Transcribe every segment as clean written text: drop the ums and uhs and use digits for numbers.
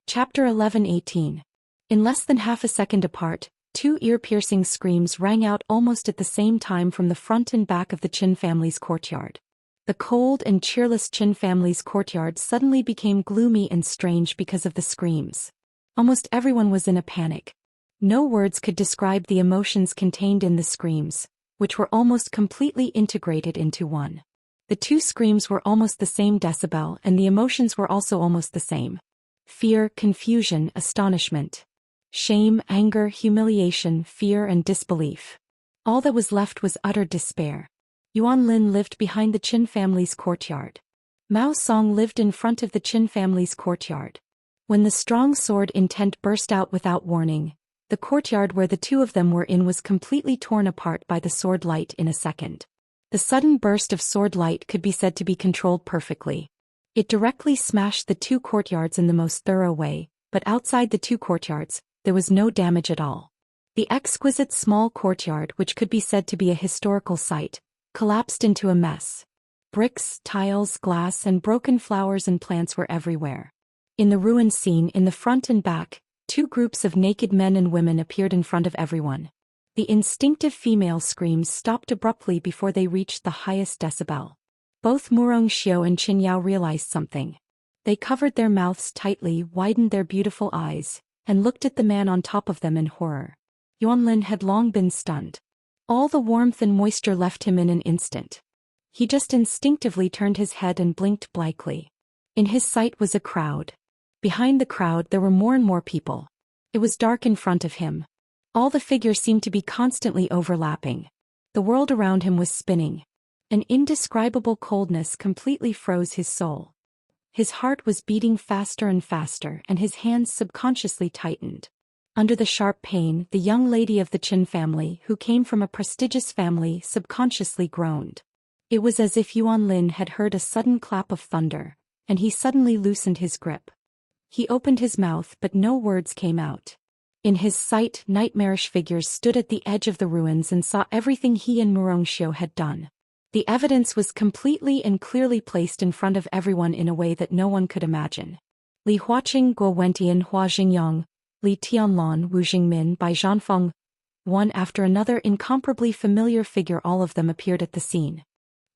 Chapter 11-18. In less than half a second apart, two ear-piercing screams rang out almost at the same time from the front and back of the Qin family's courtyard. The cold and cheerless Qin family's courtyard suddenly became gloomy and strange because of the screams. Almost everyone was in a panic. No words could describe the emotions contained in the screams, which were almost completely integrated into one. The two screams were almost the same decibel, and the emotions were also almost the same. Fear, confusion, astonishment. Shame, anger, humiliation, fear and disbelief. All that was left was utter despair. Yuan Lin lived behind the Qin family's courtyard. Mao Song lived in front of the Qin family's courtyard. When the strong sword intent burst out without warning, the courtyard where the two of them were in was completely torn apart by the sword light in a second. The sudden burst of sword light could be said to be controlled perfectly. It directly smashed the two courtyards in the most thorough way, but outside the two courtyards, there was no damage at all. The exquisite small courtyard, which could be said to be a historical site, collapsed into a mess. Bricks, tiles, glass and broken flowers and plants were everywhere. In the ruined scene in the front and back, two groups of naked men and women appeared in front of everyone. The instinctive female screams stopped abruptly before they reached the highest decibel. Both Murong Xiao and Qin Yao realized something. They covered their mouths tightly, widened their beautiful eyes, and looked at the man on top of them in horror. Yuan Lin had long been stunned. All the warmth and moisture left him in an instant. He just instinctively turned his head and blinked blankly. In his sight was a crowd. Behind the crowd there were more and more people. It was dark in front of him. All the figures seemed to be constantly overlapping. The world around him was spinning. An indescribable coldness completely froze his soul. His heart was beating faster and faster, and his hands subconsciously tightened. Under the sharp pain, the young lady of the Qin family, who came from a prestigious family, subconsciously groaned. It was as if Yuan Lin had heard a sudden clap of thunder, and he suddenly loosened his grip. He opened his mouth, but no words came out. In his sight, nightmarish figures stood at the edge of the ruins and saw everything he and Murong Xiao had done. The evidence was completely and clearly placed in front of everyone in a way that no one could imagine. Li Huaqing, Guo Wentian, Hua Xingyang, Li Tianlan, Wu Jingmin, Bai Zhanfeng. One after another incomparably familiar figure, all of them appeared at the scene.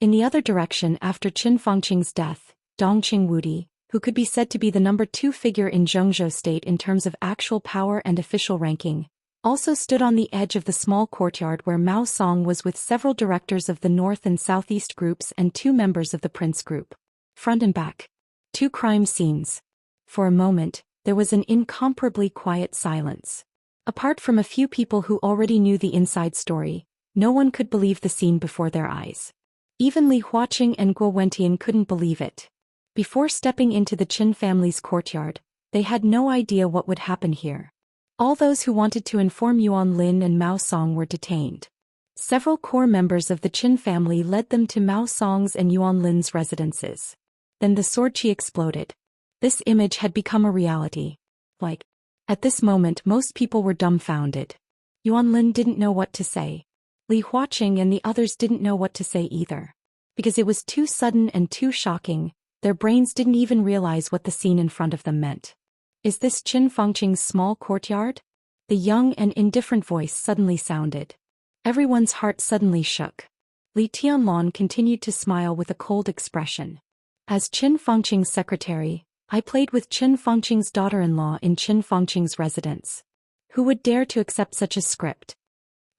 In the other direction, after Qin Fangqing's death, Dongqing Wudi, who could be said to be the number 2 figure in Zhengzhou state in terms of actual power and official ranking, also stood on the edge of the small courtyard where Mao Song was with several directors of the North and Southeast groups and 2 members of the Prince group. Front and back. 2 crime scenes. For a moment, there was an incomparably quiet silence. Apart from a few people who already knew the inside story, no one could believe the scene before their eyes. Even Li Huaqing and Guo Wentian couldn't believe it. Before stepping into the Qin family's courtyard, they had no idea what would happen here. All those who wanted to inform Yuan Lin and Mao Song were detained. Several core members of the Qin family led them to Mao Song's and Yuan Lin's residences. Then the sword chi exploded. This image had become a reality. At this moment most people were dumbfounded. Yuan Lin didn't know what to say. Li Huaqing and the others didn't know what to say either. Because it was too sudden and too shocking, their brains didn't even realize what the scene in front of them meant. Is this Qin Fangqing's small courtyard? The young and indifferent voice suddenly sounded. Everyone's heart suddenly shook. Li Tianlan continued to smile with a cold expression. As Qin Fangqing's secretary, I played with Qin Fangqing's daughter-in-law in Qin Fangqing's residence. Who would dare to accept such a script?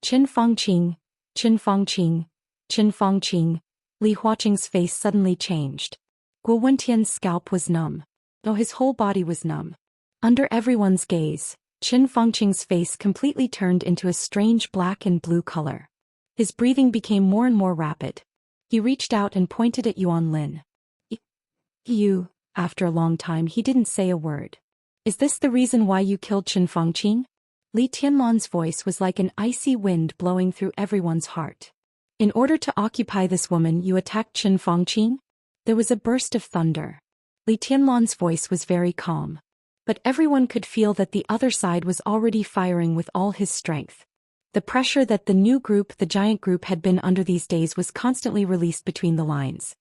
Qin Fangqing, Qin Fangqing, Qin Fangqing. Li Huaqing's face suddenly changed. Guo Wentian's scalp was numb. Though his whole body was numb. Under everyone's gaze, Qin Fangqing's face completely turned into a strange black and blue color. His breathing became more and more rapid. He reached out and pointed at Yuan Lin. You, after a long time he didn't say a word. Is this the reason why you killed Qin Fangqing? Li Tianlan's voice was like an icy wind blowing through everyone's heart. In order to occupy this woman you attacked Qin Fangqing? There was a burst of thunder. Li Tianlan's voice was very calm. But everyone could feel that the other side was already firing with all his strength. The pressure that the new group, the giant group, had been under these days was constantly released between the lines.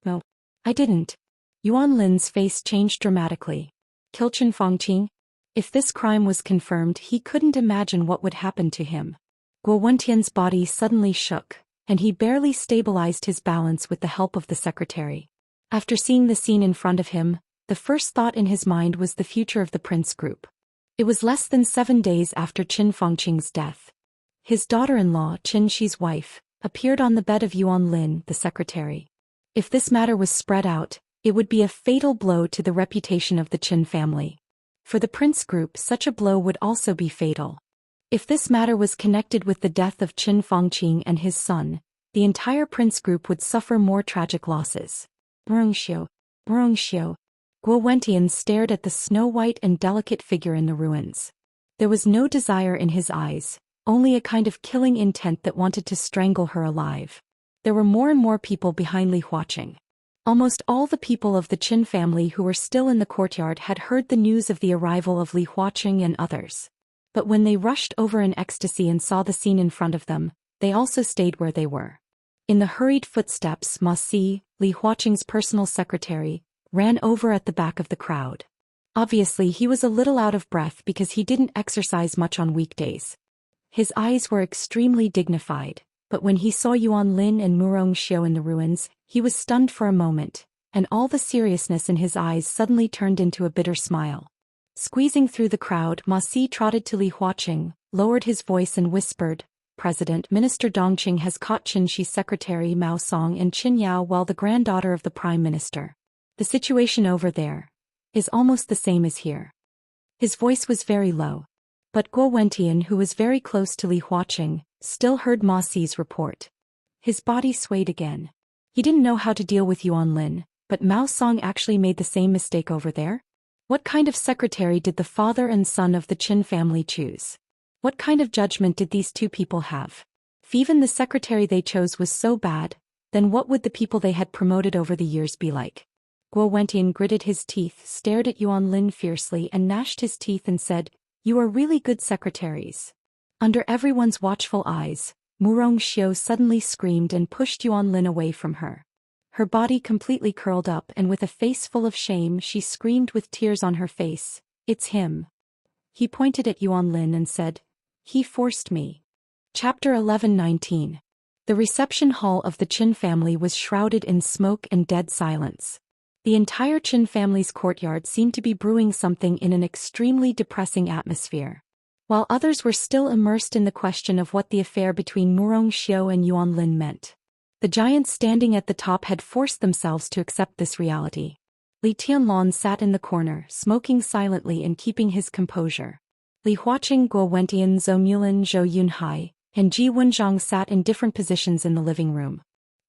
No, I didn't. Yuan Lin's face changed dramatically. Kill Chen Fangqing? If this crime was confirmed, he couldn't imagine what would happen to him. Guo Wentian's body suddenly shook, and he barely stabilized his balance with the help of the secretary. After seeing the scene in front of him, the first thought in his mind was the future of the prince group. It was less than 7 days after Qin Fangqing's death. His daughter-in-law, Qin Shi's wife, appeared on the bed of Yuan Lin, the secretary. If this matter was spread out, it would be a fatal blow to the reputation of the Qin family. For the prince group, such a blow would also be fatal. If this matter was connected with the death of Qin Fangqing and his son, the entire prince group would suffer more tragic losses. Wuxia. Guo Wentian stared at the snow-white and delicate figure in the ruins. There was no desire in his eyes, only a kind of killing intent that wanted to strangle her alive. There were more and more people behind Li Huaqing. Almost all the people of the Qin family who were still in the courtyard had heard the news of the arrival of Li Huaqing and others. But when they rushed over in ecstasy and saw the scene in front of them, they also stayed where they were. In the hurried footsteps, Ma Si, Li Huaqing's personal secretary, ran over at the back of the crowd. Obviously he was a little out of breath because he didn't exercise much on weekdays. His eyes were extremely dignified, but when he saw Yuan Lin and Murong Xiu in the ruins, he was stunned for a moment, and all the seriousness in his eyes suddenly turned into a bitter smile. Squeezing through the crowd, Ma Si trotted to Li Huaqing, lowered his voice and whispered, "President, Minister Dongqing has caught Qin Shi's secretary Mao Song and Qin Yao while the granddaughter of the prime minister. The situation over there is almost the same as here." His voice was very low. But Guo Wentian, who was very close to Li Huaqing, still heard Ma Si's report. His body swayed again. He didn't know how to deal with Yuan Lin, but Mao Song actually made the same mistake over there? What kind of secretary did the father and son of the Qin family choose? What kind of judgment did these two people have? If even the secretary they chose was so bad, then what would the people they had promoted over the years be like? Guo Wentian gritted his teeth, stared at Yuan Lin fiercely and gnashed his teeth and said, "You are really good secretaries." Under everyone's watchful eyes, Murong Xiu suddenly screamed and pushed Yuan Lin away from her. Her body completely curled up and with a face full of shame she screamed with tears on her face, "It's him." He pointed at Yuan Lin and said, "He forced me." Chapter 11:19. The reception hall of the Qin family was shrouded in smoke and dead silence. The entire Qin family's courtyard seemed to be brewing something in an extremely depressing atmosphere. While others were still immersed in the question of what the affair between Murong Xiu and Yuan Lin meant, the giants standing at the top had forced themselves to accept this reality. Li Tianlong sat in the corner, smoking silently and keeping his composure. Li Huaqing, Guo Wentian, Zhou Mulin, Zhou Yunhai, and Ji Wenzhang sat in different positions in the living room.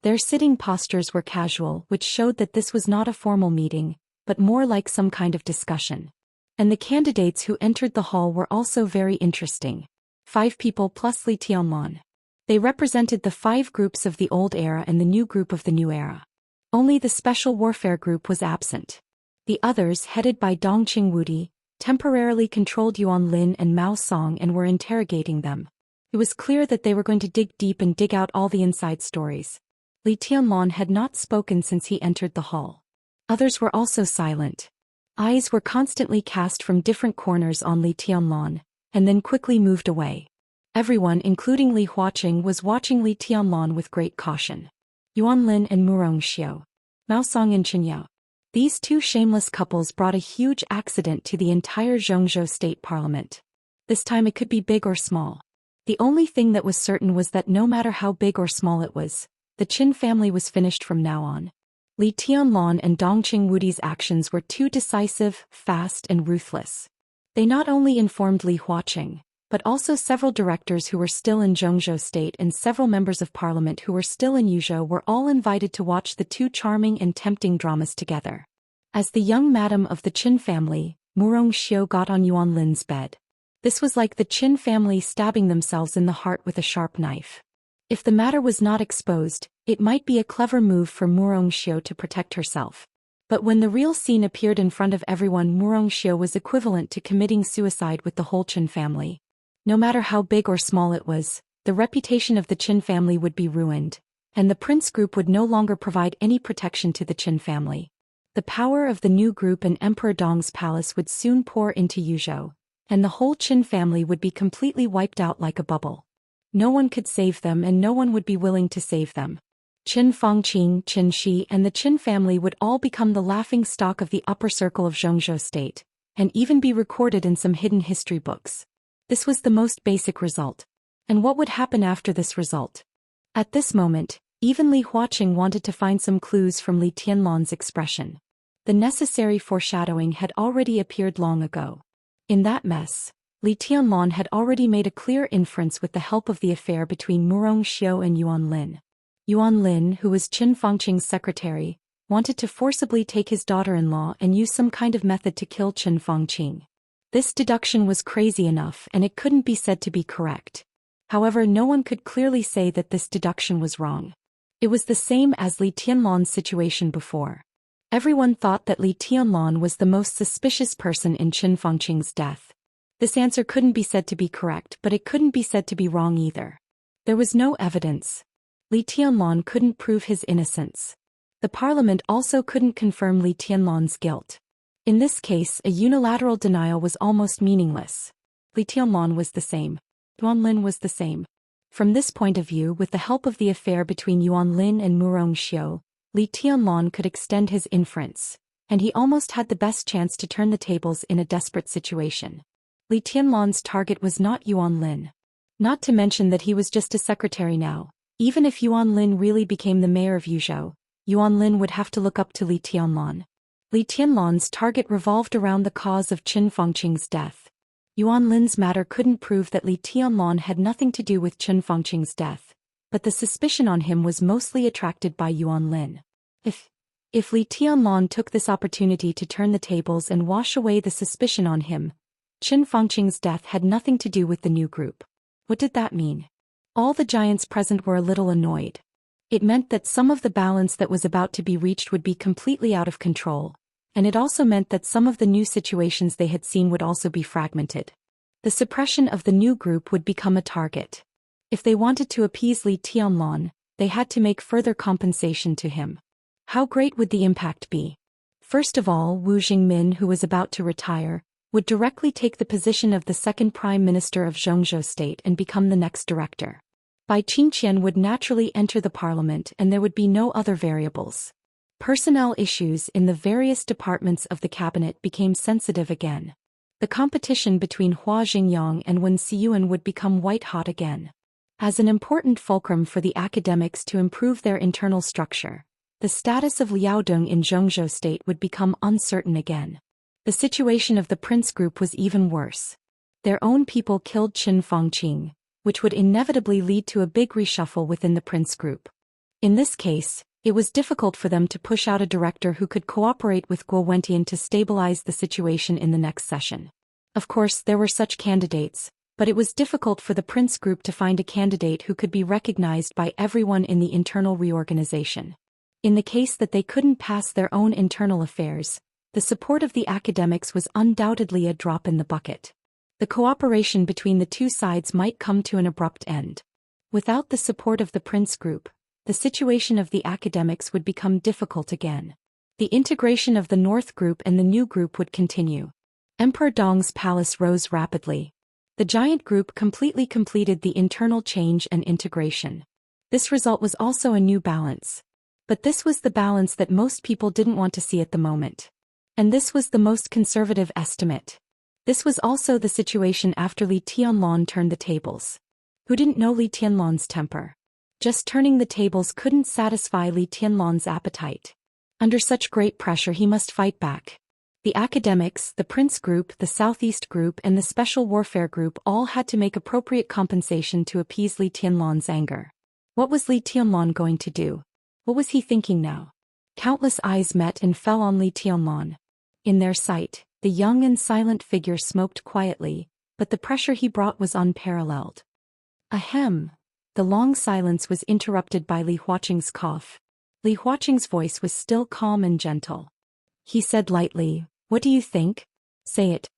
Their sitting postures were casual, which showed that this was not a formal meeting, but more like some kind of discussion. And the candidates who entered the hall were also very interesting. 5 people plus Li Tianlong. They represented the 5 groups of the old era and the new group of the new era. Only the special warfare group was absent. The others, headed by Dongqing Wudi, temporarily controlled Yuan Lin and Mao Song and were interrogating them. It was clear that they were going to dig deep and dig out all the inside stories. Li Tianlong had not spoken since he entered the hall. Others were also silent. Eyes were constantly cast from different corners on Li Tianlong, and then quickly moved away. Everyone, including Li Huaqing, was watching Li Tianlong with great caution. Yuan Lin and Murong Xiu. Mao Song and Qin Yao. These 2 shameless couples brought a huge accident to the entire Zhongzhou state parliament. This time it could be big or small. The only thing that was certain was that no matter how big or small it was, the Qin family was finished from now on. Li Tianlong and Dongqing Wudi's actions were too decisive, fast and ruthless. They not only informed Li Huaqing, but also several directors who were still in Zhongzhou state and several members of parliament who were still in Yuzhou were all invited to watch the 2 charming and tempting dramas together. As the young madam of the Qin family, Murong Xiu got on Yuan Lin's bed. This was like the Qin family stabbing themselves in the heart with a sharp knife. If the matter was not exposed, it might be a clever move for Murong Xiu to protect herself. But when the real scene appeared in front of everyone, Murong Xiu was equivalent to committing suicide with the whole Qin family. No matter how big or small it was, the reputation of the Qin family would be ruined, and the prince group would no longer provide any protection to the Qin family. The power of the new group and Emperor Dong's palace would soon pour into Yuzhou, and the whole Qin family would be completely wiped out like a bubble. No one could save them and no one would be willing to save them. Qin Fangqing, Qin Shi and the Qin family would all become the laughing stock of the upper circle of Zhongzhou state, and even be recorded in some hidden history books. This was the most basic result. And what would happen after this result? At this moment, even Li Huaqing wanted to find some clues from Li Tianlan's expression. The necessary foreshadowing had already appeared long ago. In that mess, Li Tianlan had already made a clear inference with the help of the affair between Murong Xiu and Yuan Lin. Yuan Lin, who was Qin Fangqing's secretary, wanted to forcibly take his daughter-in-law and use some kind of method to kill Qin Fangqing. This deduction was crazy enough and it couldn't be said to be correct. However, no one could clearly say that this deduction was wrong. It was the same as Li Tianlan's situation before. Everyone thought that Li Tianlan was the most suspicious person in Qin Fangqing's death. This answer couldn't be said to be correct, but it couldn't be said to be wrong either. There was no evidence. Li Tianlan couldn't prove his innocence. The parliament also couldn't confirm Li Tianlan's guilt. In this case, a unilateral denial was almost meaningless. Li Tianlan was the same. Yuan Lin was the same. From this point of view, with the help of the affair between Yuan Lin and Murong Xiu, Li Tianlan could extend his inference, and he almost had the best chance to turn the tables in a desperate situation. Li Tianlan's target was not Yuan Lin. Not to mention that he was just a secretary now. Even if Yuan Lin really became the mayor of Yuzhou, Yuan Lin would have to look up to Li Tianlan. Li Tianlan's target revolved around the cause of Qin Fangqing's death. Yuan Lin's matter couldn't prove that Li Tianlan had nothing to do with Qin Fangqing's death, but the suspicion on him was mostly attracted by Yuan Lin. If Li Tianlan took this opportunity to turn the tables and wash away the suspicion on him, Qin Fangqing's death had nothing to do with the new group. What did that mean? All the giants present were a little annoyed. It meant that some of the balance that was about to be reached would be completely out of control, and it also meant that some of the new situations they had seen would also be fragmented. The suppression of the new group would become a target. If they wanted to appease Li Tianlan, they had to make further compensation to him. How great would the impact be? First of all, Wu Jingmin, who was about to retire, would directly take the position of the second prime minister of Zhongzhou state and become the next director. Bai Qingqian would naturally enter the parliament and there would be no other variables. Personnel issues in the various departments of the cabinet became sensitive again. The competition between Hua Jingyang and Wen Xiyuan would become white-hot again. As an important fulcrum for the academics to improve their internal structure, the status of Liaodong in Zhongzhou state would become uncertain again. The situation of the prince group was even worse. Their own people killed Qin Fangqing, which would inevitably lead to a big reshuffle within the prince group. In this case, it was difficult for them to push out a director who could cooperate with Guo Wentian to stabilize the situation in the next session. Of course, there were such candidates, but it was difficult for the prince group to find a candidate who could be recognized by everyone in the internal reorganization. In the case that they couldn't pass their own internal affairs, the support of the academics was undoubtedly a drop in the bucket. The cooperation between the two sides might come to an abrupt end. Without the support of the prince group, the situation of the academics would become difficult again. The integration of the North group and the new group would continue. Emperor Dong's palace rose rapidly. The giant group completely completed the internal change and integration. This result was also a new balance. But this was the balance that most people didn't want to see at the moment. And this was the most conservative estimate. This was also the situation after Li Tianlan turned the tables. Who didn't know Li Tianlan's temper? Just turning the tables couldn't satisfy Li Tianlan's appetite. Under such great pressure he must fight back. The academics, the Prince Group, the Southeast Group and the Special Warfare Group all had to make appropriate compensation to appease Li Tianlan's anger. What was Li Tianlan going to do? What was he thinking now? Countless eyes met and fell on Li Tianlan. In their sight, the young and silent figure smoked quietly, but the pressure he brought was unparalleled. Ahem. The long silence was interrupted by Li Huaqing's cough. Li Huaqing's voice was still calm and gentle. He said lightly, "What do you think? Say it."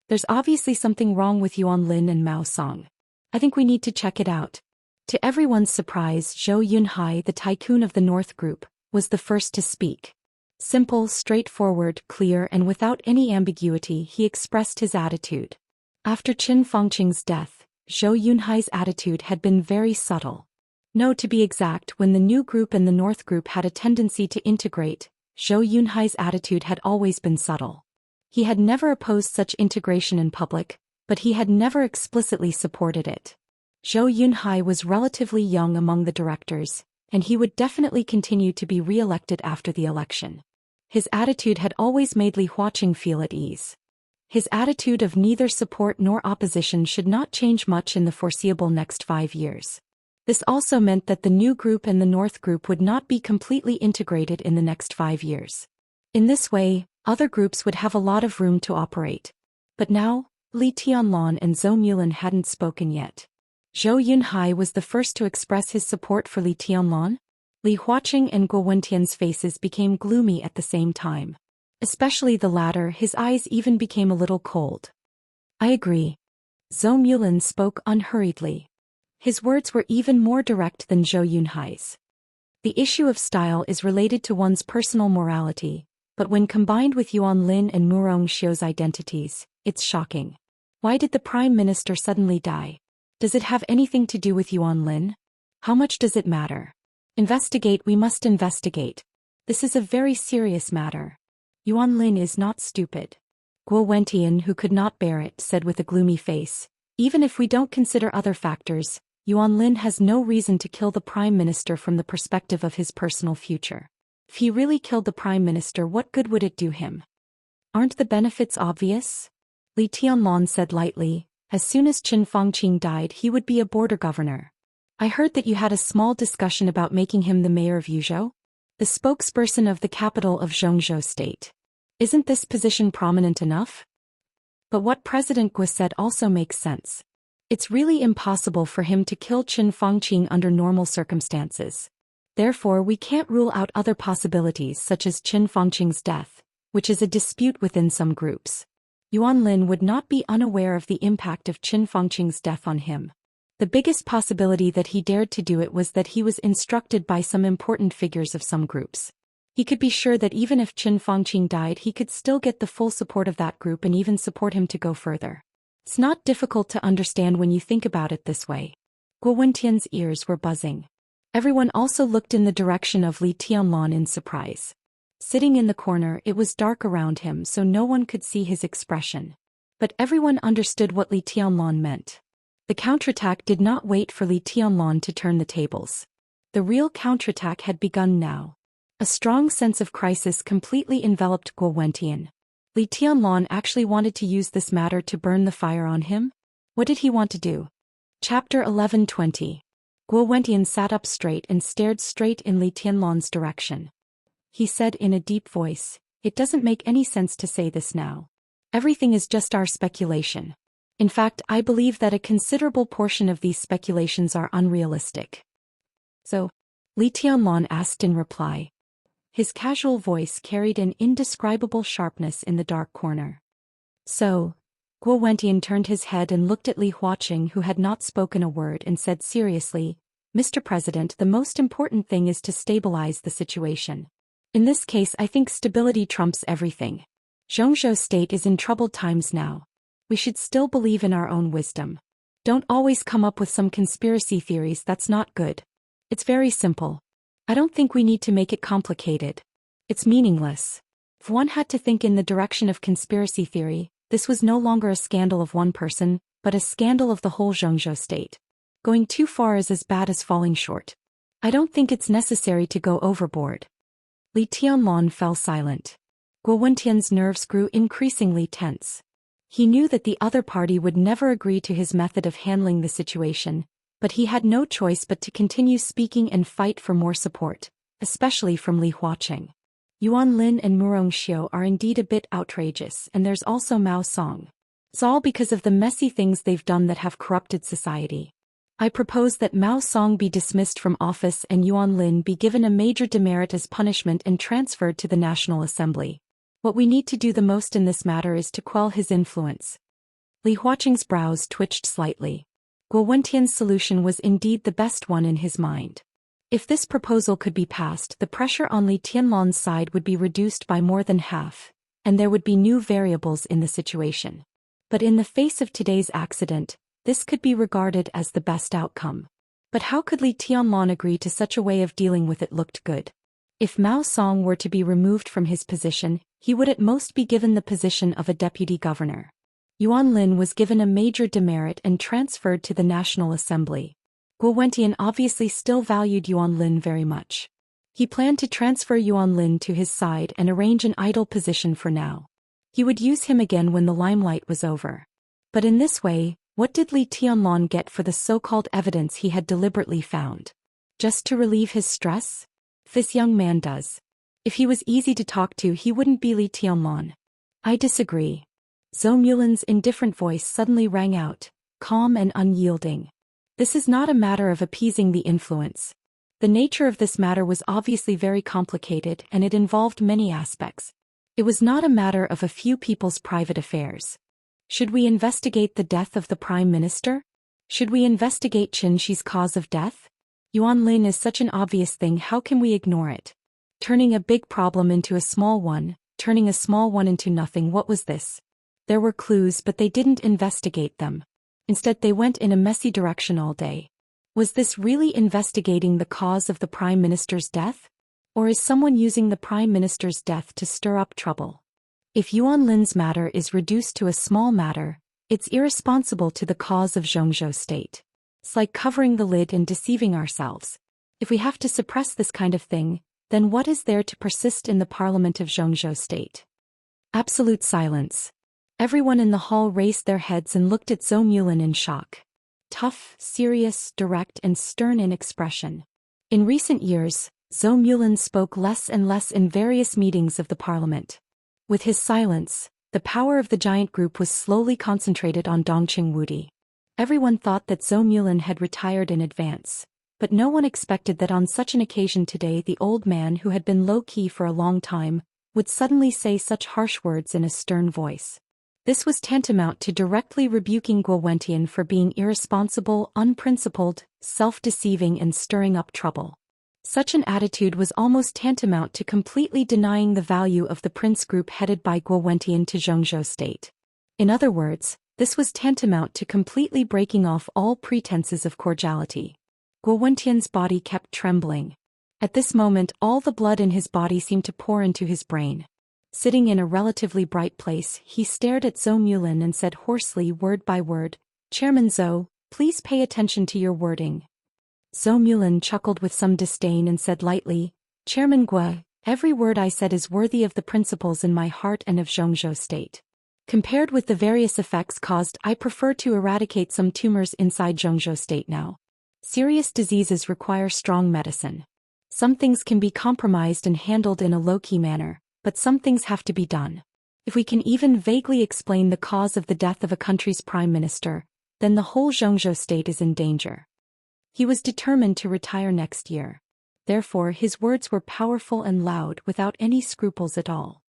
"There's obviously something wrong with Yuan Lin and Mao Song. I think we need to check it out." To everyone's surprise, Zhou Yunhai, the tycoon of the North Group, was the first to speak. Simple, straightforward, clear, and without any ambiguity, he expressed his attitude. After Qin Fangqing's death, Zhou Yunhai's attitude had been very subtle. No, to be exact, when the new group and the North group had a tendency to integrate, Zhou Yunhai's attitude had always been subtle. He had never opposed such integration in public, but he had never explicitly supported it. Zhou Yunhai was relatively young among the directors, and he would definitely continue to be re-elected after the election. His attitude had always made Li Huaqing feel at ease. His attitude of neither support nor opposition should not change much in the foreseeable next 5 years. This also meant that the new group and the North group would not be completely integrated in the next 5 years. In this way, other groups would have a lot of room to operate. But now, Li Tianlan and Zhou Mulan hadn't spoken yet. Zhou Yunhai was the first to express his support for Li Tianlan. Li Huaqing and Guo Wentian's faces became gloomy at the same time. Especially the latter, his eyes even became a little cold. I agree. Zhou Mulan spoke unhurriedly. His words were even more direct than Zhou Yunhai's. The issue of style is related to one's personal morality, but when combined with Yuan Lin and Murong Xiu's identities, it's shocking. Why did the Prime Minister suddenly die? Does it have anything to do with Yuan Lin? How much does it matter? Investigate, we must investigate. This is a very serious matter. Yuan Lin is not stupid. Guo Wentian, who could not bear it, said with a gloomy face, even if we don't consider other factors, Yuan Lin has no reason to kill the Prime Minister from the perspective of his personal future. If he really killed the Prime Minister, what good would it do him? Aren't the benefits obvious? Li Tianlan said lightly, as soon as Qin Fangqing died he would be a border governor. I heard that you had a small discussion about making him the mayor of Yuzhou, the spokesperson of the capital of Zhongzhou state. Isn't this position prominent enough? But what President Guo said also makes sense. It's really impossible for him to kill Qin Fangqing under normal circumstances. Therefore, we can't rule out other possibilities such as Qin Fangqing's death, which is a dispute within some groups. Yuan Lin would not be unaware of the impact of Qin Fangqing's death on him. The biggest possibility that he dared to do it was that he was instructed by some important figures of some groups. He could be sure that even if Qin Fangqing died, he could still get the full support of that group and even support him to go further. It's not difficult to understand when you think about it this way. Guo Wentian's ears were buzzing. Everyone also looked in the direction of Li Tianlan in surprise. Sitting in the corner, it was dark around him so no one could see his expression. But everyone understood what Li Tianlan meant. The counterattack did not wait for Li Tianlan to turn the tables. The real counterattack had begun now. A strong sense of crisis completely enveloped Guo Wentian. Li Tianlan actually wanted to use this matter to burn the fire on him? What did he want to do? Chapter 11:20. Guo Wentian sat up straight and stared straight in Li Tianlan's direction. He said in a deep voice, "It doesn't make any sense to say this now. Everything is just our speculation. In fact, I believe that a considerable portion of these speculations are unrealistic." So, Li Tianlan asked in reply. His casual voice carried an indescribable sharpness in the dark corner. So, Guo Wentian turned his head and looked at Li Huaqing, who had not spoken a word, and said seriously, "Mr. President, the most important thing is to stabilize the situation. In this case, I think stability trumps everything. Zhongzhou state is in troubled times now. We should still believe in our own wisdom. Don't always come up with some conspiracy theories, that's not good. It's very simple. I don't think we need to make it complicated. It's meaningless. If one had to think in the direction of conspiracy theory, this was no longer a scandal of one person, but a scandal of the whole Zhongzhou state. Going too far is as bad as falling short. I don't think it's necessary to go overboard." Li Tianlan fell silent. Guo Wentian's nerves grew increasingly tense. He knew that the other party would never agree to his method of handling the situation, but he had no choice but to continue speaking and fight for more support, especially from Li Huaqing. Yuan Lin and Murong Xiu are indeed a bit outrageous, and there's also Mao Song. It's all because of the messy things they've done that have corrupted society. I propose that Mao Song be dismissed from office and Yuan Lin be given a major demerit as punishment and transferred to the National Assembly. What we need to do the most in this matter is to quell his influence." Li Huaqing's brows twitched slightly. Guo Wentian's solution was indeed the best one in his mind. If this proposal could be passed, the pressure on Li Tianlan's side would be reduced by more than half, and there would be new variables in the situation. But in the face of today's accident, this could be regarded as the best outcome. But how could Li Tianlan agree to such a way of dealing with it looked good? If Mao Song were to be removed from his position, he would at most be given the position of a deputy governor. Yuan Lin was given a major demerit and transferred to the National Assembly. Guo Wentian obviously still valued Yuan Lin very much. He planned to transfer Yuan Lin to his side and arrange an idle position for now. He would use him again when the limelight was over. But in this way, what did Li Tianlan get for the so-called evidence he had deliberately found? Just to relieve his stress? This young man does. If he was easy to talk to, he wouldn't be Li Tianlan. I disagree. Zhou Mulan's indifferent voice suddenly rang out, calm and unyielding. This is not a matter of appeasing the influence. The nature of this matter was obviously very complicated and it involved many aspects. It was not a matter of a few people's private affairs. Should we investigate the death of the Prime Minister? Should we investigate Xianxi's cause of death? Yuan Lin is such an obvious thing, how can we ignore it? Turning a big problem into a small one, turning a small one into nothing, what was this? There were clues but they didn't investigate them. Instead they went in a messy direction all day. Was this really investigating the cause of the Prime Minister's death? Or is someone using the Prime Minister's death to stir up trouble? If Yuan Lin's matter is reduced to a small matter, it's irresponsible to the cause of Zhongzhou state. It's like covering the lid and deceiving ourselves. If we have to suppress this kind of thing, then what is there to persist in the parliament of Zhongzhou state? Absolute silence. Everyone in the hall raised their heads and looked at Zhou Mulan in shock. Tough, serious, direct and stern in expression. In recent years, Zhou Mulan spoke less and less in various meetings of the parliament. With his silence, the power of the giant group was slowly concentrated on Dongqing Wudi. Everyone thought that Zhou Mulan had retired in advance, but no one expected that on such an occasion today the old man who had been low-key for a long time would suddenly say such harsh words in a stern voice. This was tantamount to directly rebuking Guo Wentian for being irresponsible, unprincipled, self-deceiving and stirring up trouble. Such an attitude was almost tantamount to completely denying the value of the prince group headed by Guo Wentian to Zhongzhou state. In other words, this was tantamount to completely breaking off all pretenses of cordiality. Guo Wentian's body kept trembling. At this moment all the blood in his body seemed to pour into his brain. Sitting in a relatively bright place, he stared at Zhou Mulan and said hoarsely, word by word, "Chairman Zhou, please pay attention to your wording." Zhou Mulan chuckled with some disdain and said lightly, "Chairman Guo, every word I said is worthy of the principles in my heart and of Zhongzhou state. Compared with the various effects caused, I prefer to eradicate some tumors inside Zhongzhou state now. Serious diseases require strong medicine. Some things can be compromised and handled in a low-key manner, but some things have to be done. If we can even vaguely explain the cause of the death of a country's prime minister, then the whole Zhongzhou state is in danger." He was determined to retire next year. Therefore his words were powerful and loud without any scruples at all.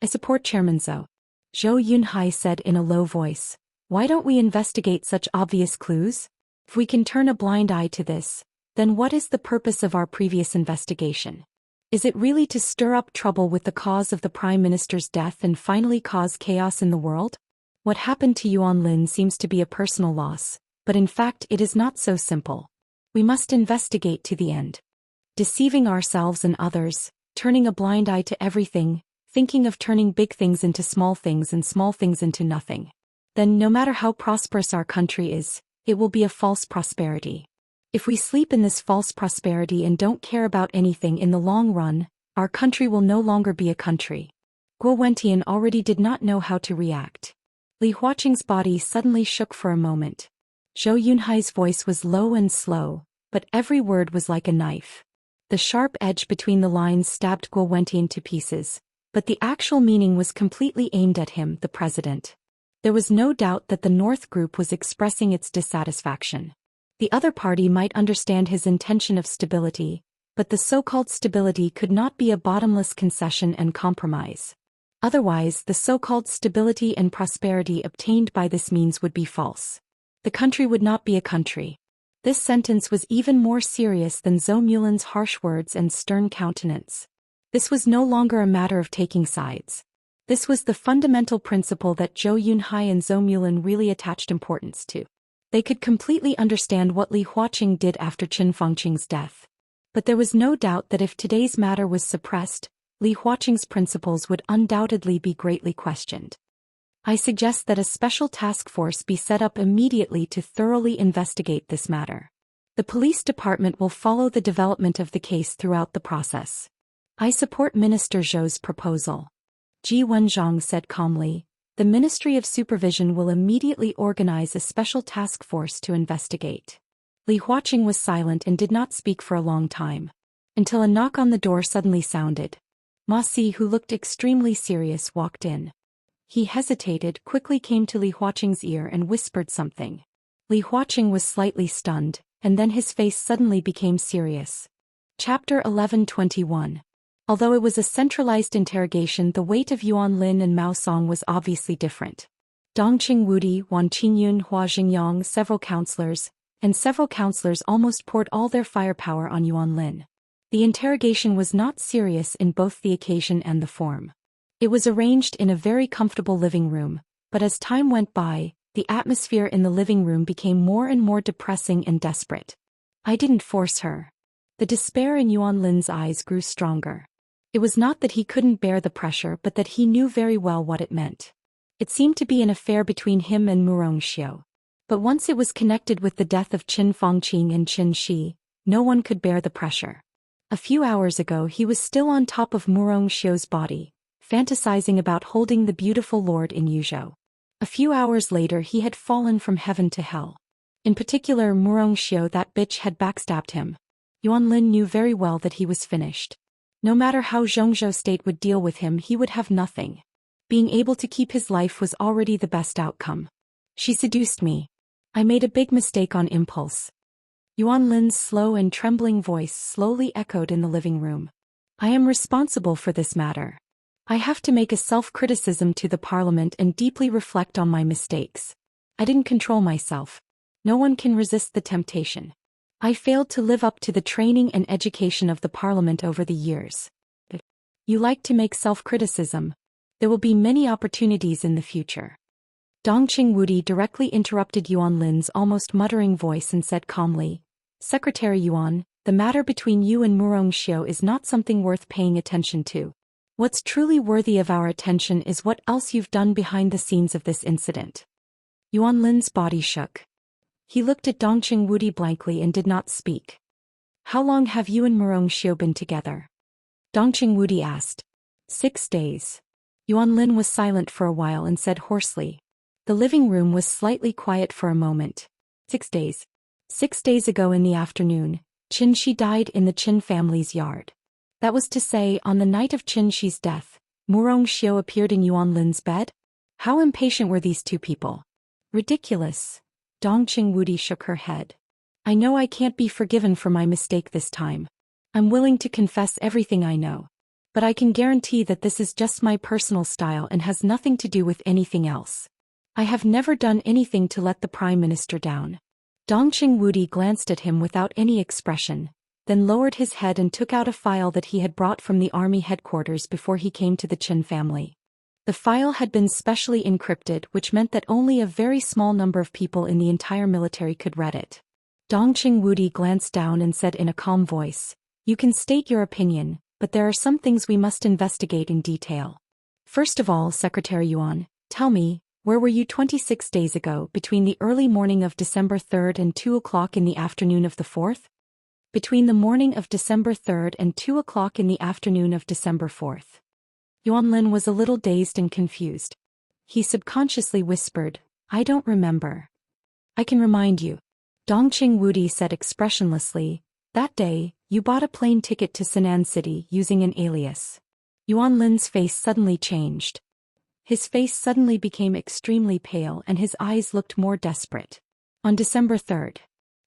"I support Chairman Zhou," Zhou Yunhai said in a low voice. "Why don't we investigate such obvious clues? If we can turn a blind eye to this, then what is the purpose of our previous investigation? Is it really to stir up trouble with the cause of the Prime Minister's death and finally cause chaos in the world? What happened to Yuan Lin seems to be a personal loss, but in fact it is not so simple. We must investigate to the end. Deceiving ourselves and others, turning a blind eye to everything, thinking of turning big things into small things and small things into nothing. Then no matter how prosperous our country is, it will be a false prosperity. If we sleep in this false prosperity and don't care about anything in the long run, our country will no longer be a country." Guo Wentian already did not know how to react. Li Huaqing's body suddenly shook for a moment. Zhou Yunhai's voice was low and slow, but every word was like a knife. The sharp edge between the lines stabbed Guo Wentian to pieces, but the actual meaning was completely aimed at him, the president. There was no doubt that the North Group was expressing its dissatisfaction. The other party might understand his intention of stability, but the so-called stability could not be a bottomless concession and compromise. Otherwise, the so-called stability and prosperity obtained by this means would be false. The country would not be a country. This sentence was even more serious than Zhou Mulan's harsh words and stern countenance. This was no longer a matter of taking sides. This was the fundamental principle that Zhou Yunhai and Zhou Mulan really attached importance to. They could completely understand what Li Huaqing did after Qin Fengqing's death. But there was no doubt that if today's matter was suppressed, Li Huaqing's principles would undoubtedly be greatly questioned. I suggest that a special task force be set up immediately to thoroughly investigate this matter. The police department will follow the development of the case throughout the process. I support Minister Zhou's proposal. Ji Wenzhong said calmly. The Ministry of Supervision will immediately organize a special task force to investigate. Li Huaqing was silent and did not speak for a long time. Until a knock on the door suddenly sounded. Ma Si, who looked extremely serious, walked in. He hesitated, quickly came to Li Huaqing's ear and whispered something. Li Huaqing was slightly stunned, and then his face suddenly became serious. Chapter 11:21. Although it was a centralized interrogation, the weight of Yuan Lin and Mao Song was obviously different. Dongqing Wudi, Wan Qingyun, Hua Xingyang, several counselors almost poured all their firepower on Yuan Lin. The interrogation was not serious in both the occasion and the form. It was arranged in a very comfortable living room, but as time went by, the atmosphere in the living room became more and more depressing and desperate. I didn't force her. The despair in Yuan Lin's eyes grew stronger. It was not that he couldn't bear the pressure, but that he knew very well what it meant. It seemed to be an affair between him and Murong Xiu. But once it was connected with the death of Qin Fengqing and Qin Shi, no one could bear the pressure. A few hours ago he was still on top of Murong Xiu's body, fantasizing about holding the beautiful lord in Yuzhou. A few hours later he had fallen from heaven to hell. In particular, Murong Xiu, that bitch, had backstabbed him. Yuan Lin knew very well that he was finished. No matter how Zhongzhou State would deal with him, he would have nothing. Being able to keep his life was already the best outcome. She seduced me. I made a big mistake on impulse. Yuan Lin's slow and trembling voice slowly echoed in the living room. I am responsible for this matter. I have to make a self-criticism to the parliament and deeply reflect on my mistakes. I didn't control myself. No one can resist the temptation. I failed to live up to the training and education of the parliament over the years. You like to make self-criticism. There will be many opportunities in the future. Dongqing Wudi directly interrupted Yuan Lin's almost muttering voice and said calmly, Secretary Yuan, the matter between you and Murong Xiu is not something worth paying attention to. What's truly worthy of our attention is what else you've done behind the scenes of this incident. Yuan Lin's body shook. He looked at Dongqing Wudi blankly and did not speak. How long have you and Murong Xiu been together? Dongqing Wudi asked. 6 days. Yuan Lin was silent for a while and said hoarsely. The living room was slightly quiet for a moment. 6 days. 6 days ago in the afternoon, Qin Shi died in the Qin family's yard. That was to say, on the night of Qin Shi's death, Murong Xiu appeared in Yuan Lin's bed? How impatient were these two people? Ridiculous. Dongqing Wudi shook her head. I know I can't be forgiven for my mistake this time. I'm willing to confess everything I know. But I can guarantee that this is just my personal style and has nothing to do with anything else. I have never done anything to let the Prime Minister down. Dongqing Wudi glanced at him without any expression, then lowered his head and took out a file that he had brought from the army headquarters before he came to the Qin family. The file had been specially encrypted, which meant that only a very small number of people in the entire military could read it. Dongqing Wudi glanced down and said in a calm voice, You can state your opinion, but there are some things we must investigate in detail. First of all, Secretary Yuan, tell me, where were you 26 days ago between the early morning of December 3rd and 2 o'clock in the afternoon of the 4th? Between the morning of December 3rd and 2 o'clock in the afternoon of December 4th. Yuan Lin was a little dazed and confused. He subconsciously whispered, I don't remember. I can remind you. Dongqing Wudi said expressionlessly, That day, you bought a plane ticket to Sinan City using an alias. Yuan Lin's face suddenly changed. His face suddenly became extremely pale and his eyes looked more desperate. On December 3rd,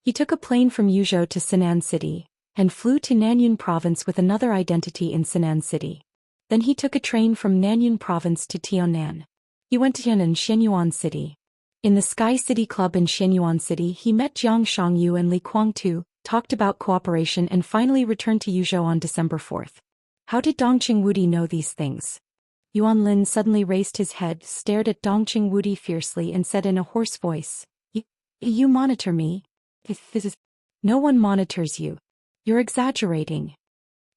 he took a plane from Yuzhou to Sinan City, and flew to Nanyun Province with another identity in Sinan City. Then he took a train from Nanyun Province to Tianan. He went to Tianan Xianyuan City. In the Sky City Club in Xianyuan City, he met Jiang Shangyu and Li Guangtu, talked about cooperation and finally returned to Yuzhou on December 4th. How did Dongqing Wudi know these things? Yuan Lin suddenly raised his head, stared at Dongqing Wudi fiercely and said in a hoarse voice, You monitor me? No one monitors you. You're exaggerating.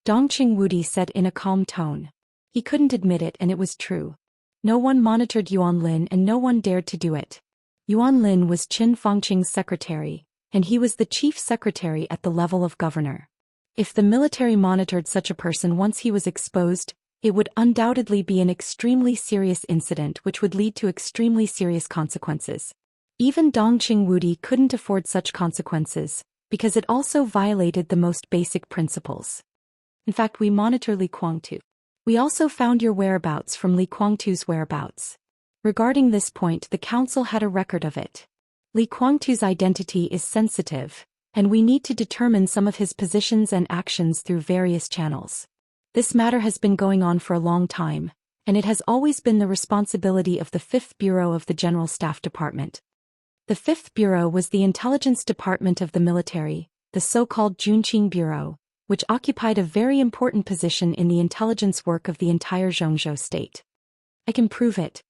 Dongqing Wudi said in a calm tone. He couldn't admit it, and it was true. No one monitored Yuan Lin and no one dared to do it. Yuan Lin was Qin Fangqing's secretary, and he was the chief secretary at the level of governor. If the military monitored such a person once he was exposed, it would undoubtedly be an extremely serious incident which would lead to extremely serious consequences. Even Dongqing Wudi couldn't afford such consequences, because it also violated the most basic principles. In fact, we monitor Li Guangtu. We also found your whereabouts from Li Guangtu's whereabouts. Regarding this point, the council had a record of it. Li Guangtu's identity is sensitive, and we need to determine some of his positions and actions through various channels. This matter has been going on for a long time, and it has always been the responsibility of the 5th Bureau of the General Staff Department. The 5th Bureau was the intelligence department of the military, the so-called Junqing Bureau, which occupied a very important position in the intelligence work of the entire Zhongzhou state. I can prove it.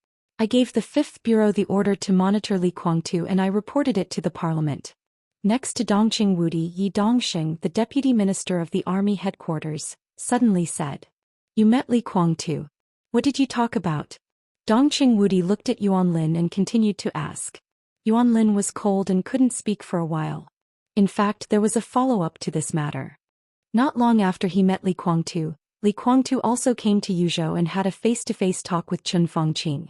I gave the 5th Bureau the order to monitor Li Guangtu and I reported it to the parliament. Next to Dongqing Wudi, Yi Dongxing, the deputy minister of the army headquarters, suddenly said, You met Li Guangtu. What did you talk about? Dongqing Wudi looked at Yuan Lin and continued to ask. Yuan Lin was cold and couldn't speak for a while. In fact, there was a follow-up to this matter. Not long after he met Li Guangtu also came to Yuzhou and had a face-to-face talk with Qin Fangqing.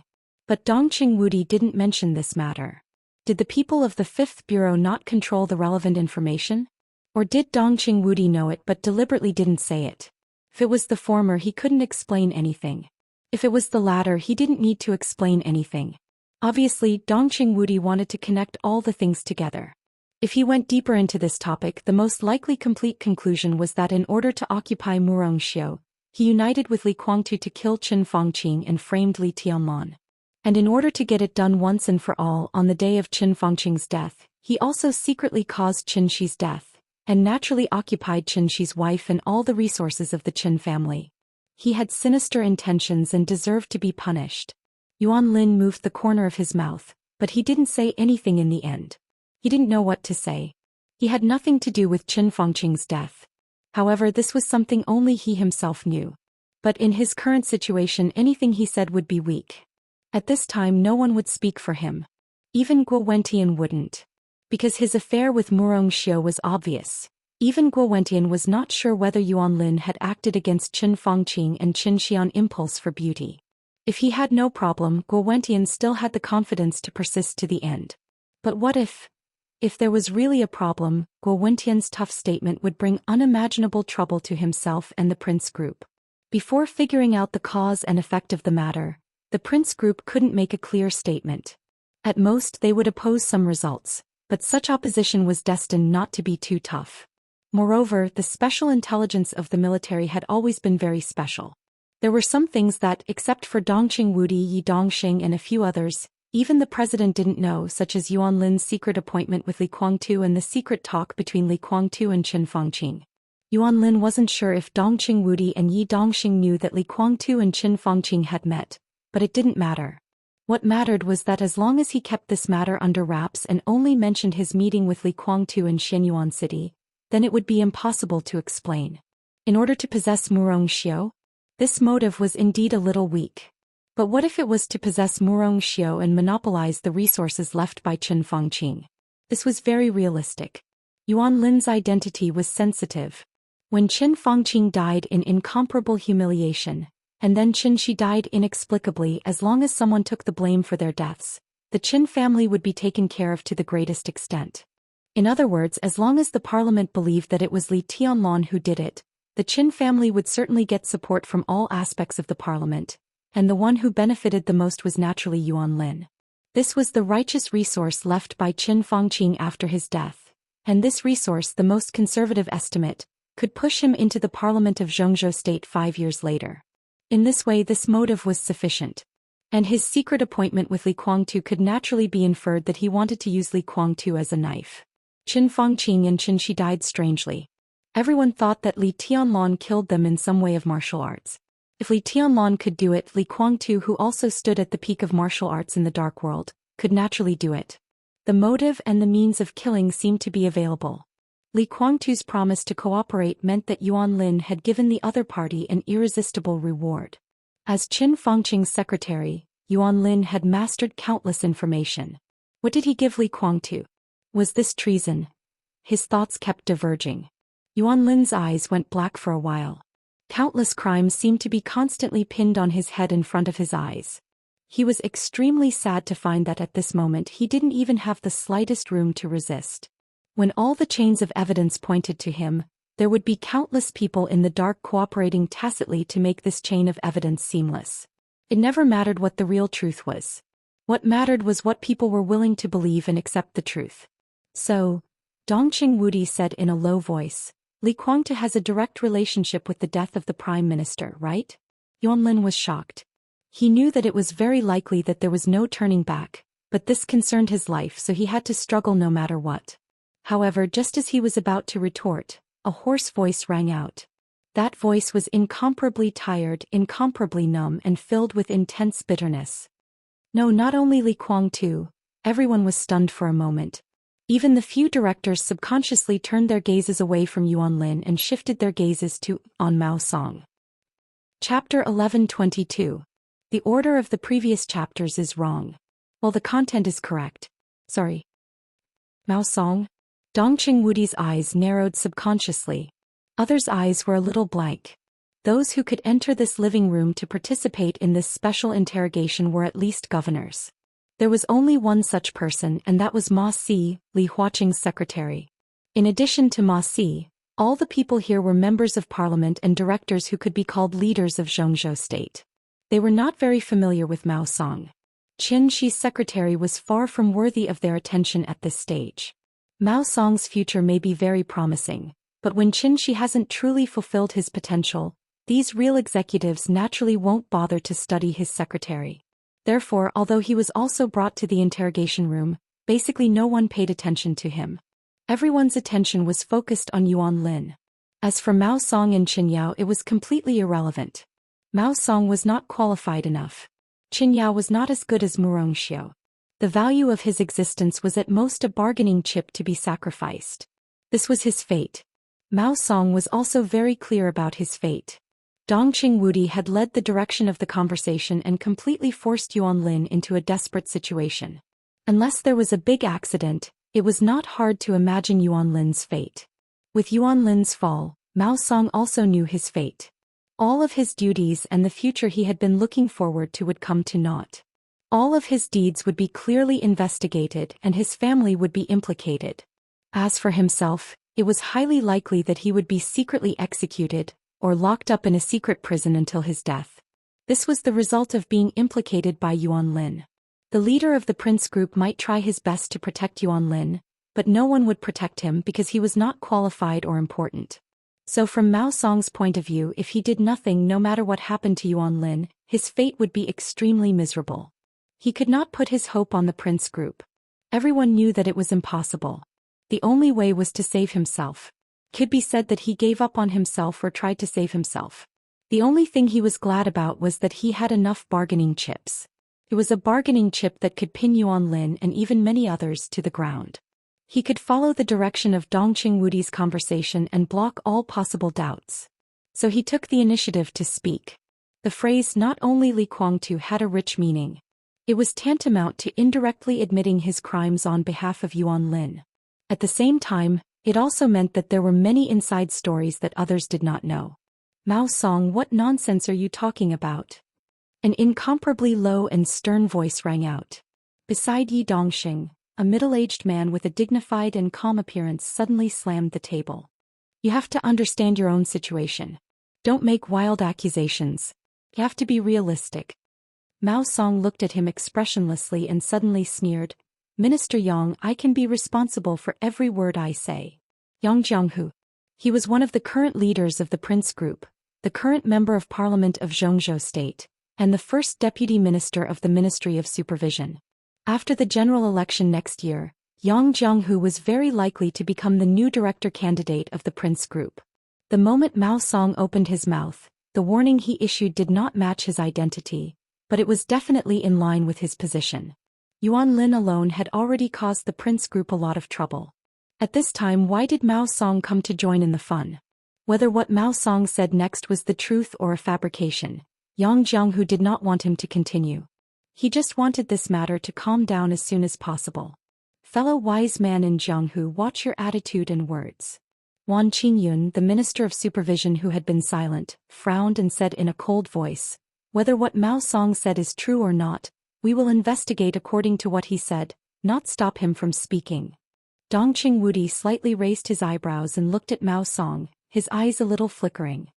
But Dongqing Wudi didn't mention this matter. Did the people of the 5th Bureau not control the relevant information? Or did Dongqing Wudi know it but deliberately didn't say it? If it was the former, he couldn't explain anything. If it was the latter, he didn't need to explain anything. Obviously, Dongqing Wudi wanted to connect all the things together. If he went deeper into this topic, the most likely complete conclusion was that in order to occupy Murongxiu, he united with Li Guangtu to kill Qin Fangqing and framed Li Tianlan. And in order to get it done once and for all on the day of Qin Fangqing's death, he also secretly caused Qin Shi's death, and naturally occupied Qin Shi's wife and all the resources of the Qin family. He had sinister intentions and deserved to be punished. Yuan Lin moved the corner of his mouth, but he didn't say anything in the end. He didn't know what to say. He had nothing to do with Qin Fangqing's death. However, this was something only he himself knew. But in his current situation, anything he said would be weak. At this time, no one would speak for him. Even Guo Wentian wouldn't. Because his affair with Murongxiu was obvious. Even Guo Wentian was not sure whether Yuan Lin had acted against Qin Fangqing and Qin Shi on impulse for beauty. If he had no problem, Guo Wentian still had the confidence to persist to the end. But what if there was really a problem, Guo Wentian's tough statement would bring unimaginable trouble to himself and the Prince Group. Before figuring out the cause and effect of the matter, the Prince Group couldn't make a clear statement. At most, they would oppose some results, but such opposition was destined not to be too tough. Moreover, the special intelligence of the military had always been very special. There were some things that, except for Dongqing Wudi, Yi Dongxing and a few others, even the president didn't know, such as Yuan Lin's secret appointment with Li Guangtu and the secret talk between Li Guangtu and Qin Fangqing. Yuan Lin wasn't sure if Dongqing Wudi and Yi Dongxing knew that Li Guangtu and Qin Fangqing had met, but it didn't matter. What mattered was that as long as he kept this matter under wraps and only mentioned his meeting with Li Guangtu in Xianyuan City, then it would be impossible to explain. In order to possess Murongxiu? This motive was indeed a little weak. But what if it was to possess Murongxiu and monopolize the resources left by Qin Fangqing? This was very realistic. Yuan Lin's identity was sensitive. When Qin Fangqing died in incomparable humiliation, and then Qin Shi died inexplicably, as long as someone took the blame for their deaths, the Qin family would be taken care of to the greatest extent. In other words, as long as the parliament believed that it was Li Tianlan who did it, the Qin family would certainly get support from all aspects of the parliament, and the one who benefited the most was naturally Yuan Lin. This was the righteous resource left by Qin Fangqing after his death, and this resource, the most conservative estimate, could push him into the parliament of Zhongzhou state 5 years later. In this way, this motive was sufficient. And his secret appointment with Li Guangtu could naturally be inferred that he wanted to use Li Guangtu as a knife. Qin Fangqing and Qin Shi died strangely. Everyone thought that Li Tianlan killed them in some way of martial arts. If Li Tianlan could do it, Li Guangtu, who also stood at the peak of martial arts in the dark world, could naturally do it. The motive and the means of killing seemed to be available. Li Guangtu's promise to cooperate meant that Yuan Lin had given the other party an irresistible reward. As Qin Fangqing's secretary, Yuan Lin had mastered countless information. What did he give Li Guangtu? Was this treason? His thoughts kept diverging. Yuan Lin's eyes went black for a while. Countless crimes seemed to be constantly pinned on his head in front of his eyes. He was extremely sad to find that at this moment he didn't even have the slightest room to resist. When all the chains of evidence pointed to him, there would be countless people in the dark cooperating tacitly to make this chain of evidence seamless. It never mattered what the real truth was. What mattered was what people were willing to believe and accept the truth. So, Dongqing Wudi said in a low voice, Li Guangtu has a direct relationship with the death of the Prime Minister, right? Yuan Lin was shocked. He knew that it was very likely that there was no turning back, but this concerned his life, so he had to struggle no matter what. However, just as he was about to retort, a hoarse voice rang out. That voice was incomparably tired, incomparably numb, and filled with intense bitterness. No, not only Li Guangtu, everyone was stunned for a moment. Even the few directors subconsciously turned their gazes away from Yuan Lin and shifted their gazes on Mao Song. Chapter 1122. The order of the previous chapters is wrong. Well, the content is correct. Sorry. Mao Song? Dongqing Wudi's eyes narrowed subconsciously. Others' eyes were a little blank. Those who could enter this living room to participate in this special interrogation were at least governors. There was only one such person, and that was Ma Si, Li Huaqing's secretary. In addition to Ma Si, all the people here were members of parliament and directors who could be called leaders of Zhongzhou state. They were not very familiar with Mao Song. Qin Shi's secretary was far from worthy of their attention at this stage. Mao Song's future may be very promising, but when Qin Shi hasn't truly fulfilled his potential, these real executives naturally won't bother to study his secretary. Therefore, although he was also brought to the interrogation room, basically no one paid attention to him. Everyone's attention was focused on Yuan Lin. As for Mao Song and Qin Yao, it was completely irrelevant. Mao Song was not qualified enough. Qin Yao was not as good as Murong Xiao. The value of his existence was at most a bargaining chip to be sacrificed. This was his fate. Mao Song was also very clear about his fate. Dongqing Wudi had led the direction of the conversation and completely forced Yuan Lin into a desperate situation. Unless there was a big accident, it was not hard to imagine Yuan Lin's fate. With Yuan Lin's fall, Mao Song also knew his fate. All of his duties and the future he had been looking forward to would come to naught. All of his deeds would be clearly investigated and his family would be implicated. As for himself, it was highly likely that he would be secretly executed, or locked up in a secret prison until his death. This was the result of being implicated by Yuan Lin. The leader of the prince group might try his best to protect Yuan Lin, but no one would protect him because he was not qualified or important. So from Mao Song's point of view, if he did nothing, no matter what happened to Yuan Lin, his fate would be extremely miserable. He could not put his hope on the prince group. Everyone knew that it was impossible. The only way was to save himself. Could be said that he gave up on himself or tried to save himself. The only thing he was glad about was that he had enough bargaining chips. It was a bargaining chip that could pin Yuan Lin and even many others to the ground. He could follow the direction of Dongqing Wudi's conversation and block all possible doubts. So he took the initiative to speak. The phrase "not only Li Guangtu" had a rich meaning. It was tantamount to indirectly admitting his crimes on behalf of Yuan Lin. At the same time, it also meant that there were many inside stories that others did not know. Mao Song, what nonsense are you talking about? An incomparably low and stern voice rang out. Beside Yi Dongxing, a middle-aged man with a dignified and calm appearance suddenly slammed the table. You have to understand your own situation. Don't make wild accusations. You have to be realistic. Mao Song looked at him expressionlessly and suddenly sneered, Minister Yang, I can be responsible for every word I say. Yang Jianghu. He was one of the current leaders of the Prince Group, the current member of parliament of Zhongzhou State, and the first deputy minister of the Ministry of Supervision. After the general election next year, Yang Jianghu was very likely to become the new director candidate of the Prince Group. The moment Mao Song opened his mouth, the warning he issued did not match his identity, but it was definitely in line with his position. Yuan Lin alone had already caused the Prince Group a lot of trouble. At this time, why did Mao Song come to join in the fun? Whether what Mao Song said next was the truth or a fabrication, Yang Jianghu did not want him to continue. He just wanted this matter to calm down as soon as possible. Fellow wise man in Jianghu, watch your attitude and words. Wan Qingyun, the Minister of Supervision who had been silent, frowned and said in a cold voice, "Whether what Mao Song said is true or not, we will investigate according to what he said, not stop him from speaking." Dongqing Wudi slightly raised his eyebrows and looked at Mao Song, his eyes a little flickering.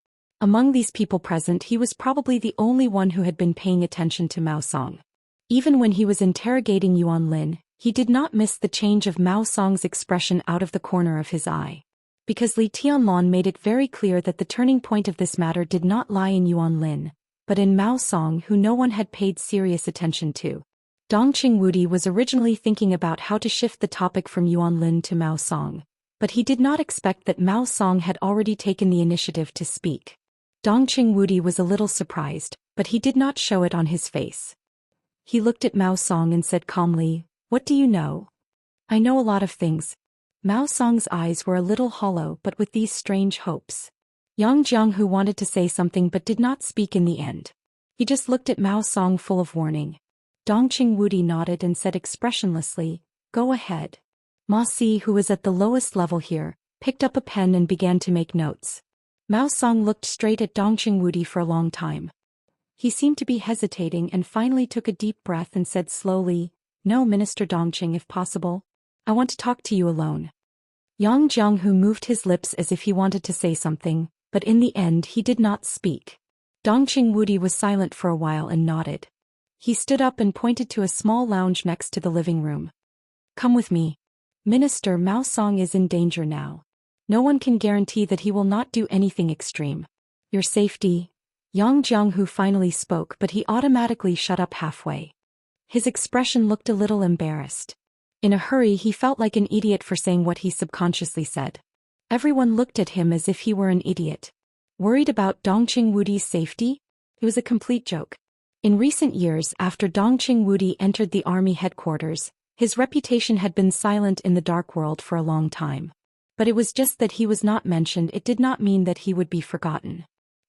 Among these people present, he was probably the only one who had been paying attention to Mao Song. Even when he was interrogating Yuan Lin, he did not miss the change of Mao Song's expression out of the corner of his eye. Because Li Tianlan made it very clear that the turning point of this matter did not lie in Yuan Lin, but in Mao Song, who no one had paid serious attention to. Dongqing Wudi was originally thinking about how to shift the topic from Yuan Lin to Mao Song, but he did not expect that Mao Song had already taken the initiative to speak. Dongqing Wudi was a little surprised, but he did not show it on his face. He looked at Mao Song and said calmly, "What do you know?" "I know a lot of things." Mao Song's eyes were a little hollow but with these strange hopes. Yang Jianghu wanted to say something but did not speak in the end. He just looked at Mao Song full of warning. Dongqing Wudi nodded and said expressionlessly, "Go ahead." Ma Si, who was at the lowest level here, picked up a pen and began to make notes. Mao Song looked straight at Dongqing Wudi for a long time. He seemed to be hesitating and finally took a deep breath and said slowly, "No, Minister Dongqing, if possible. I want to talk to you alone." Yang Jianghu moved his lips as if he wanted to say something, but in the end he did not speak. Dongqing Wudi was silent for a while and nodded. He stood up and pointed to a small lounge next to the living room. "Come with me. Minister, Mao Song is in danger now. No one can guarantee that he will not do anything extreme. Your safety." Yang Jianghu finally spoke, but he automatically shut up halfway. His expression looked a little embarrassed. In a hurry, he felt like an idiot for saying what he subconsciously said. Everyone looked at him as if he were an idiot. Worried about Dongqing Wudi's safety? It was a complete joke. In recent years, after Dongqing Wudi entered the army headquarters, his reputation had been silent in the dark world for a long time. But it was just that he was not mentioned. It did not mean that he would be forgotten.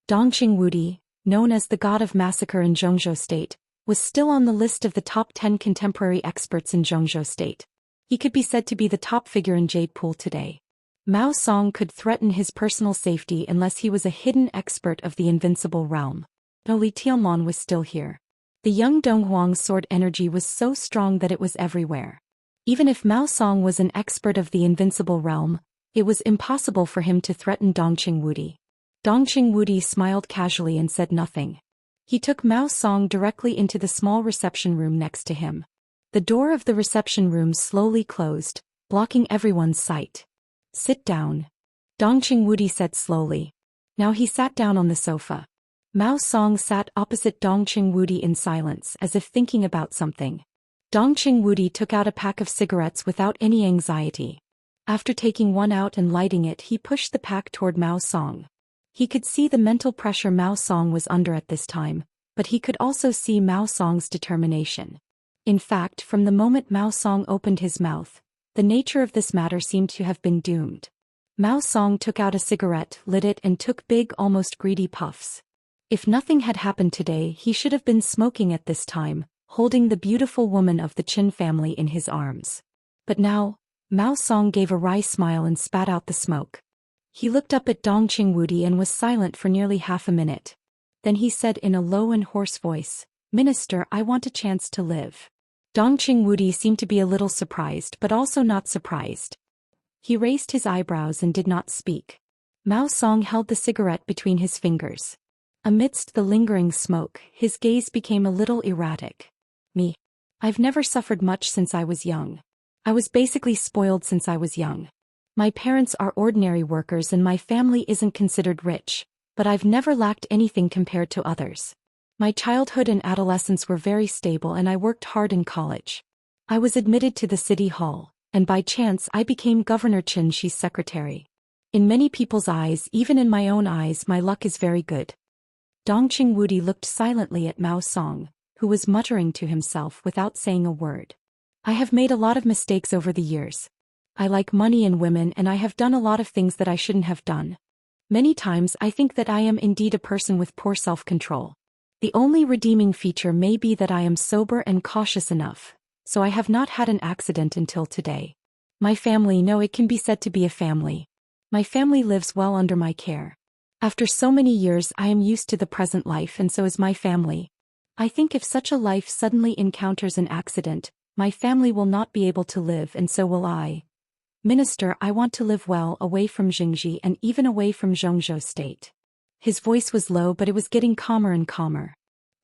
Dongqing Wudi, known as the god of massacre in Zhongzhou State, was still on the list of the top 10 contemporary experts in Zhongzhou State. He could be said to be the top figure in Jade Pool today. Mao Song could threaten his personal safety unless he was a hidden expert of the invincible realm. No, Li Tianlan was still here. The young Donghuang's sword energy was so strong that it was everywhere. Even if Mao Song was an expert of the invincible realm, it was impossible for him to threaten Dongqing Wudi. Dongqing Wudi smiled casually and said nothing. He took Mao Song directly into the small reception room next to him. The door of the reception room slowly closed, blocking everyone's sight. "Sit down," Dongqing Wudi said slowly. Now he sat down on the sofa. Mao Song sat opposite Dongqing Wudi in silence, as if thinking about something. Dongqing Wudi took out a pack of cigarettes without any anxiety. After taking one out and lighting it, he pushed the pack toward Mao Song. He could see the mental pressure Mao Song was under at this time, but he could also see Mao Song's determination. In fact, from the moment Mao Song opened his mouth, the nature of this matter seemed to have been doomed. Mao Song took out a cigarette, lit it and took big, almost greedy puffs. If nothing had happened today, he should have been smoking at this time, holding the beautiful woman of the Qin family in his arms. But now, Mao Song gave a wry smile and spat out the smoke. He looked up at Dongqing Wudi and was silent for nearly half a minute. Then he said in a low and hoarse voice, "Minister, I want a chance to live." Dongqing Wudi seemed to be a little surprised but also not surprised. He raised his eyebrows and did not speak. Mao Song held the cigarette between his fingers. Amidst the lingering smoke, his gaze became a little erratic. "Me. I've never suffered much since I was young. I was basically spoiled since I was young. My parents are ordinary workers and my family isn't considered rich, but I've never lacked anything compared to others. My childhood and adolescence were very stable and I worked hard in college. I was admitted to the city hall, and by chance I became Governor Xianxi's secretary. In many people's eyes, even in my own eyes, my luck is very good. Dongqing Wudi looked silently at Mao Song, who was muttering to himself without saying a word. I have made a lot of mistakes over the years. I like money and women and I have done a lot of things that I shouldn't have done. Many times I think that I am indeed a person with poor self-control. The only redeeming feature may be that I am sober and cautious enough, so I have not had an accident until today. My family, no, it can be said to be a family. My family lives well under my care. After so many years I am used to the present life and so is my family. I think if such a life suddenly encounters an accident, my family will not be able to live and so will I. Minister, I want to live well away from Jingji and even away from Zhongzhou state. His voice was low but it was getting calmer and calmer.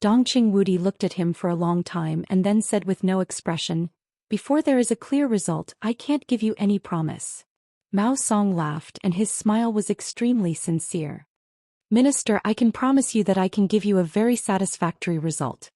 Dongqing Wudi looked at him for a long time and then said with no expression, "Before there is a clear result, I can't give you any promise." Mao Song laughed and his smile was extremely sincere. "Minister, I can promise you that I can give you a very satisfactory result."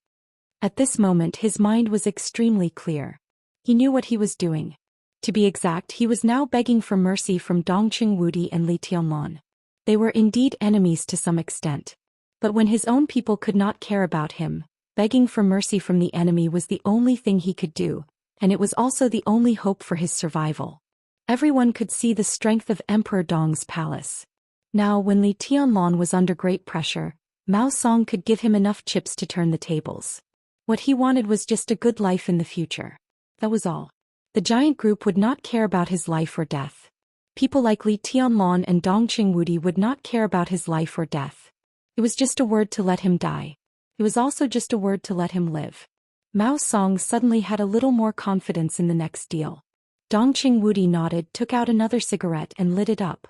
At this moment his mind was extremely clear. He knew what he was doing. To be exact, he was now begging for mercy from Dongqing Wudi and Li Tianlan. They were indeed enemies to some extent. But when his own people could not care about him, begging for mercy from the enemy was the only thing he could do, and it was also the only hope for his survival. Everyone could see the strength of Emperor Dong's palace. Now when Li Tianlan was under great pressure, Mao Song could give him enough chips to turn the tables. What he wanted was just a good life in the future. That was all. The giant group would not care about his life or death. People like Li Tianlan and Dongqing Wudi would not care about his life or death. It was just a word to let him die. It was also just a word to let him live. Mao Song suddenly had a little more confidence in the next deal. Dongqing Wudi nodded, took out another cigarette and lit it up.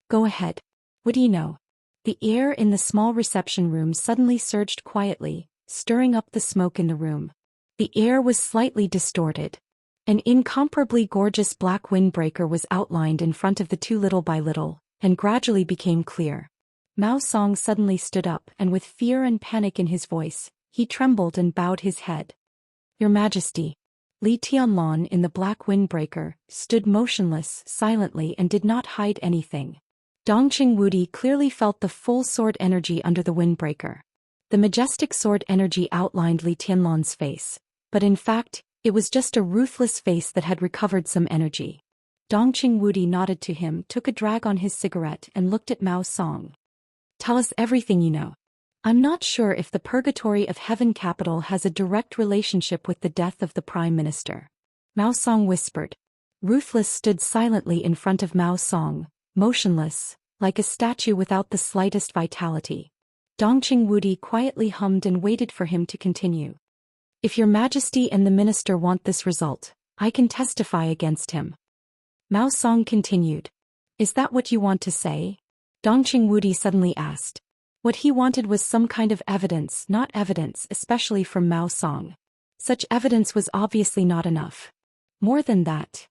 "Go ahead. What do you know?" The air in the small reception room suddenly surged quietly, stirring up the smoke in the room. The air was slightly distorted. An incomparably gorgeous black windbreaker was outlined in front of the two little by little, and gradually became clear. Mao Song suddenly stood up and with fear and panic in his voice, he trembled and bowed his head. "Your Majesty." Li Tianlan in the black windbreaker stood motionless, silently and did not hide anything. Dongqing Wudi clearly felt the full sword energy under the windbreaker. The majestic sword energy outlined Li Tianlan's face, but in fact, it was just a ruthless face that had recovered some energy. Dongqing Wudi nodded to him, took a drag on his cigarette and looked at Mao Song. "Tell us everything you know. I'm not sure if the purgatory of heaven capital has a direct relationship with the death of the Prime Minister." Mao Song whispered. Ruthless stood silently in front of Mao Song, motionless, like a statue without the slightest vitality. Dongqing Wudi quietly hummed and waited for him to continue. "If your Majesty and the minister want this result, I can testify against him." Mao Song continued. "Is that what you want to say?" Dongqing Wudi suddenly asked. What he wanted was some kind of evidence, not evidence, especially from Mao Song. Such evidence was obviously not enough. More than that.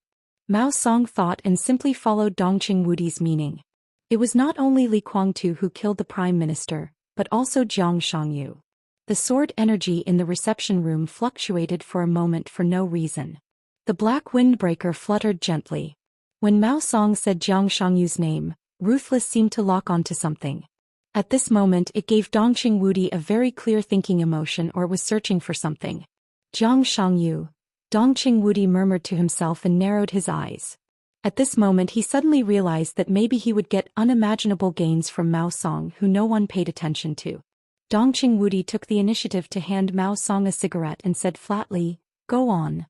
Mao Song thought and simply followed Dongqing Wudi's meaning. It was not only Li Guangtu who killed the Prime Minister, but also Jiang Shangyu. The sword energy in the reception room fluctuated for a moment for no reason. The black windbreaker fluttered gently. When Mao Song said Jiang Shangyu's name, Ruthless seemed to lock onto something. At this moment it gave Dongqing Wudi a very clear thinking emotion, or was searching for something. Jiang Shangyu. Dongqing Wudi murmured to himself and narrowed his eyes. At this moment he suddenly realized that maybe he would get unimaginable gains from Mao Song, who no one paid attention to. Dongqing Wudi took the initiative to hand Mao Song a cigarette and said flatly, "Go on.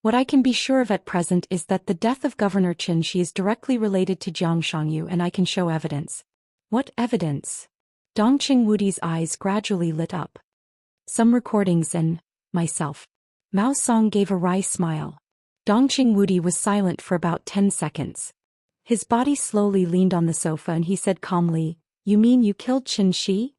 What I can be sure of at present is that the death of Governor Xianxia is directly related to Jiang Shangyu, and I can show evidence." "What evidence?" Dongqing Wudi's eyes gradually lit up. "Some recordings and myself." Mao Song gave a wry smile. Dongqing Wudi was silent for about 10 seconds. His body slowly leaned on the sofa and he said calmly, "You mean you killed Xianxia?"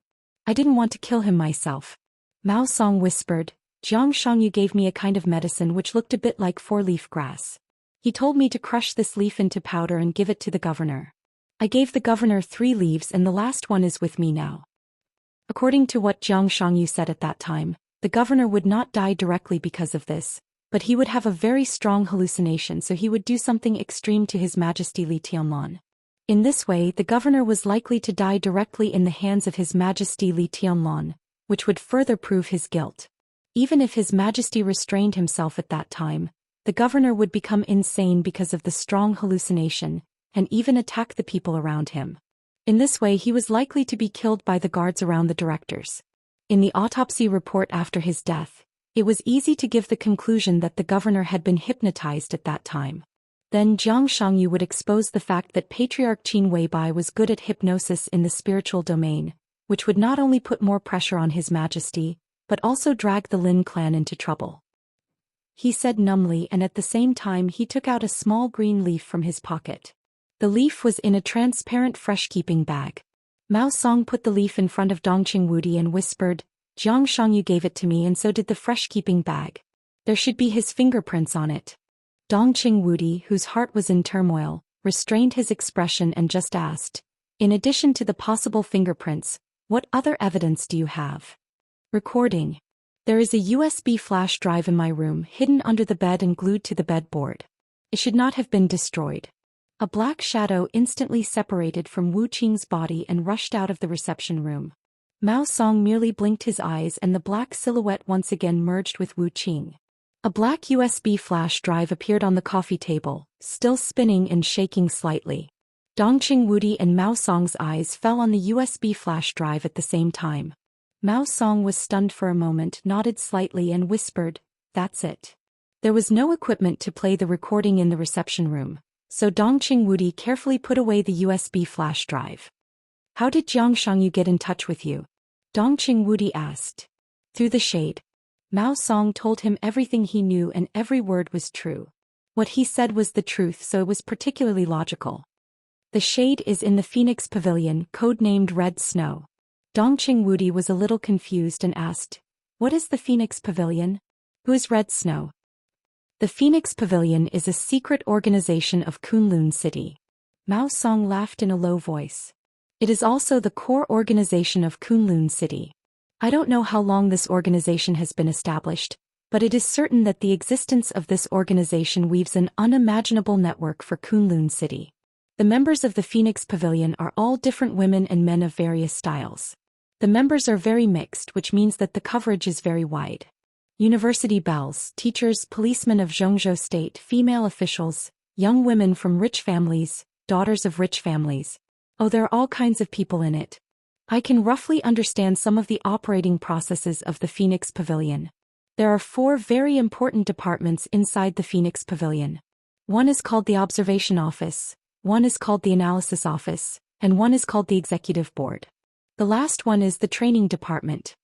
"I didn't want to kill him myself." Mao Song whispered. "Jiang Shangyu gave me a kind of medicine which looked a bit like 4-leaf grass. He told me to crush this leaf into powder and give it to the governor. I gave the governor 3 leaves and the last one is with me now." According to what Jiang Shangyu said at that time, the governor would not die directly because of this, but he would have a very strong hallucination, so he would do something extreme to His Majesty Li Tianlan. In this way, the governor was likely to die directly in the hands of His Majesty Li Tianlan, which would further prove his guilt. Even if His Majesty restrained himself at that time, the governor would become insane because of the strong hallucination, and even attack the people around him. In this way, he was likely to be killed by the guards around the directors. In the autopsy report after his death, it was easy to give the conclusion that the governor had been hypnotized at that time. Then Jiang Shangyu would expose the fact that Patriarch Qin Weibai was good at hypnosis in the spiritual domain, which would not only put more pressure on His Majesty, but also drag the Lin clan into trouble. He said numbly, and at the same time he took out a small green leaf from his pocket. The leaf was in a transparent fresh-keeping bag. Mao Song put the leaf in front of Dongqing Wudi and whispered, "Jiang Shangyu gave it to me, and so did the fresh-keeping bag. There should be his fingerprints on it." Dongqing Wudi, whose heart was in turmoil, restrained his expression and just asked, "In addition to the possible fingerprints, what other evidence do you have?" Recording. "There is a USB flash drive in my room, hidden under the bed and glued to the bedboard. It should not have been destroyed." A black shadow instantly separated from Wu Qing's body and rushed out of the reception room. Mao Song merely blinked his eyes and the black silhouette once again merged with Wu Qing. A black USB flash drive appeared on the coffee table, still spinning and shaking slightly. Dongqing Wudi and Mao Song's eyes fell on the USB flash drive at the same time. Mao Song was stunned for a moment, nodded slightly and whispered, "That's it." There was no equipment to play the recording in the reception room, so Dongqing Wudi carefully put away the USB flash drive. "How did Jiang Shangyu get in touch with you?" Dongqing Wudi asked. "Through the shade." Mao Song told him everything he knew, and every word was true. What he said was the truth, so it was particularly logical. "The shade is in the Phoenix Pavilion, codenamed Red Snow." Dongqing Wudi was a little confused and asked, "What is the Phoenix Pavilion? Who is Red Snow?" "The Phoenix Pavilion is a secret organization of Kunlun City." Mao Song laughed in a low voice. "It is also the core organization of Kunlun City. I don't know how long this organization has been established, but it is certain that the existence of this organization weaves an unimaginable network for Kunlun City. The members of the Phoenix Pavilion are all different women and men of various styles. The members are very mixed, which means that the coverage is very wide. University belles, teachers, policemen of Zhongzhou State, female officials, young women from rich families, daughters of rich families. Oh, there are all kinds of people in it. I can roughly understand some of the operating processes of the Phoenix Pavilion. There are 4 very important departments inside the Phoenix Pavilion. One is called the Observation Office, one is called the Analysis Office, and one is called the Executive Board. The last one is the Training Department.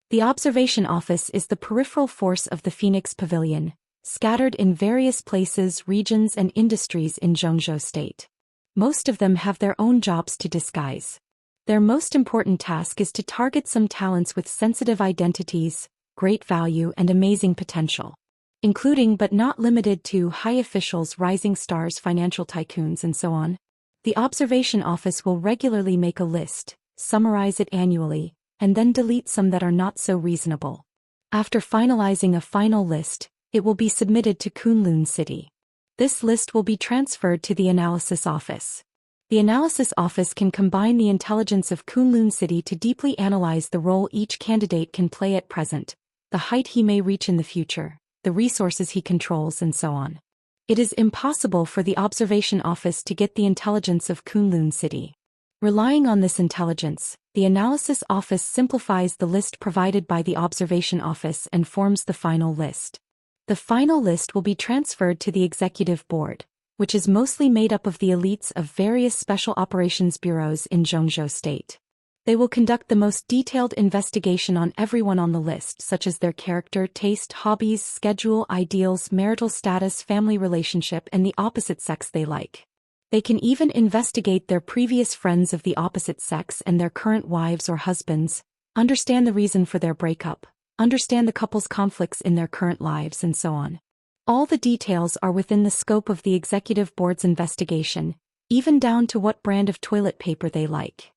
The Observation Office is the peripheral force of the Phoenix Pavilion, scattered in various places, regions, and industries in Zhongzhou State. Most of them have their own jobs to disguise. Their most important task is to target some talents with sensitive identities, great value, and amazing potential, including but not limited to high officials, rising stars, financial tycoons, and so on. The Observation Office will regularly make a list, summarize it annually, and then delete some that are not so reasonable. After finalizing a final list, it will be submitted to Kunlun City. This list will be transferred to the Analysis Office. The Analysis Office can combine the intelligence of Kunlun City to deeply analyze the role each candidate can play at present, the height he may reach in the future, the resources he controls, and so on. It is impossible for the Observation Office to get the intelligence of Kunlun City. Relying on this intelligence, the Analysis Office simplifies the list provided by the Observation Office and forms the final list. The final list will be transferred to the Executive Board, which is mostly made up of the elites of various special operations bureaus in Zhongzhou State. They will conduct the most detailed investigation on everyone on the list, such as their character, taste, hobbies, schedule, ideals, marital status, family relationship, and the opposite sex they like. They can even investigate their previous friends of the opposite sex and their current wives or husbands, understand the reason for their breakup, understand the couple's conflicts in their current lives, and so on. All the details are within the scope of the Executive Board's investigation, even down to what brand of toilet paper they like.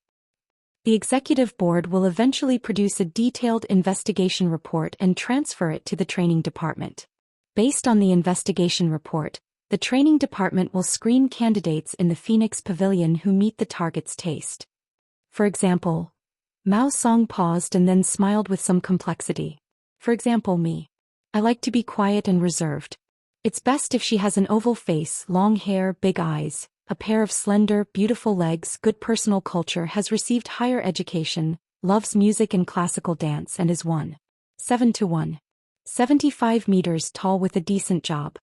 The executive board will eventually produce a detailed investigation report and transfer it to the training department. Based on the investigation report, the training department will screen candidates in the Phoenix Pavilion who meet the target's taste. For example, Mao Song paused and then smiled with some complexity. For example, me. I like to be quiet and reserved. It's best if she has an oval face, long hair, big eyes, a pair of slender, beautiful legs, good personal culture, has received higher education, loves music and classical dance, and is 1.7 to 1.75 meters tall with a decent job.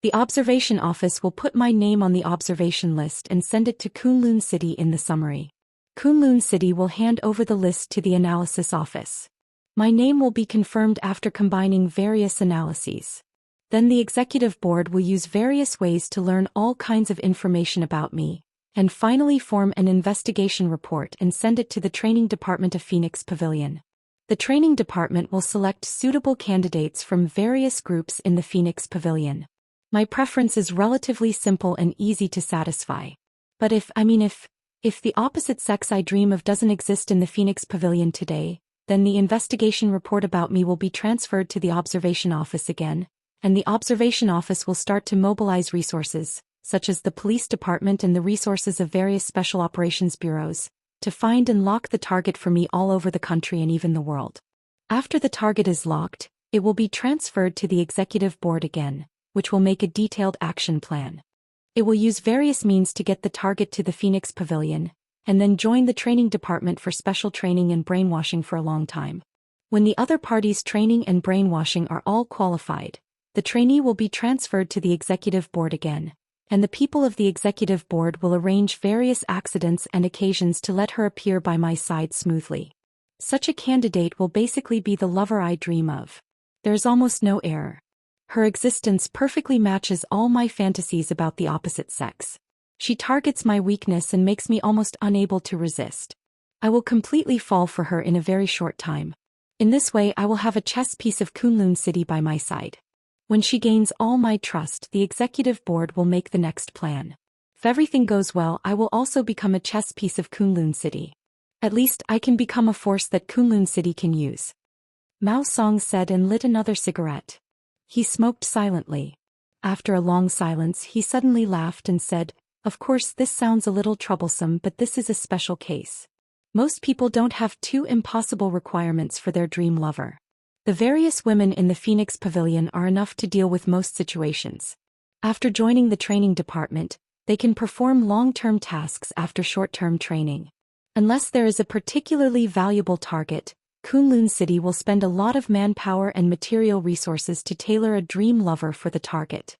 The observation office will put my name on the observation list and send it to Kunlun City in the summary. Kunlun City will hand over the list to the analysis office. My name will be confirmed after combining various analyses. Then the executive board will use various ways to learn all kinds of information about me, and finally form an investigation report and send it to the training department of Phoenix Pavilion. The training department will select suitable candidates from various groups in the Phoenix Pavilion. My preference is relatively simple and easy to satisfy. But if the opposite sex I dream of doesn't exist in the Phoenix Pavilion today, then the investigation report about me will be transferred to the observation office again, and the observation office will start to mobilize resources, such as the police department and the resources of various special operations bureaus, to find and lock the target for me all over the country and even the world. After the target is locked, it will be transferred to the executive board again, which will make a detailed action plan. It will use various means to get the target to the Phoenix Pavilion, and then join the training department for special training and brainwashing for a long time. When the other parties' training and brainwashing are all qualified, the trainee will be transferred to the executive board again, and the people of the executive board will arrange various accidents and occasions to let her appear by my side smoothly. Such a candidate will basically be the lover I dream of. There's almost no error. Her existence perfectly matches all my fantasies about the opposite sex. She targets my weakness and makes me almost unable to resist. I will completely fall for her in a very short time. In this way I will have a chess piece of Kunlun City by my side. When she gains all my trust, the executive board will make the next plan. If everything goes well, I will also become a chess piece of Kunlun City. At least I can become a force that Kunlun City can use. Mao Song said and lit another cigarette. He smoked silently. After a long silence he suddenly laughed and said, "Of course this sounds a little troublesome, but this is a special case. Most people don't have two impossible requirements for their dream lover. The various women in the Phoenix Pavilion are enough to deal with most situations. After joining the training department, they can perform long-term tasks after short-term training. Unless there is a particularly valuable target, Kunlun City will spend a lot of manpower and material resources to tailor a dream lover for the target."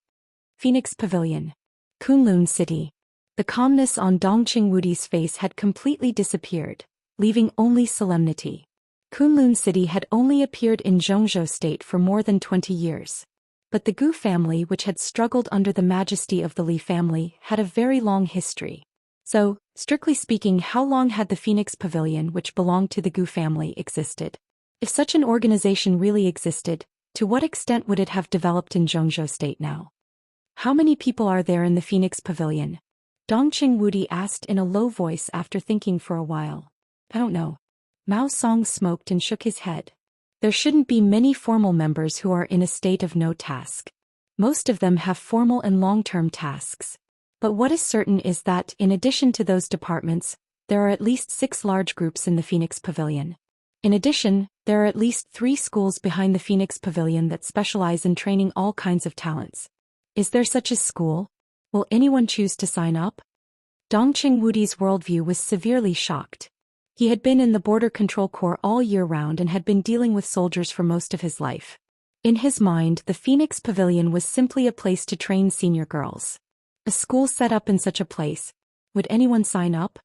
Phoenix Pavilion. Kunlun City. The calmness on Dongqing Wudi's face had completely disappeared, leaving only solemnity. Kunlun City had only appeared in Zhongzhou State for more than 20 years. But the Gu family, which had struggled under the majesty of the Li family, had a very long history. So, strictly speaking, how long had the Phoenix Pavilion, which belonged to the Gu family, existed? If such an organization really existed, to what extent would it have developed in Zhongzhou State now? How many people are there in the Phoenix Pavilion? Dongqing Wudi asked in a low voice after thinking for a while. I don't know. Mao Song smoked and shook his head. There shouldn't be many formal members who are in a state of no task. Most of them have formal and long-term tasks. But what is certain is that, in addition to those departments, there are at least 6 large groups in the Phoenix Pavilion. In addition, there are at least 3 schools behind the Phoenix Pavilion that specialize in training all kinds of talents. Is there such a school? Will anyone choose to sign up? Dongqing Wudi's worldview was severely shocked. He had been in the Border Control Corps all year round and had been dealing with soldiers for most of his life. In his mind, the Phoenix Pavilion was simply a place to train senior girls. A school set up in such a place. Would anyone sign up?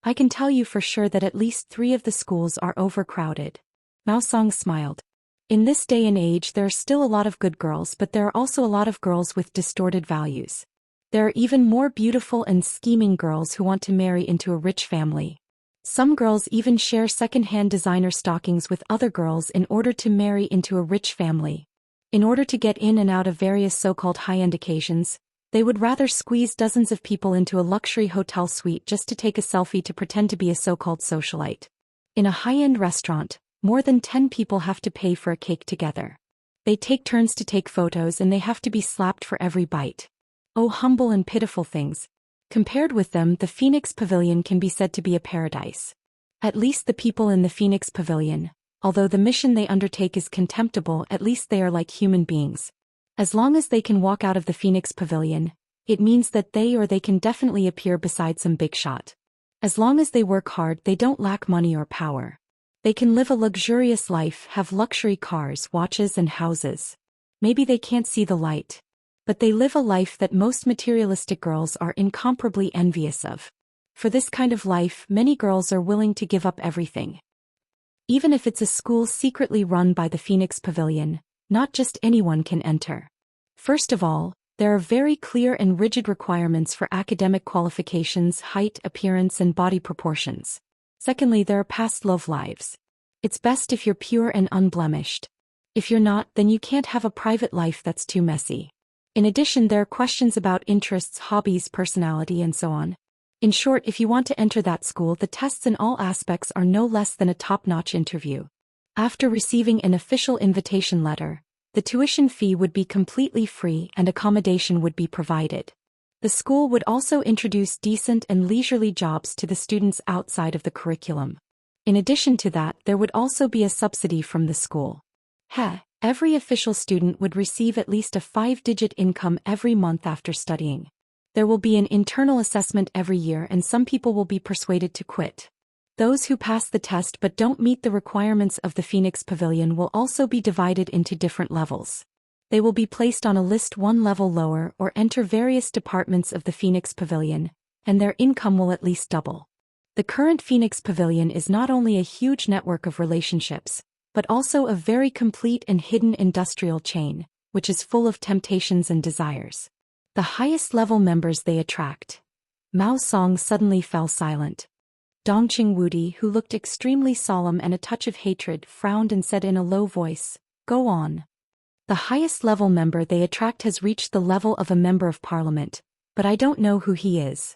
I can tell you for sure that at least 3 of the schools are overcrowded. Mao Song smiled. In this day and age there are still a lot of good girls, but there are also a lot of girls with distorted values. There are even more beautiful and scheming girls who want to marry into a rich family. Some girls even share second-hand designer stockings with other girls in order to marry into a rich family. In order to get in and out of various so-called high-end occasions, They would rather squeeze dozens of people into a luxury hotel suite just to take a selfie to pretend to be a so-called socialite. In a high-end restaurant, more than 10 people have to pay for a cake together. They take turns to take photos and they have to be slapped for every bite. Oh, humble and pitiful things. Compared with them, the Phoenix Pavilion can be said to be a paradise. At least the people in the Phoenix Pavilion, although the mission they undertake is contemptible, at least they are like human beings. As long as they can walk out of the Phoenix Pavilion, it means that they can definitely appear beside some big shot. As long as they work hard, they don't lack money or power. They can live a luxurious life, have luxury cars, watches and houses. Maybe they can't see the light, but they live a life that most materialistic girls are incomparably envious of. For this kind of life, many girls are willing to give up everything. Even if it's a school secretly run by the Phoenix Pavilion, not just anyone can enter. First of all, there are very clear and rigid requirements for academic qualifications, height, appearance, and body proportions. Secondly, there are past love lives. It's best if you're pure and unblemished. If you're not, then you can't have a private life that's too messy. In addition, there are questions about interests, hobbies, personality, and so on. In short, if you want to enter that school, the tests in all aspects are no less than a top-notch interview. After receiving an official invitation letter, the tuition fee would be completely free and accommodation would be provided. The school would also introduce decent and leisurely jobs to the students outside of the curriculum. In addition to that, there would also be a subsidy from the school. Every official student would receive at least a 5-digit income every month after studying. There will be an internal assessment every year and some people will be persuaded to quit. Those who pass the test but don't meet the requirements of the Phoenix Pavilion will also be divided into different levels. They will be placed on a list one level lower or enter various departments of the Phoenix Pavilion, and their income will at least double. The current Phoenix Pavilion is not only a huge network of relationships, but also a very complete and hidden industrial chain, which is full of temptations and desires. The highest level members they attract. Mao Song suddenly fell silent. Dongqing Wudi, who looked extremely solemn and a touch of hatred, frowned and said in a low voice, "Go on." The highest level member they attract has reached the level of a member of parliament, but I don't know who he is.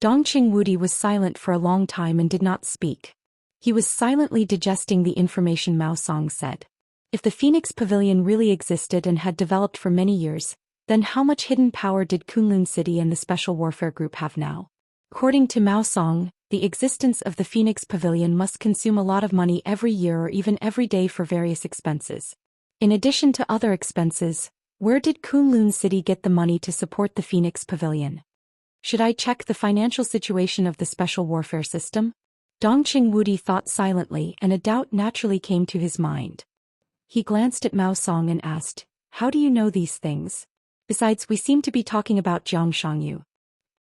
Dongqing Wudi was silent for a long time and did not speak. He was silently digesting the information Mao Song said. If the Phoenix Pavilion really existed and had developed for many years, then how much hidden power did Kunlun City and the Special Warfare Group have now? According to Mao Song, the existence of the Phoenix Pavilion must consume a lot of money every year or even every day for various expenses. In addition to other expenses, where did Kunlun City get the money to support the Phoenix Pavilion? Should I check the financial situation of the special warfare system? Dongqing Wudi thought silently and a doubt naturally came to his mind. He glanced at Mao Song and asked, "How do you know these things? Besides, we seem to be talking about Jiang Shangyu."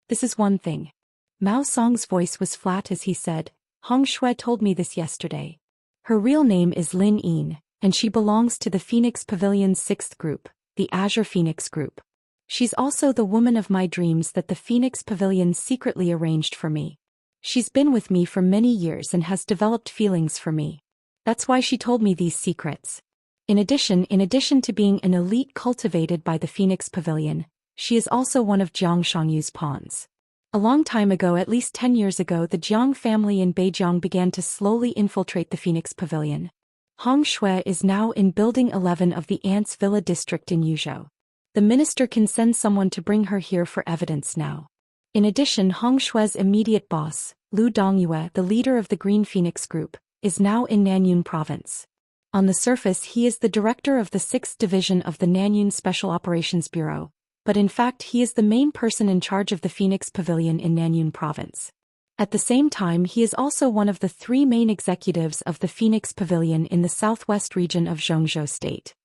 "This is one thing." Mao Song's voice was flat as he said, "Hong Shui told me this yesterday. Her real name is Lin Yin, and she belongs to the Phoenix Pavilion's 6th group, the Azure Phoenix Group. She's also the woman of my dreams that the Phoenix Pavilion secretly arranged for me. She's been with me for many years and has developed feelings for me. That's why she told me these secrets. In addition to being an elite cultivated by the Phoenix Pavilion, she is also one of Jiang Shangyu's pawns. A long time ago, at least 10 years ago, the Jiang family in Beijing began to slowly infiltrate the Phoenix Pavilion. Hong Shui is now in Building 11 of the Ants Villa district in Yuzhou. The minister can send someone to bring her here for evidence now. In addition, Hong Shui's immediate boss, Lu Dongyue, the leader of the Green Phoenix Group, is now in Nanyun Province. On the surface, he is the director of the 6th Division of the Nanyun Special Operations Bureau, but in fact he is the main person in charge of the Phoenix Pavilion in Nanyun Province. At the same time, he is also one of the 3 main executives of the Phoenix Pavilion in the southwest region of Zhongzhou State.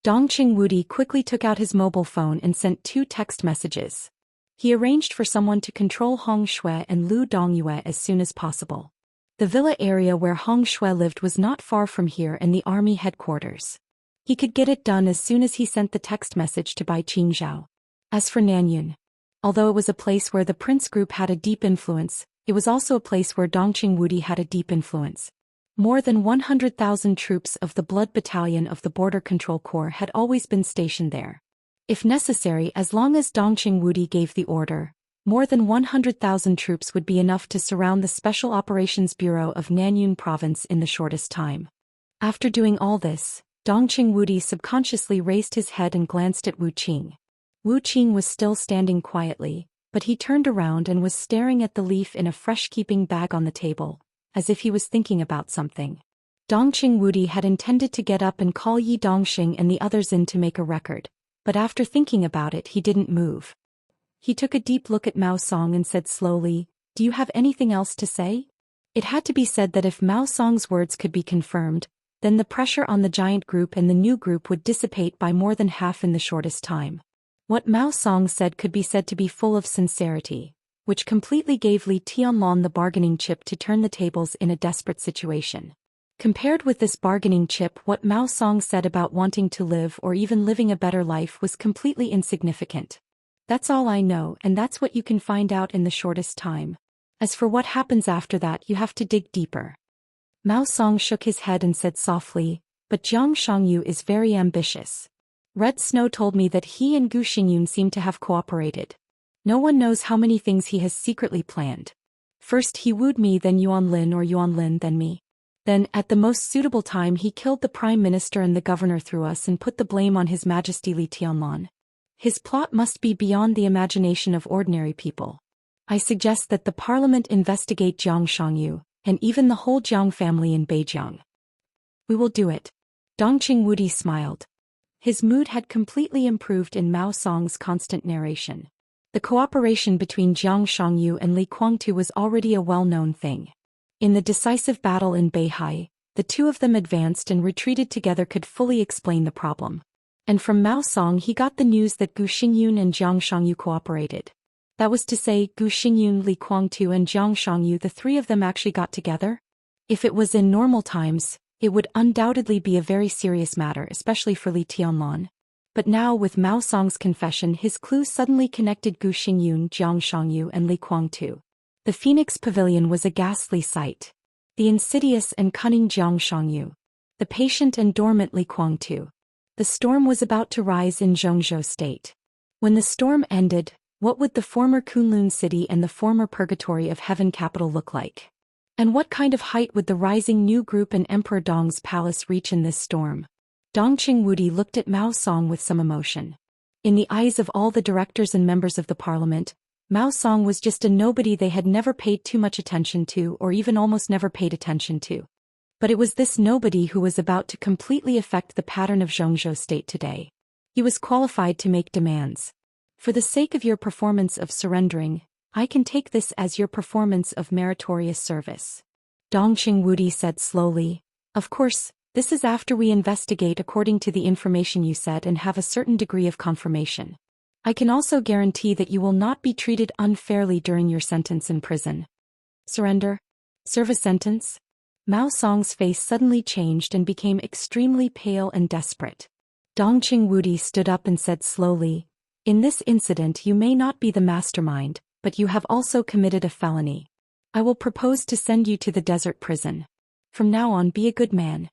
Dongqing Wudi quickly took out his mobile phone and sent 2 text messages. He arranged for someone to control Hong Shui and Lu Dongyue as soon as possible. The villa area where Hong Shui lived was not far from here and the army headquarters. He could get it done as soon as he sent the text message to Bai Qingzhao. As for Nanyun, although it was a place where the Prince Group had a deep influence, it was also a place where Dongqing Wudi had a deep influence. More than 100,000 troops of the Blood Battalion of the Border Control Corps had always been stationed there. If necessary, as long as Dongqing Wudi gave the order, more than 100,000 troops would be enough to surround the Special Operations Bureau of Nanyun Province in the shortest time. After doing all this, Dongqing Wudi subconsciously raised his head and glanced at Wu Qing. Wu Qing was still standing quietly, but he turned around and was staring at the leaf in a fresh-keeping bag on the table, as if he was thinking about something. Dongqing Wudi had intended to get up and call Yi Dongxing and the others in to make a record, but after thinking about it he didn't move. He took a deep look at Mao Song and said slowly, "Do you have anything else to say?" It had to be said that if Mao Song's words could be confirmed, then the pressure on the giant group and the new group would dissipate by more than half in the shortest time. What Mao Song said could be said to be full of sincerity, which completely gave Li Tianlong the bargaining chip to turn the tables in a desperate situation. Compared with this bargaining chip, what Mao Song said about wanting to live or even living a better life was completely insignificant. That's all I know, and that's what you can find out in the shortest time. As for what happens after that, you have to dig deeper. Mao Song shook his head and said softly, "But Jiang Shangyu is very ambitious. Red Snow told me that he and Gu Xingyun seem to have cooperated. No one knows how many things he has secretly planned. First he wooed me, then Yuan Lin, or Yuan Lin then me. Then, at the most suitable time, he killed the Prime Minister and the Governor through us and put the blame on His Majesty Li Tianlong. His plot must be beyond the imagination of ordinary people. I suggest that the Parliament investigate Jiang Shangyu, and even the whole Jiang family in Beijiang." "We will do it." Dongqing Wudi smiled. His mood had completely improved in Mao Song's constant narration. The cooperation between Jiang Shangyu and Li Guangtu was already a well-known thing. In the decisive battle in Beihai, the two of them advanced and retreated together could fully explain the problem. And from Mao Song he got the news that Gu Xingyun and Jiang Shangyu cooperated. That was to say, Gu Xingyun, Li Guangtu and Jiang Shangyu, the three of them actually got together? If it was in normal times, it would undoubtedly be a very serious matter, especially for Li Tianlong. But now with Mao Song's confession, his clue suddenly connected Gu Xingyun, Jiang Shangyu and Li Guangtu. The Phoenix Pavilion was a ghastly sight. The insidious and cunning Jiang Shangyu. The patient and dormant Li Guangtu. The storm was about to rise in Zhongzhou State. When the storm ended, what would the former Kunlun city and the former Purgatory of Heaven capital look like? And what kind of height would the rising new group and Emperor Dong's palace reach in this storm? Dongqing Wudi looked at Mao Song with some emotion. In the eyes of all the directors and members of the parliament, Mao Song was just a nobody they had never paid too much attention to, or even almost never paid attention to. But it was this nobody who was about to completely affect the pattern of Zhongzhou State today. He was qualified to make demands. "For the sake of your performance of surrendering, I can take this as your performance of meritorious service." Dongqing Wudi said slowly, "Of course, this is after we investigate according to the information you said and have a certain degree of confirmation. I can also guarantee that you will not be treated unfairly during your sentence in prison." "Surrender? Serve a sentence?" Mao Song's face suddenly changed and became extremely pale and desperate. Dongqing Wudi stood up and said slowly, "In this incident you may not be the mastermind, but you have also committed a felony. I will propose to send you to the desert prison. From now on, be a good man."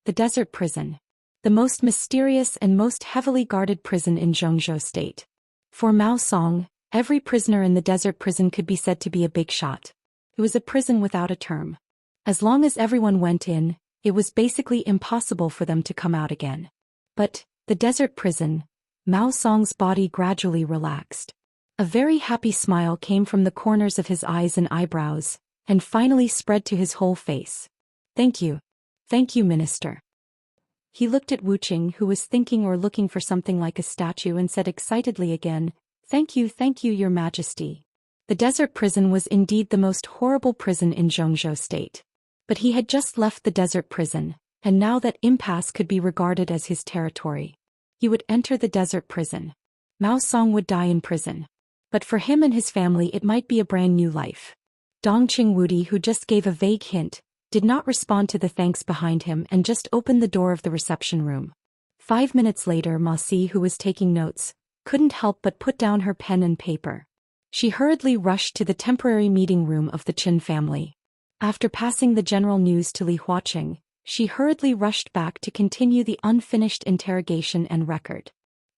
The desert prison. The most mysterious and most heavily guarded prison in Zhongzhou State. For Mao Song, every prisoner in the desert prison could be said to be a big shot. It was a prison without a term. As long as everyone went in, it was basically impossible for them to come out again. But, the desert prison, Mao Song's body gradually relaxed. A very happy smile came from the corners of his eyes and eyebrows, and finally spread to his whole face. "Thank you. Thank you, Minister." He looked at Wu Qing, who was thinking or looking for something like a statue, and said excitedly again, thank you, Your Majesty." The desert prison was indeed the most horrible prison in Zhongzhou State. But he had just left the desert prison, and now that impasse could be regarded as his territory. He would enter the desert prison. Mao Song would die in prison. But for him and his family it might be a brand new life. Dongqing Wudi, who just gave a vague hint, did not respond to the thanks behind him and just opened the door of the reception room. 5 minutes later, Ma Si, who was taking notes, couldn't help but put down her pen and paper. She hurriedly rushed to the temporary meeting room of the Qin family. After passing the general news to Li Huaqing, she hurriedly rushed back to continue the unfinished interrogation and record.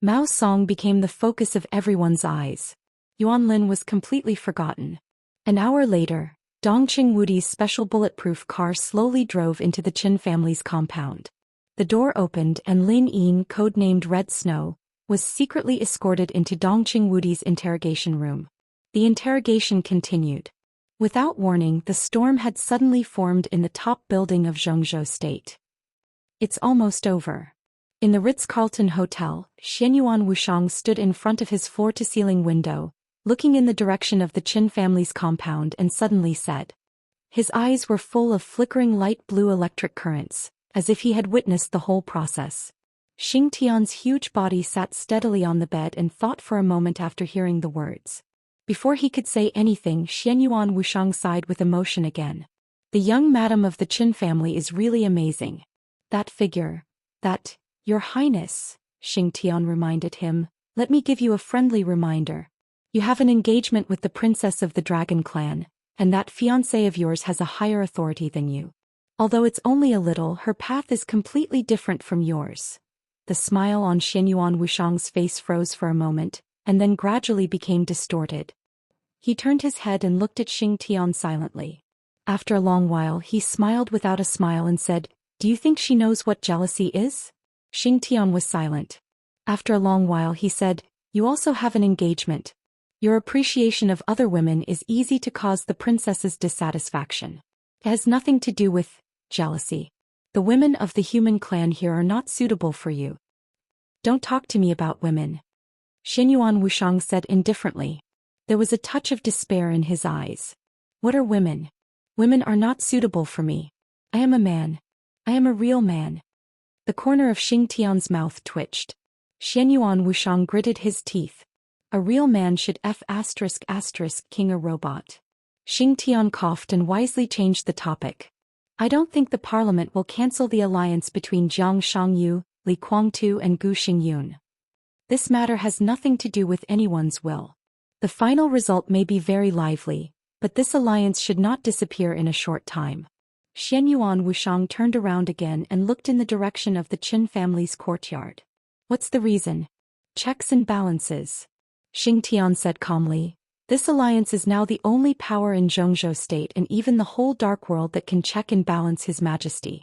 Mao Song became the focus of everyone's eyes. Yuan Lin was completely forgotten. An hour later, Dongqing Wudi's special bulletproof car slowly drove into the Qin family's compound. The door opened and Lin Yin, codenamed Red Snow, was secretly escorted into Dongqing Wudi's interrogation room. The interrogation continued. Without warning, the storm had suddenly formed in the top building of Zhongzhou State. It's almost over. In the Ritz-Carlton Hotel, Xianyuan Wushang stood in front of his floor-to-ceiling window, looking in the direction of the Qin family's compound and suddenly said. His eyes were full of flickering light blue electric currents, as if he had witnessed the whole process. Xing Tian's huge body sat steadily on the bed and thought for a moment after hearing the words. Before he could say anything, Xianyuan Wushang sighed with emotion again. The young madam of the Qin family is really amazing. That figure, that, Your Highness, Xing Tian reminded him, let me give you a friendly reminder. You have an engagement with the princess of the Dragon Clan, and that fiancé of yours has a higher authority than you. Although it's only a little, her path is completely different from yours. The smile on Xianyuan Wushang's face froze for a moment, and then gradually became distorted. He turned his head and looked at Xing Tian silently. After a long while he smiled without a smile and said, Do you think she knows what jealousy is? Xing Tian was silent. After a long while he said, You also have an engagement. Your appreciation of other women is easy to cause the princess's dissatisfaction. It has nothing to do with jealousy. The women of the human clan here are not suitable for you. Don't talk to me about women. Xianyuan Wushang said indifferently. There was a touch of despair in his eyes. What are women? Women are not suitable for me. I am a man. I am a real man. The corner of Xing Tian's mouth twitched. Xianyuan Wushang gritted his teeth. A real man should king a robot. Xing Tian coughed and wisely changed the topic. I don't think the parliament will cancel the alliance between Jiang Shangyu, Li Guangtu and Gu Xingyun. This matter has nothing to do with anyone's will. The final result may be very lively, but this alliance should not disappear in a short time. Xianyuan Wushang turned around again and looked in the direction of the Qin family's courtyard. What's the reason? Checks and balances. Xing Tian said calmly. This alliance is now the only power in Zhongzhou State and even the whole dark world that can check and balance His Majesty.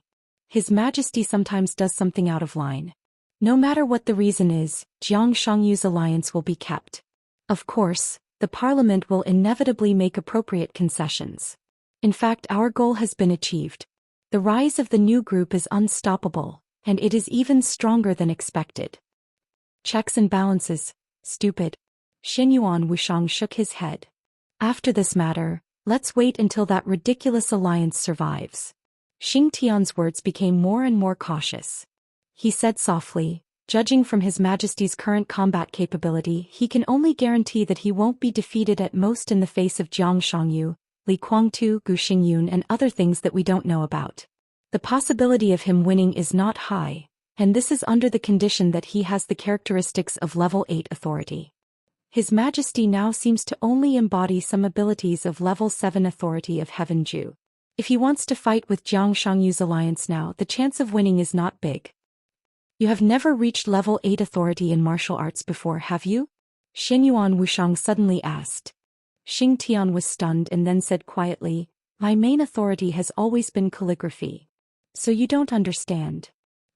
His Majesty sometimes does something out of line. No matter what the reason is, Jiang Shangyu's alliance will be kept. Of course, the parliament will inevitably make appropriate concessions. In fact, our goal has been achieved. The rise of the new group is unstoppable, and it is even stronger than expected. Checks and balances, stupid. Xianyuan Wushang shook his head. After this matter, let's wait until that ridiculous alliance survives. Xing Tian's words became more and more cautious. He said softly, judging from His Majesty's current combat capability, he can only guarantee that he won't be defeated at most in the face of Jiang Shangyu, Li Guangtu, Gu Xingyun and other things that we don't know about. The possibility of him winning is not high, and this is under the condition that he has the characteristics of level 8 authority. His Majesty now seems to only embody some abilities of level 7 authority of Heaven Ju. If he wants to fight with Jiang Shangyu's alliance now, the chance of winning is not big. You have never reached level 8 authority in martial arts before, have you? Xianyuan Wushang suddenly asked. Xing Tian was stunned and then said quietly, My main authority has always been calligraphy. So you don't understand.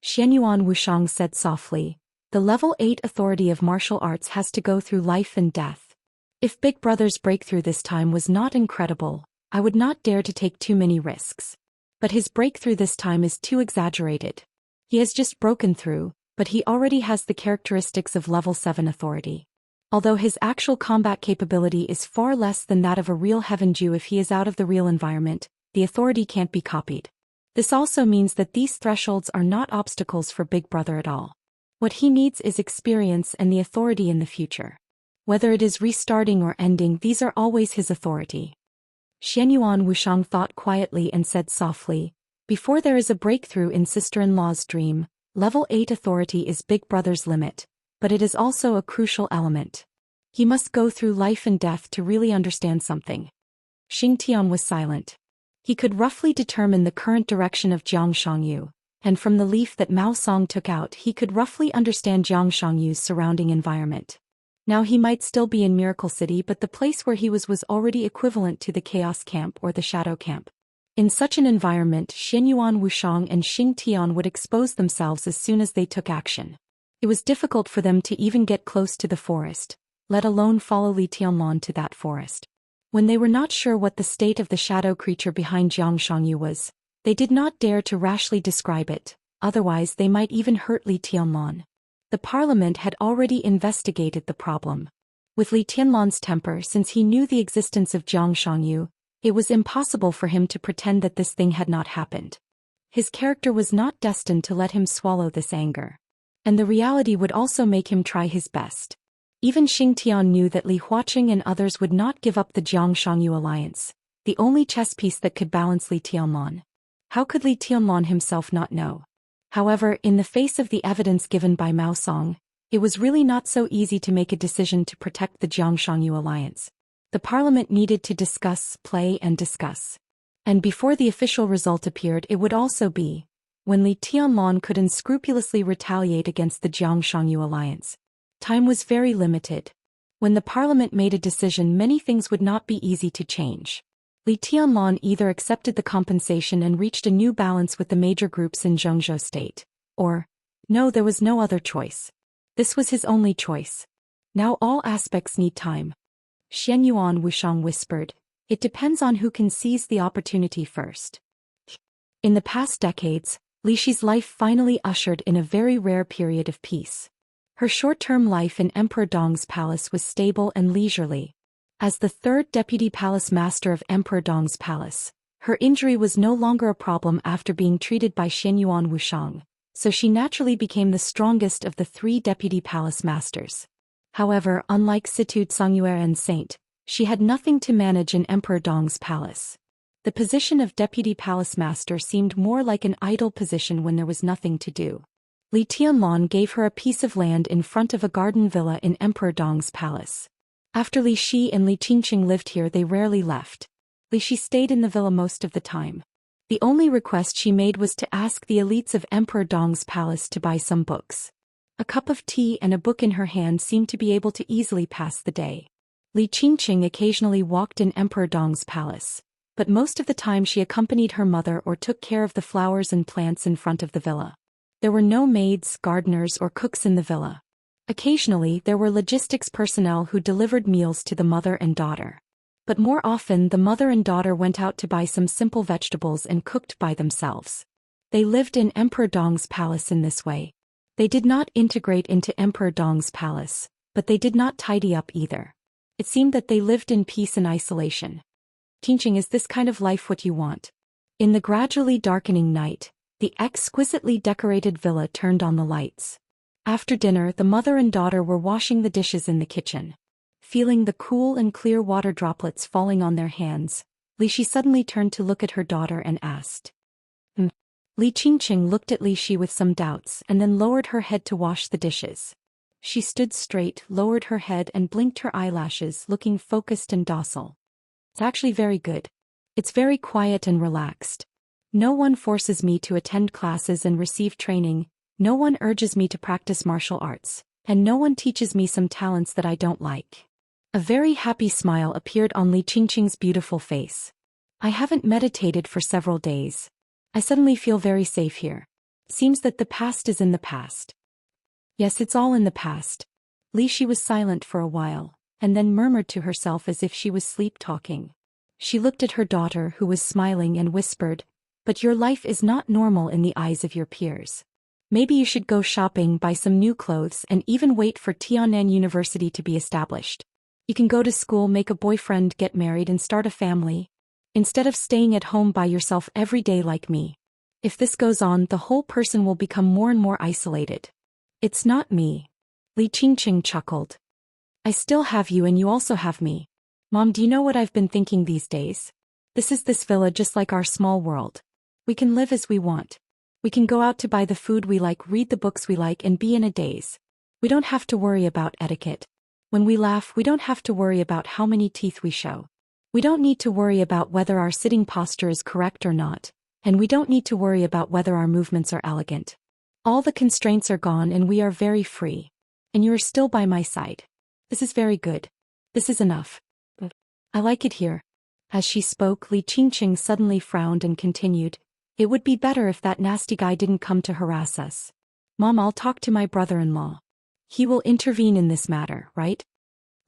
Xianyuan Wushang said softly, The level 8 authority of martial arts has to go through life and death. If Big Brother's breakthrough this time was not incredible, I would not dare to take too many risks. But his breakthrough this time is too exaggerated. He has just broken through, but he already has the characteristics of level 7 authority. Although his actual combat capability is far less than that of a real Heaven Jew, if he is out of the real environment, the authority can't be copied. This also means that these thresholds are not obstacles for Big Brother at all. What he needs is experience and the authority in the future. Whether it is restarting or ending, these are always his authority. Xianyuan Wushang thought quietly and said softly, Before there is a breakthrough in sister-in-law's dream, level 8 authority is Big Brother's limit, but it is also a crucial element. He must go through life and death to really understand something. Xing Tian was silent. He could roughly determine the current direction of Jiang Shangyu, and from the leaf that Mao Song took out he could roughly understand Jiang Shangyu's surrounding environment. Now he might still be in Miracle City, but the place where he was already equivalent to the Chaos Camp or the Shadow Camp. In such an environment, Xianyuan Wushang and Xing Tian would expose themselves as soon as they took action. It was difficult for them to even get close to the forest, let alone follow Li Tianlan to that forest. When they were not sure what the state of the shadow creature behind Jiang Shangyu was, they did not dare to rashly describe it, otherwise they might even hurt Li Tianlan. The parliament had already investigated the problem. With Li Tianlan's temper, since he knew the existence of Jiang Shangyu, it was impossible for him to pretend that this thing had not happened. His character was not destined to let him swallow this anger. And the reality would also make him try his best. Even Xing Tian knew that Li Huaqing and others would not give up the Jiang Shangyu alliance, the only chess piece that could balance Li Tianlan. How could Li Tianlan himself not know? However, in the face of the evidence given by Mao Song, it was really not so easy to make a decision to protect the Jiang Shangyu alliance. The parliament needed to discuss, play and discuss. And before the official result appeared, it would also be when Li Tianlan could unscrupulously retaliate against the Jiang Shangyu alliance. Time was very limited. When the parliament made a decision, many things would not be easy to change. Li Tianlan either accepted the compensation and reached a new balance with the major groups in Zhengzhou state, or, no, there was no other choice. This was his only choice. Now all aspects need time. Xianyuan Wushang whispered, it depends on who can seize the opportunity first. In the past decades, Li Shi's life finally ushered in a very rare period of peace. Her short-term life in Emperor Dong's palace was stable and leisurely. As the third deputy palace master of Emperor Dong's palace, her injury was no longer a problem after being treated by Xianyuan Wushang, so she naturally became the strongest of the three deputy palace masters. However, unlike Situ Tsongyue and Saint, she had nothing to manage in Emperor Dong's palace. The position of deputy palace master seemed more like an idle position when there was nothing to do. Li Tianlan gave her a piece of land in front of a garden villa in Emperor Dong's palace. After Li Shi and Li Qingqing lived here, they rarely left. Li Shi stayed in the villa most of the time. The only request she made was to ask the elites of Emperor Dong's palace to buy some books. A cup of tea and a book in her hand seemed to be able to easily pass the day. Li Qingqing occasionally walked in Emperor Dong's palace, but most of the time she accompanied her mother or took care of the flowers and plants in front of the villa. There were no maids, gardeners, or cooks in the villa. Occasionally, there were logistics personnel who delivered meals to the mother and daughter. But more often, the mother and daughter went out to buy some simple vegetables and cooked by themselves. They lived in Emperor Dong's palace in this way. They did not integrate into Emperor Dong's palace, but they did not tidy up either. It seemed that they lived in peace and isolation. Qingqing, is this kind of life what you want? In the gradually darkening night, the exquisitely decorated villa turned on the lights. After dinner, the mother and daughter were washing the dishes in the kitchen. Feeling the cool and clear water droplets falling on their hands, Li Shi suddenly turned to look at her daughter and asked. Li Qingqing looked at Li Shi with some doubts and then lowered her head to wash the dishes. She stood straight, lowered her head and blinked her eyelashes, looking focused and docile. It's actually very good. It's very quiet and relaxed. No one forces me to attend classes and receive training. No one urges me to practice martial arts, and no one teaches me some talents that I don't like. A very happy smile appeared on Li Qingqing's beautiful face. I haven't meditated for several days. I suddenly feel very safe here. Seems that the past is in the past. Yes, it's all in the past. Li Shi was silent for a while, and then murmured to herself as if she was sleep-talking. She looked at her daughter, who was smiling, and whispered, "But your life is not normal in the eyes of your peers. Maybe you should go shopping, buy some new clothes, and even wait for Tiannan University to be established. You can go to school, make a boyfriend, get married, and start a family, instead of staying at home by yourself every day like me. If this goes on, the whole person will become more and more isolated." "It's not me." Li Qingqing chuckled. "I still have you and you also have me. Mom, do you know what I've been thinking these days? This is this villa just like our small world. We can live as we want. We can go out to buy the food we like, read the books we like, and be in a daze. We don't have to worry about etiquette. When we laugh, we don't have to worry about how many teeth we show. We don't need to worry about whether our sitting posture is correct or not. And we don't need to worry about whether our movements are elegant. All the constraints are gone and we are very free. And you are still by my side. This is very good. This is enough. I like it here. As she spoke, Li Qingqing suddenly frowned and continued, "It would be better if that nasty guy didn't come to harass us. Mom, I'll talk to my brother-in-law. He will intervene in this matter, right?"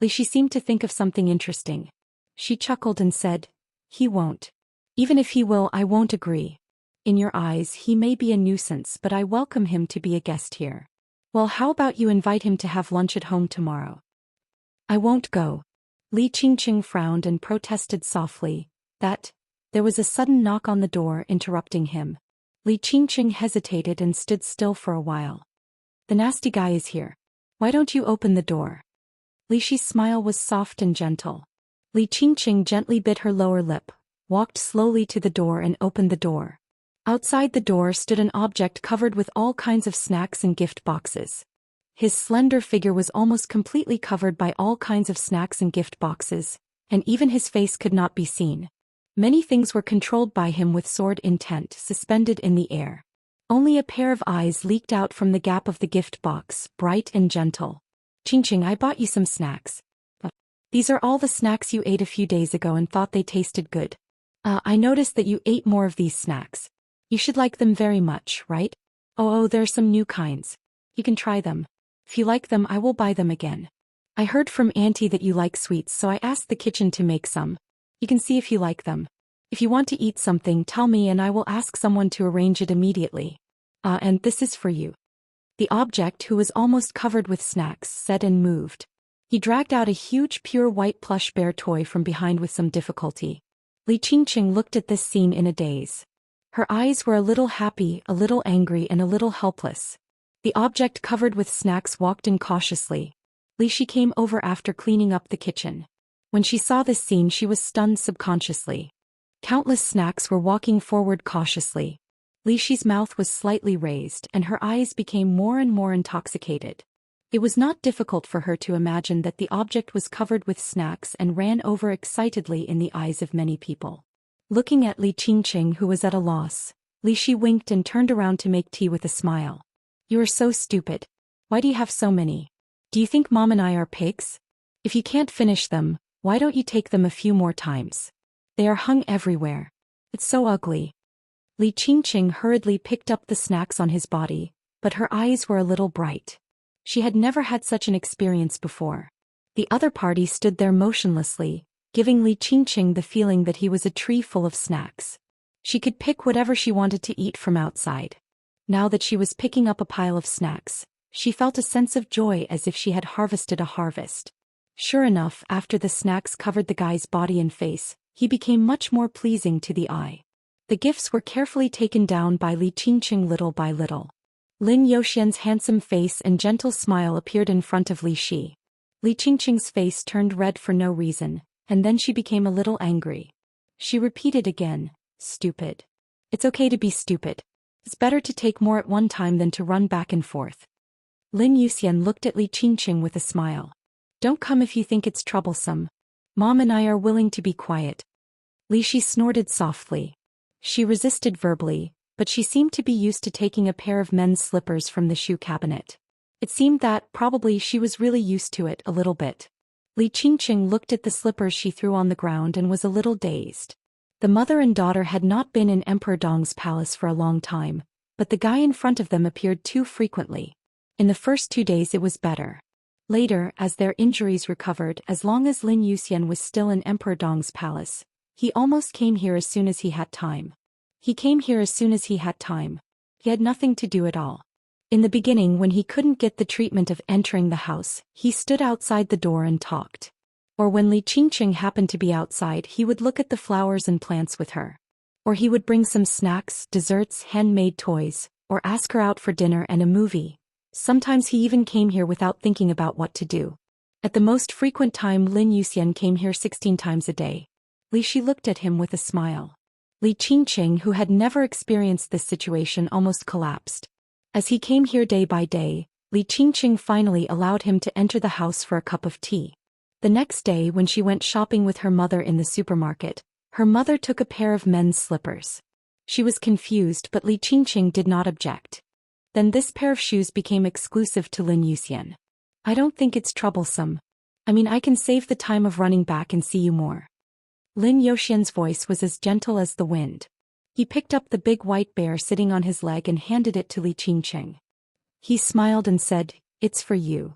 She seemed to think of something interesting. She chuckled and said, "He won't. Even if he will, I won't agree. In your eyes, he may be a nuisance, but I welcome him to be a guest here. Well, how about you invite him to have lunch at home tomorrow?" "I won't go." Li Qingqing frowned and protested softly. There was a sudden knock on the door, interrupting him. Li Qingqing hesitated and stood still for a while. "The nasty guy is here. Why don't you open the door?" Li Shi's smile was soft and gentle. Li Qingqing gently bit her lower lip, walked slowly to the door and opened the door. Outside the door stood an object covered with all kinds of snacks and gift boxes. His slender figure was almost completely covered by all kinds of snacks and gift boxes, and even his face could not be seen. Many things were controlled by him with sword intent suspended in the air. Only a pair of eyes leaked out from the gap of the gift box, bright and gentle. "Qingqing, I bought you some snacks. These are all the snacks you ate a few days ago and thought they tasted good. I noticed that you ate more of these snacks. You should like them very much, right? Oh, there are some new kinds. You can try them. If you like them, I will buy them again. I heard from Auntie that you like sweets, so I asked the kitchen to make some. You can see if you like them. If you want to eat something, tell me and I will ask someone to arrange it immediately. And this is for you." The object, who was almost covered with snacks, said and moved. He dragged out a huge pure white plush bear toy from behind with some difficulty. Li Qingqing looked at this scene in a daze. Her eyes were a little happy, a little angry and a little helpless. The object covered with snacks walked in cautiously. Li Shi came over after cleaning up the kitchen. When she saw this scene, she was stunned subconsciously. Countless snacks were walking forward cautiously. Li Shi's mouth was slightly raised and her eyes became more and more intoxicated. It was not difficult for her to imagine that the object was covered with snacks and ran over excitedly in the eyes of many people. Looking at Li Qingqing, who was at a loss, Li Shi winked and turned around to make tea with a smile. "You are so stupid. Why do you have so many? Do you think Mom and I are pigs? If you can't finish them, why don't you take them a few more times? They are hung everywhere. It's so ugly." Li Qingqing hurriedly picked up the snacks on his body, but her eyes were a little bright. She had never had such an experience before. The other party stood there motionlessly, giving Li Qingqing the feeling that he was a tree full of snacks. She could pick whatever she wanted to eat from outside. Now that she was picking up a pile of snacks, she felt a sense of joy as if she had harvested a harvest. Sure enough, after the snacks covered the guy's body and face, he became much more pleasing to the eye. The gifts were carefully taken down by Li Qingqing little by little. Lin Youxian's handsome face and gentle smile appeared in front of Li Shi. Li Qingqing's face turned red for no reason, and then she became a little angry. She repeated again, "Stupid. It's okay to be stupid. It's better to take more at one time than to run back and forth." Lin Youxian looked at Li Qingqing with a smile. "Don't come if you think it's troublesome. Mom and I are willing to be quiet." Li Shi snorted softly. She resisted verbally, but she seemed to be used to taking a pair of men's slippers from the shoe cabinet. It seemed that, probably, she was really used to it a little bit. Li Qingqing looked at the slippers she threw on the ground and was a little dazed. The mother and daughter had not been in Emperor Dong's palace for a long time, but the guy in front of them appeared too frequently. In the first 2 days it was better. Later, as their injuries recovered, as long as Lin Youxian was still in Emperor Dong's palace, he almost came here as soon as he had time. He came here as soon as he had time. He had nothing to do at all. In the beginning, when he couldn't get the treatment of entering the house, he stood outside the door and talked. Or when Li Qingqing happened to be outside, he would look at the flowers and plants with her. Or he would bring some snacks, desserts, handmade toys, or ask her out for dinner and a movie. Sometimes he even came here without thinking about what to do. At the most frequent time, Lin Youxian came here 16 times a day. Li Shi looked at him with a smile. Li Qingqing, who had never experienced this situation, almost collapsed. As he came here day by day, Li Qingqing finally allowed him to enter the house for a cup of tea. The next day, when she went shopping with her mother in the supermarket, her mother took a pair of men's slippers. She was confused, but Li Qingqing did not object. Then this pair of shoes became exclusive to Lin Yuxian. I don't think it's troublesome. I mean, I can save the time of running back and see you more. Lin Yuxian's voice was as gentle as the wind. He picked up the big white bear sitting on his leg and handed it to Li Qingqing. He smiled and said, "It's for you."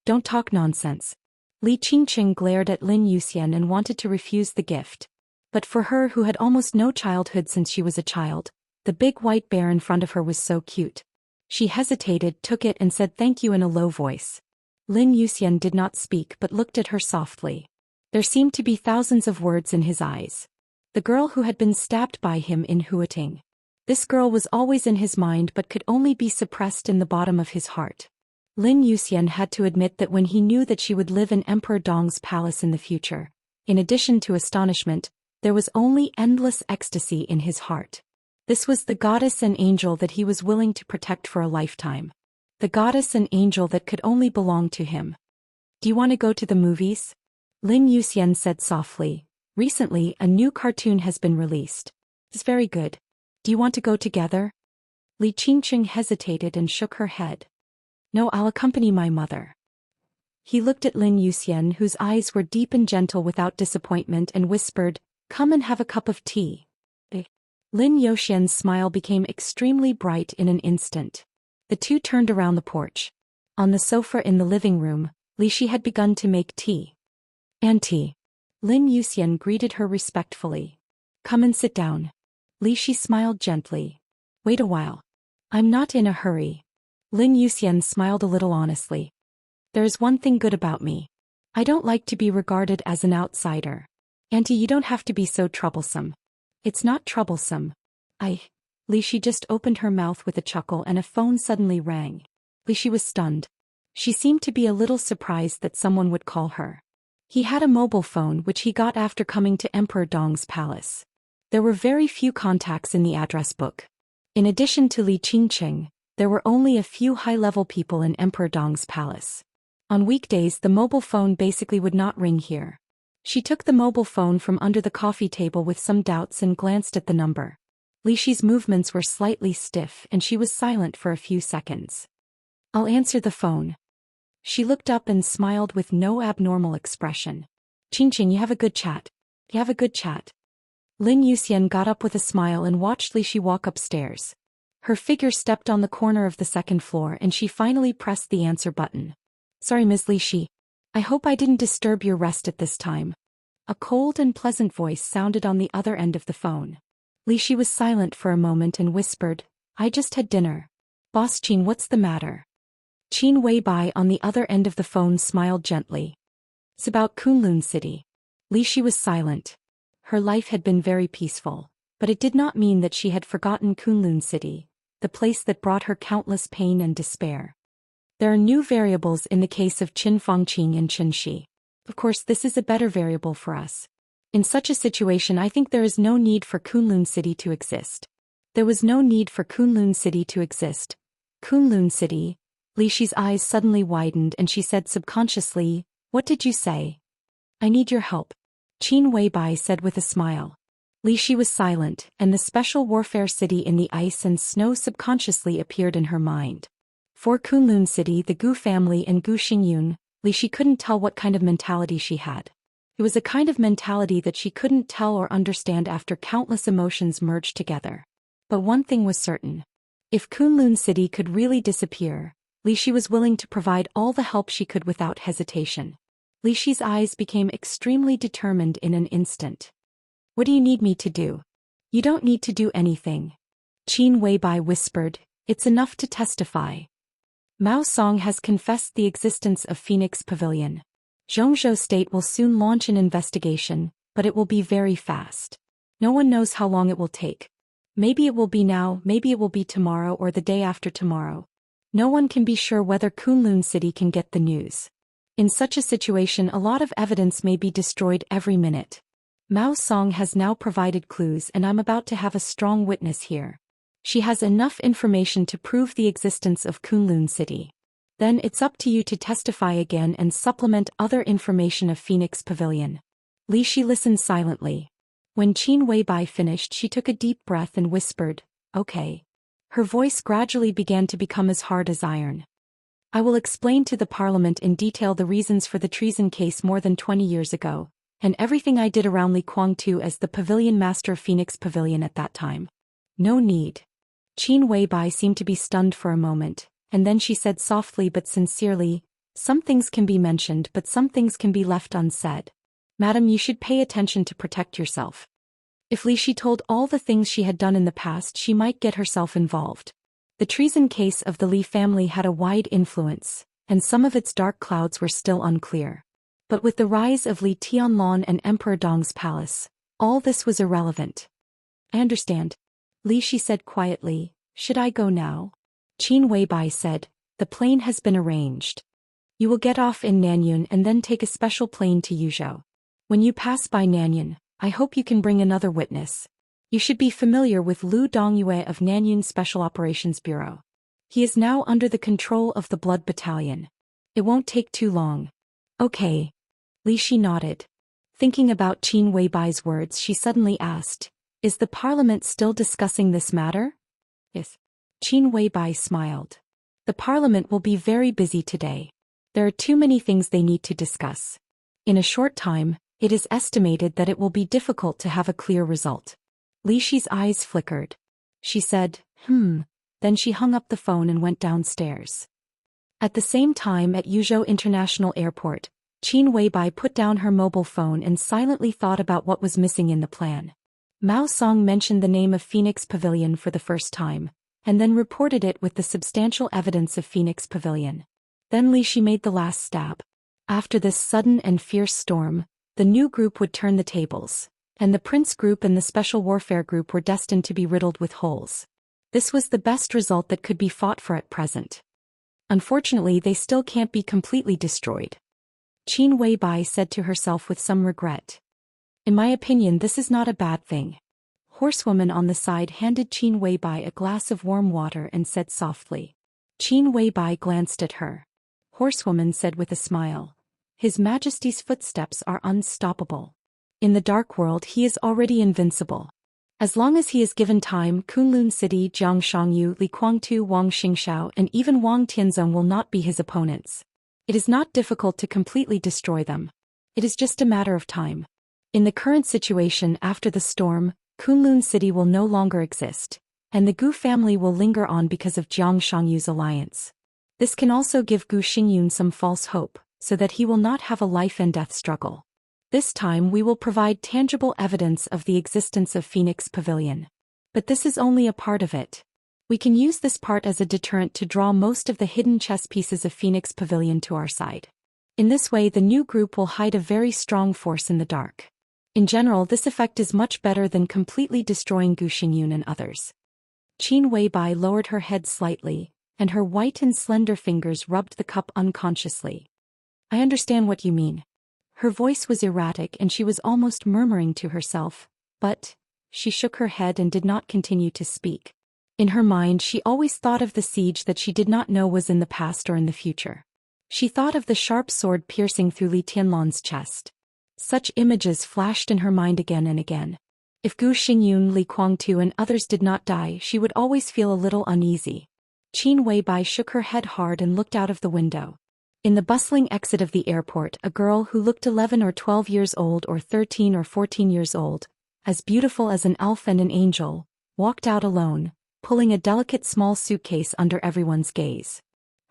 "Don't talk nonsense." Li Qingqing glared at Lin Yuxian and wanted to refuse the gift. But for her, who had almost no childhood since she was a child, the big white bear in front of her was so cute. She hesitated, took it and said thank you in a low voice. Lin Yuxian did not speak but looked at her softly. There seemed to be thousands of words in his eyes. The girl who had been stabbed by him in Huating. This girl was always in his mind but could only be suppressed in the bottom of his heart. Lin Yuxian had to admit that when he knew that she would live in Emperor Dong's palace in the future, in addition to astonishment, there was only endless ecstasy in his heart. This was the goddess and angel that he was willing to protect for a lifetime. The goddess and angel that could only belong to him. "Do you want to go to the movies?" Lin Yuxian said softly. "Recently, a new cartoon has been released. It's very good. Do you want to go together?" Li Qingqing hesitated and shook her head. "No, I'll accompany my mother." He looked at Lin Yuxian, whose eyes were deep and gentle without disappointment, and whispered, "Come and have a cup of tea." Lin Yuxian's smile became extremely bright in an instant. The two turned around the porch. On the sofa in the living room, Li Shi had begun to make tea. "Auntie." Lin Yuxian greeted her respectfully. "Come and sit down." Li Shi smiled gently. "Wait a while. I'm not in a hurry." Lin Yuxian smiled a little honestly. "There is one thing good about me. I don't like to be regarded as an outsider. Auntie, you don't have to be so troublesome." "It's not troublesome. Li Shi just opened her mouth with a chuckle and a phone suddenly rang. Li Shi was stunned. She seemed to be a little surprised that someone would call her. He had a mobile phone which he got after coming to Emperor Dong's palace. There were very few contacts in the address book. In addition to Li Qingqing, there were only a few high-level people in Emperor Dong's palace. On weekdays, the mobile phone basically would not ring here. She took the mobile phone from under the coffee table with some doubts and glanced at the number. Li Shi's movements were slightly stiff and she was silent for a few seconds. "I'll answer the phone." She looked up and smiled with no abnormal expression. "Qingqing, you have a good chat. You have a good chat." Lin Yuxian got up with a smile and watched Li Shi walk upstairs. Her figure stepped on the corner of the second floor and she finally pressed the answer button. "Sorry, Ms. Li Shi. I hope I didn't disturb your rest at this time." A cold and pleasant voice sounded on the other end of the phone. Li Shi was silent for a moment and whispered, "I just had dinner." "Boss Qin, what's the matter?" Qin Weibai on the other end of the phone smiled gently. "It's about Kunlun City." Li Shi was silent. Her life had been very peaceful, but it did not mean that she had forgotten Kunlun City, the place that brought her countless pain and despair. There are new variables in the case of Qin Fangqing and Qin Shi. Of course, this is a better variable for us. In such a situation, I think there is no need for Kunlun City to exist. There was no need for Kunlun City to exist. Kunlun City? Li Shi's eyes suddenly widened and she said subconsciously, "What did you say?" "I need your help," Qin Weibai said with a smile. Li Shi was silent, and the special warfare city in the ice and snow subconsciously appeared in her mind. For Kunlun City, the Gu family and Gu Xingyun, Li Shi couldn't tell what kind of mentality she had. It was a kind of mentality that she couldn't tell or understand after countless emotions merged together. But one thing was certain. If Kunlun City could really disappear, Li Shi was willing to provide all the help she could without hesitation. Li Shi's eyes became extremely determined in an instant. "What do you need me to do?" "You don't need to do anything," Qin Weibai whispered. "It's enough to testify. Mao Song has confessed the existence of Phoenix Pavilion. Zhongzhou State will soon launch an investigation, but it will be very fast. No one knows how long it will take. Maybe it will be now, maybe it will be tomorrow or the day after tomorrow. No one can be sure whether Kunlun City can get the news. In such a situation, a lot of evidence may be destroyed every minute. Mao Song has now provided clues and I'm about to have a strong witness here. She has enough information to prove the existence of Kunlun City. Then it's up to you to testify again and supplement other information of Phoenix Pavilion." Li Shi listened silently. When Qin Weibai finished, she took a deep breath and whispered, "Okay." Her voice gradually began to become as hard as iron. "I will explain to the Parliament in detail the reasons for the treason case more than 20 years ago, and everything I did around Li Kuangtu as the pavilion master of Phoenix Pavilion at that time." "No need." Qin Weibai seemed to be stunned for a moment, and then she said softly but sincerely, "Some things can be mentioned but some things can be left unsaid. Madam, you should pay attention to protect yourself." If Li Shi told all the things she had done in the past, she might get herself involved. The treason case of the Li family had a wide influence, and some of its dark clouds were still unclear. But with the rise of Li Tianlong and Emperor Dong's palace, all this was irrelevant. "I understand," Li Shi said quietly. "Should I go now?" Qin Weibai said, "The plane has been arranged. You will get off in Nanyun and then take a special plane to Yuzhou. When you pass by Nanyun, I hope you can bring another witness. You should be familiar with Lu Dongyue of Nanyun Special Operations Bureau. He is now under the control of the Blood Battalion. It won't take too long." "Okay." Li Shi nodded. Thinking about Qin Weibai's words, she suddenly asked, "Is the Parliament still discussing this matter?" "Yes." Qin Weibai smiled. "The Parliament will be very busy today. There are too many things they need to discuss. In a short time, it is estimated that it will be difficult to have a clear result." Li Shi's eyes flickered. She said, Then she hung up the phone and went downstairs. At the same time at Yuzhou International Airport, Qin Weibai put down her mobile phone and silently thought about what was missing in the plan. Mao Song mentioned the name of Phoenix Pavilion for the first time, and then reported it with the substantial evidence of Phoenix Pavilion. Then Li Shi made the last stab. After this sudden and fierce storm, the new group would turn the tables, and the Prince Group and the Special Warfare Group were destined to be riddled with holes. This was the best result that could be fought for at present. Unfortunately, they still can't be completely destroyed. Qin Weibai said to herself with some regret. "In my opinion, this is not a bad thing." Horsewoman on the side handed Qin Weibai a glass of warm water and said softly. Qin Weibai glanced at her. Horsewoman said with a smile, "His Majesty's footsteps are unstoppable. In the dark world he is already invincible. As long as he is given time, Kunlun City, Jiang Shangyu, Li Kuangtu, Wang Xingxiao and even Wang Tianzong will not be his opponents. It is not difficult to completely destroy them. It is just a matter of time. In the current situation after the storm, Kunlun City will no longer exist, and the Gu family will linger on because of Jiang Shangyu's alliance. This can also give Gu Xingyun some false hope, so that he will not have a life and death struggle. This time we will provide tangible evidence of the existence of Phoenix Pavilion. But this is only a part of it. We can use this part as a deterrent to draw most of the hidden chess pieces of Phoenix Pavilion to our side. In this way the new group will hide a very strong force in the dark. In general, this effect is much better than completely destroying Gu Xingyun and others." Qin Weibai lowered her head slightly, and her white and slender fingers rubbed the cup unconsciously. "I understand what you mean." Her voice was erratic and she was almost murmuring to herself, but she shook her head and did not continue to speak. In her mind she always thought of the siege that she did not know was in the past or in the future. She thought of the sharp sword piercing through Li Tianlong's chest. Such images flashed in her mind again and again. If Gu Xingyun, Li Kuangtu and others did not die, she would always feel a little uneasy. Qin Weibai shook her head hard and looked out of the window. In the bustling exit of the airport, a girl who looked 11 or 12 years old or 13 or 14 years old, as beautiful as an elf and an angel, walked out alone, pulling a delicate small suitcase under everyone's gaze.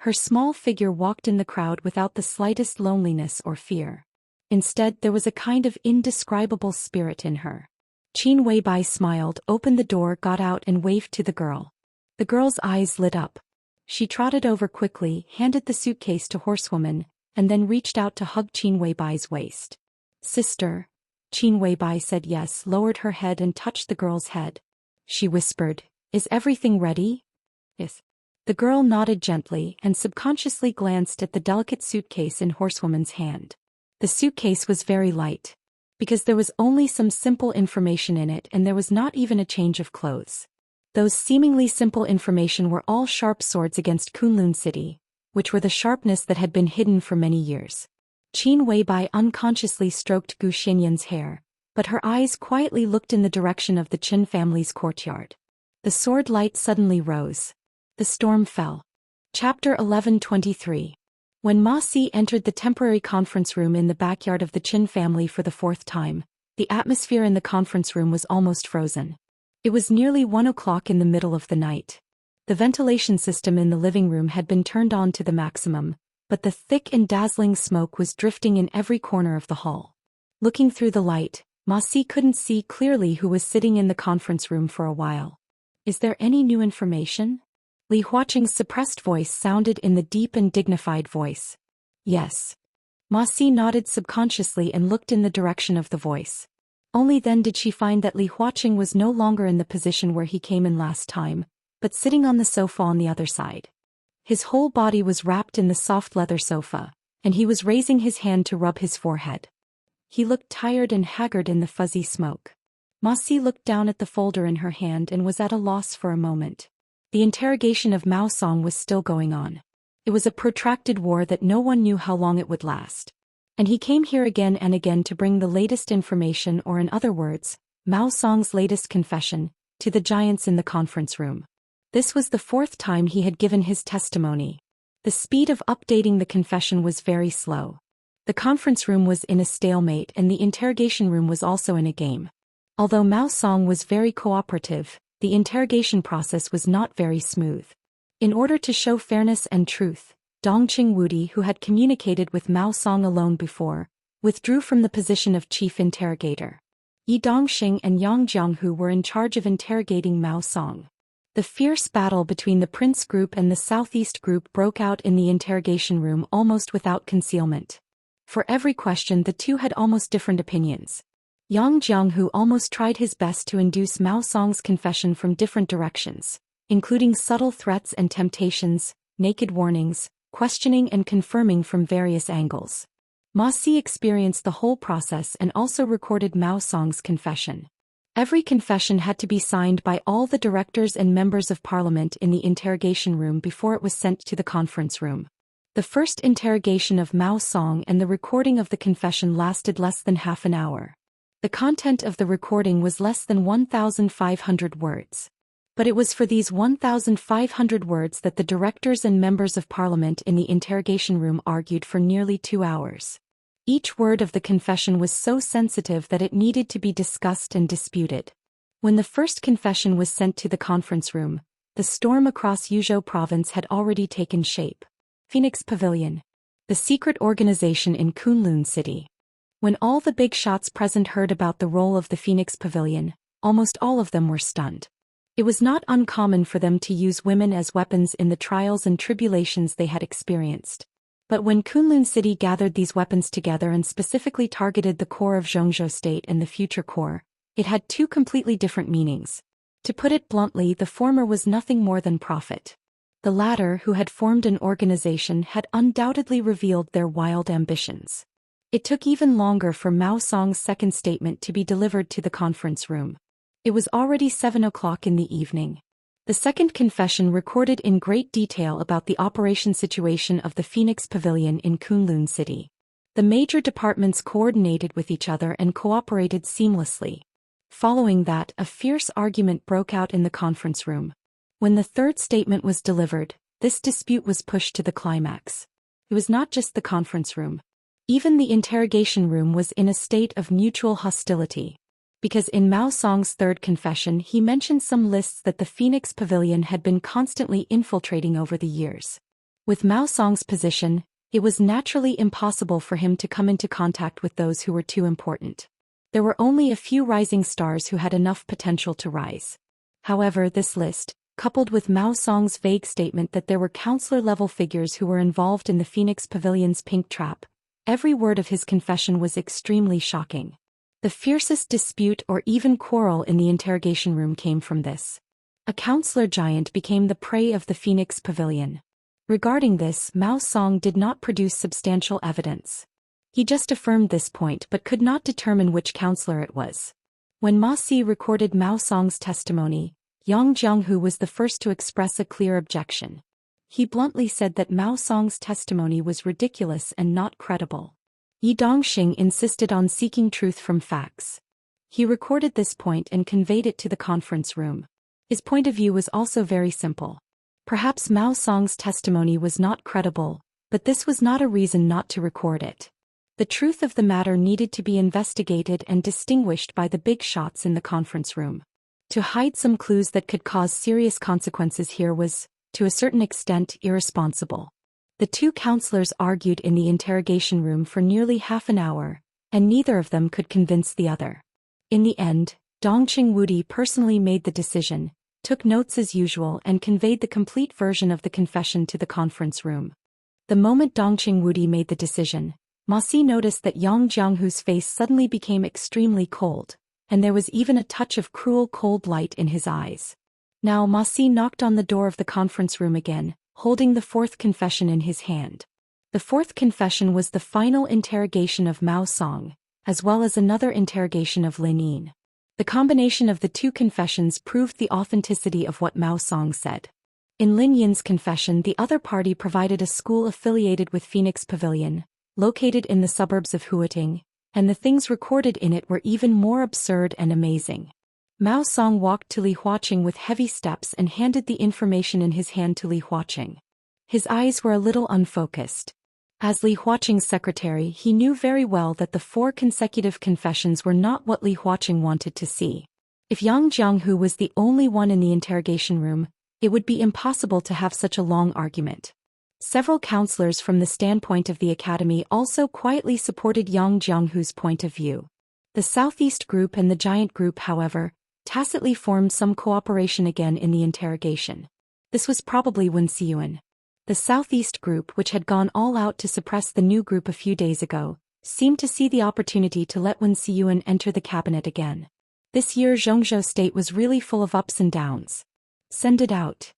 Her small figure walked in the crowd without the slightest loneliness or fear. Instead, there was a kind of indescribable spirit in her. Qin Weibai smiled, opened the door, got out and waved to the girl. The girl's eyes lit up. She trotted over quickly, handed the suitcase to Horsewoman, and then reached out to hug Qin Weibai's waist. "Sister." Qin Weibai said yes, lowered her head and touched the girl's head. She whispered, "Is everything ready?" "Yes." The girl nodded gently and subconsciously glanced at the delicate suitcase in Horsewoman's hand. The suitcase was very light, because there was only some simple information in it and there was not even a change of clothes. Those seemingly simple information were all sharp swords against Kunlun City, which were the sharpness that had been hidden for many years. Qin Weibai unconsciously stroked Gu Xinyan's hair, but her eyes quietly looked in the direction of the Qin family's courtyard. The sword light suddenly rose. The storm fell. Chapter 1123. When Ma Si entered the temporary conference room in the backyard of the Qin family for the fourth time, the atmosphere in the conference room was almost frozen. It was nearly 1 o'clock in the middle of the night. The ventilation system in the living room had been turned on to the maximum, but the thick and dazzling smoke was drifting in every corner of the hall. Looking through the light, Ma Si couldn't see clearly who was sitting in the conference room for a while. Is there any new information? Li Huaqing's suppressed voice sounded in the deep and dignified voice. Yes. Ma Si nodded subconsciously and looked in the direction of the voice. Only then did she find that Li Huaqing was no longer in the position where he came in last time, but sitting on the sofa on the other side. His whole body was wrapped in the soft leather sofa, and he was raising his hand to rub his forehead. He looked tired and haggard in the fuzzy smoke. Ma Si looked down at the folder in her hand and was at a loss for a moment. The interrogation of Mao Song was still going on. It was a protracted war that no one knew how long it would last. And he came here again and again to bring the latest information, or in other words, Mao Song's latest confession, to the giants in the conference room. This was the fourth time he had given his testimony. The speed of updating the confession was very slow. The conference room was in a stalemate and the interrogation room was also in a game. Although Mao Song was very cooperative, the interrogation process was not very smooth. In order to show fairness and truth, Dongqing Wudi, who had communicated with Mao Song alone before, withdrew from the position of chief interrogator. Yi Dongxing and Yang Jianghu were in charge of interrogating Mao Song. The fierce battle between the Prince Group and the Southeast Group broke out in the interrogation room almost without concealment. For every question the two had almost different opinions. Yang Jianghu almost tried his best to induce Mao Song's confession from different directions, including subtle threats and temptations, naked warnings, questioning and confirming from various angles. Ma Si experienced the whole process and also recorded Mao Song's confession. Every confession had to be signed by all the directors and members of parliament in the interrogation room before it was sent to the conference room. The first interrogation of Mao Song and the recording of the confession lasted less than half an hour. The content of the recording was less than 1,500 words. But it was for these 1,500 words that the directors and members of parliament in the interrogation room argued for nearly 2 hours. Each word of the confession was so sensitive that it needed to be discussed and disputed. When the first confession was sent to the conference room, the storm across Yuzhou province had already taken shape. Phoenix Pavilion. The secret organization in Kunlun City. When all the big shots present heard about the role of the Phoenix Pavilion, almost all of them were stunned. It was not uncommon for them to use women as weapons in the trials and tribulations they had experienced. But when Kunlun City gathered these weapons together and specifically targeted the core of Zhongzhou State and the future core, it had two completely different meanings. To put it bluntly, the former was nothing more than profit. The latter, who had formed an organization, had undoubtedly revealed their wild ambitions. It took even longer for Mao Song's second statement to be delivered to the conference room. It was already 7 o'clock in the evening. The second confession recorded in great detail about the operation situation of the Phoenix Pavilion in Kunlun City. The major departments coordinated with each other and cooperated seamlessly. Following that, a fierce argument broke out in the conference room. When the third statement was delivered, this dispute was pushed to the climax. It was not just the conference room. Even the interrogation room was in a state of mutual hostility. Because in Mao Song's third confession he mentioned some lists that the Phoenix Pavilion had been constantly infiltrating over the years. With Mao Song's position, it was naturally impossible for him to come into contact with those who were too important. There were only a few rising stars who had enough potential to rise. However, this list, coupled with Mao Song's vague statement that there were counselor-level figures who were involved in the Phoenix Pavilion's pink trap, every word of his confession was extremely shocking. The fiercest dispute or even quarrel in the interrogation room came from this. A counselor giant became the prey of the Phoenix Pavilion. Regarding this, Mao Song did not produce substantial evidence. He just affirmed this point but could not determine which counselor it was. When Ma Si recorded Mao Song's testimony, Yang Jianghu was the first to express a clear objection. He bluntly said that Mao Song's testimony was ridiculous and not credible. Yi Dongxing insisted on seeking truth from facts. He recorded this point and conveyed it to the conference room. His point of view was also very simple. Perhaps Mao Song's testimony was not credible, but this was not a reason not to record it. The truth of the matter needed to be investigated and distinguished by the big shots in the conference room. To hide some clues that could cause serious consequences here was, to a certain extent, irresponsible. The two counselors argued in the interrogation room for nearly half an hour, and neither of them could convince the other. In the end, Dongqing Wudi personally made the decision, took notes as usual and conveyed the complete version of the confession to the conference room. The moment Dongqing Wudi made the decision, Ma Si noticed that Yang Jianghu's face suddenly became extremely cold, and there was even a touch of cruel cold light in his eyes. Now Ma Si knocked on the door of the conference room again, holding the fourth confession in his hand. The fourth confession was the final interrogation of Mao Song, as well as another interrogation of Lin Yin. The combination of the two confessions proved the authenticity of what Mao Song said. In Lin Yin's confession, the other party provided a school affiliated with Phoenix Pavilion, located in the suburbs of Huating, and the things recorded in it were even more absurd and amazing. Mao Song walked to Li Huaqing with heavy steps and handed the information in his hand to Li Huaqing. His eyes were a little unfocused. As Li Huaqing's secretary, he knew very well that the 4 consecutive confessions were not what Li Huaqing wanted to see. If Yang Jianghu was the only one in the interrogation room, it would be impossible to have such a long argument. Several counselors from the standpoint of the academy also quietly supported Yang Jianghu's point of view. The Southeast Group and the Giant Group, however, tacitly formed some cooperation again in the interrogation. This was probably Wen Xiyuan. The Southeast Group, which had gone all out to suppress the new group a few days ago, seemed to see the opportunity to let Wen Xiyuan enter the cabinet again. This year Zhongzhou State was really full of ups and downs. Send it out.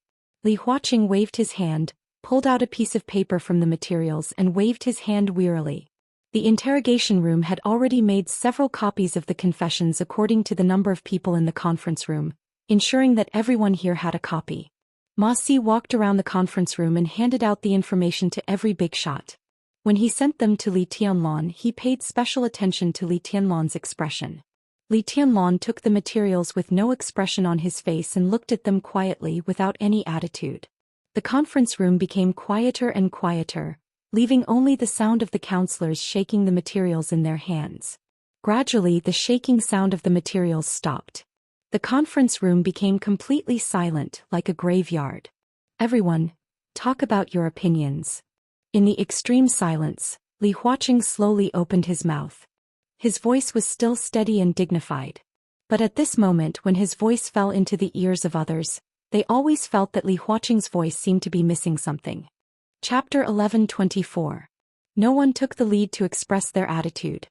Li Huaqing waved his hand, pulled out a piece of paper from the materials and waved his hand wearily. The interrogation room had already made several copies of the confessions according to the number of people in the conference room, ensuring that everyone here had a copy. Ma Si walked around the conference room and handed out the information to every big shot. When he sent them to Li Tianlan, he paid special attention to Li Tianlan's expression. Li Tianlan took the materials with no expression on his face and looked at them quietly without any attitude. The conference room became quieter and quieter, leaving only the sound of the counselors shaking the materials in their hands. Gradually, the shaking sound of the materials stopped. The conference room became completely silent, like a graveyard. Everyone, talk about your opinions. In the extreme silence, Li Huaqing slowly opened his mouth. His voice was still steady and dignified. But at this moment, when his voice fell into the ears of others, they always felt that Li Huaqing's voice seemed to be missing something. Chapter 11:24. No one took the lead to express their attitude.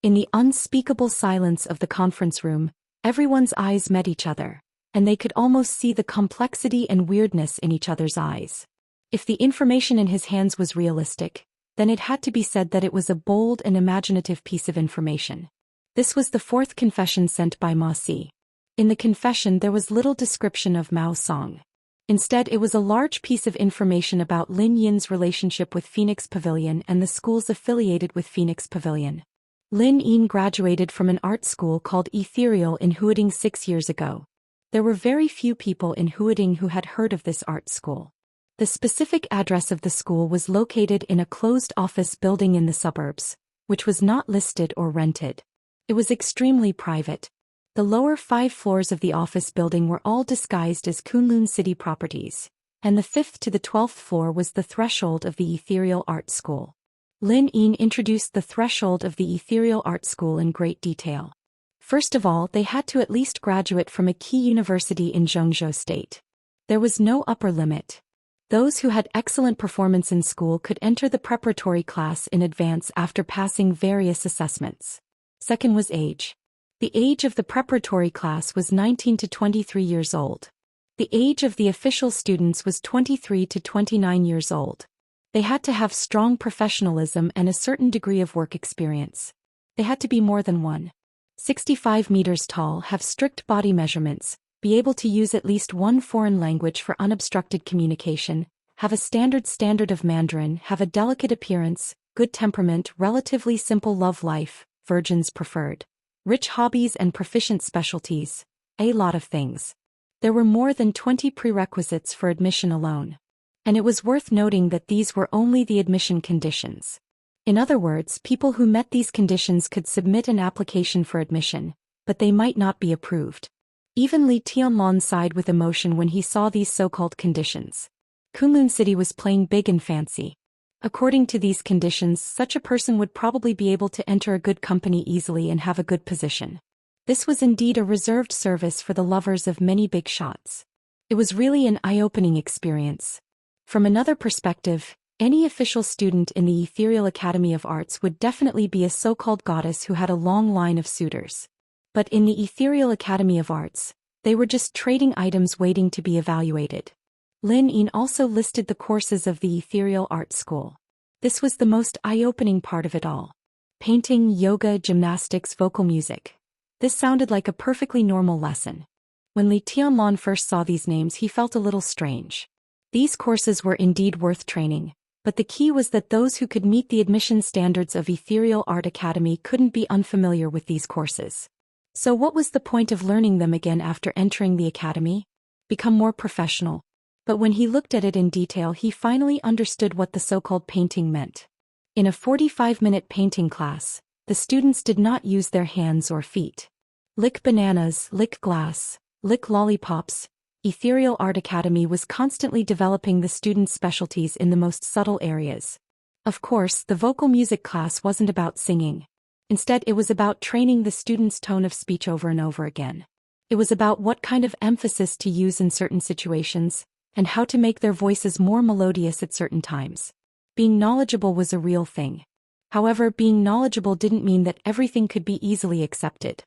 In the unspeakable silence of the conference room, everyone's eyes met each other, and they could almost see the complexity and weirdness in each other's eyes. If the information in his hands was realistic, then it had to be said that it was a bold and imaginative piece of information. This was the 4th confession sent by Ma Si. In the confession there was little description of Mao Song. Instead, it was a large piece of information about Lin Yin's relationship with Phoenix Pavilion and the schools affiliated with Phoenix Pavilion. Lin Yin graduated from an art school called Ethereal in Huating 6 years ago. There were very few people in Huating who had heard of this art school. The specific address of the school was located in a closed office building in the suburbs, which was not listed or rented. It was extremely private. The lower 5 floors of the office building were all disguised as Kunlun City properties, and the 5th to the 12th floor was the threshold of the Ethereal Art School. Lin Yin introduced the threshold of the Ethereal Art School in great detail. First of all, they had to at least graduate from a key university in Zhongzhou State. There was no upper limit. Those who had excellent performance in school could enter the preparatory class in advance after passing various assessments. Second was age. The age of the preparatory class was 19 to 23 years old. The age of the official students was 23 to 29 years old. They had to have strong professionalism and a certain degree of work experience. They had to be more than 1.65 meters tall, have strict body measurements, be able to use at least one foreign language for unobstructed communication, have a standard of Mandarin, have a delicate appearance, good temperament, relatively simple love life, virgins preferred. rich hobbies and proficient specialties, a lot of things. There were more than 20 prerequisites for admission alone. And it was worth noting that these were only the admission conditions. In other words, people who met these conditions could submit an application for admission, but they might not be approved. Even Li Tianlong sighed with emotion when he saw these so-called conditions. Kunlun City was playing big and fancy. According to these conditions, such a person would probably be able to enter a good company easily and have a good position. This was indeed a reserved service for the lovers of many big shots. It was really an eye-opening experience. From another perspective, any official student in the Ethereal Academy of Arts would definitely be a so-called goddess who had a long line of suitors. But in the Ethereal Academy of Arts, they were just trading items waiting to be evaluated. Lin Yin also listed the courses of the Ethereal Art School. This was the most eye-opening part of it all. Painting, yoga, gymnastics, vocal music. This sounded like a perfectly normal lesson. When Li Tianlong first saw these names, he felt a little strange. These courses were indeed worth training, but the key was that those who could meet the admission standards of Ethereal Art Academy couldn't be unfamiliar with these courses. So what was the point of learning them again after entering the academy? Become more professional. But when he looked at it in detail, he finally understood what the so-called painting meant. In a 45-minute painting class, the students did not use their hands or feet. Lick bananas, lick glass, lick lollipops. Ethereal Art Academy was constantly developing the students' specialties in the most subtle areas. Of course, the vocal music class wasn't about singing. Instead, it was about training the students' tone of speech over and over again. It was about what kind of emphasis to use in certain situations, and how to make their voices more melodious at certain times. Being knowledgeable was a real thing. However, being knowledgeable didn't mean that everything could be easily accepted.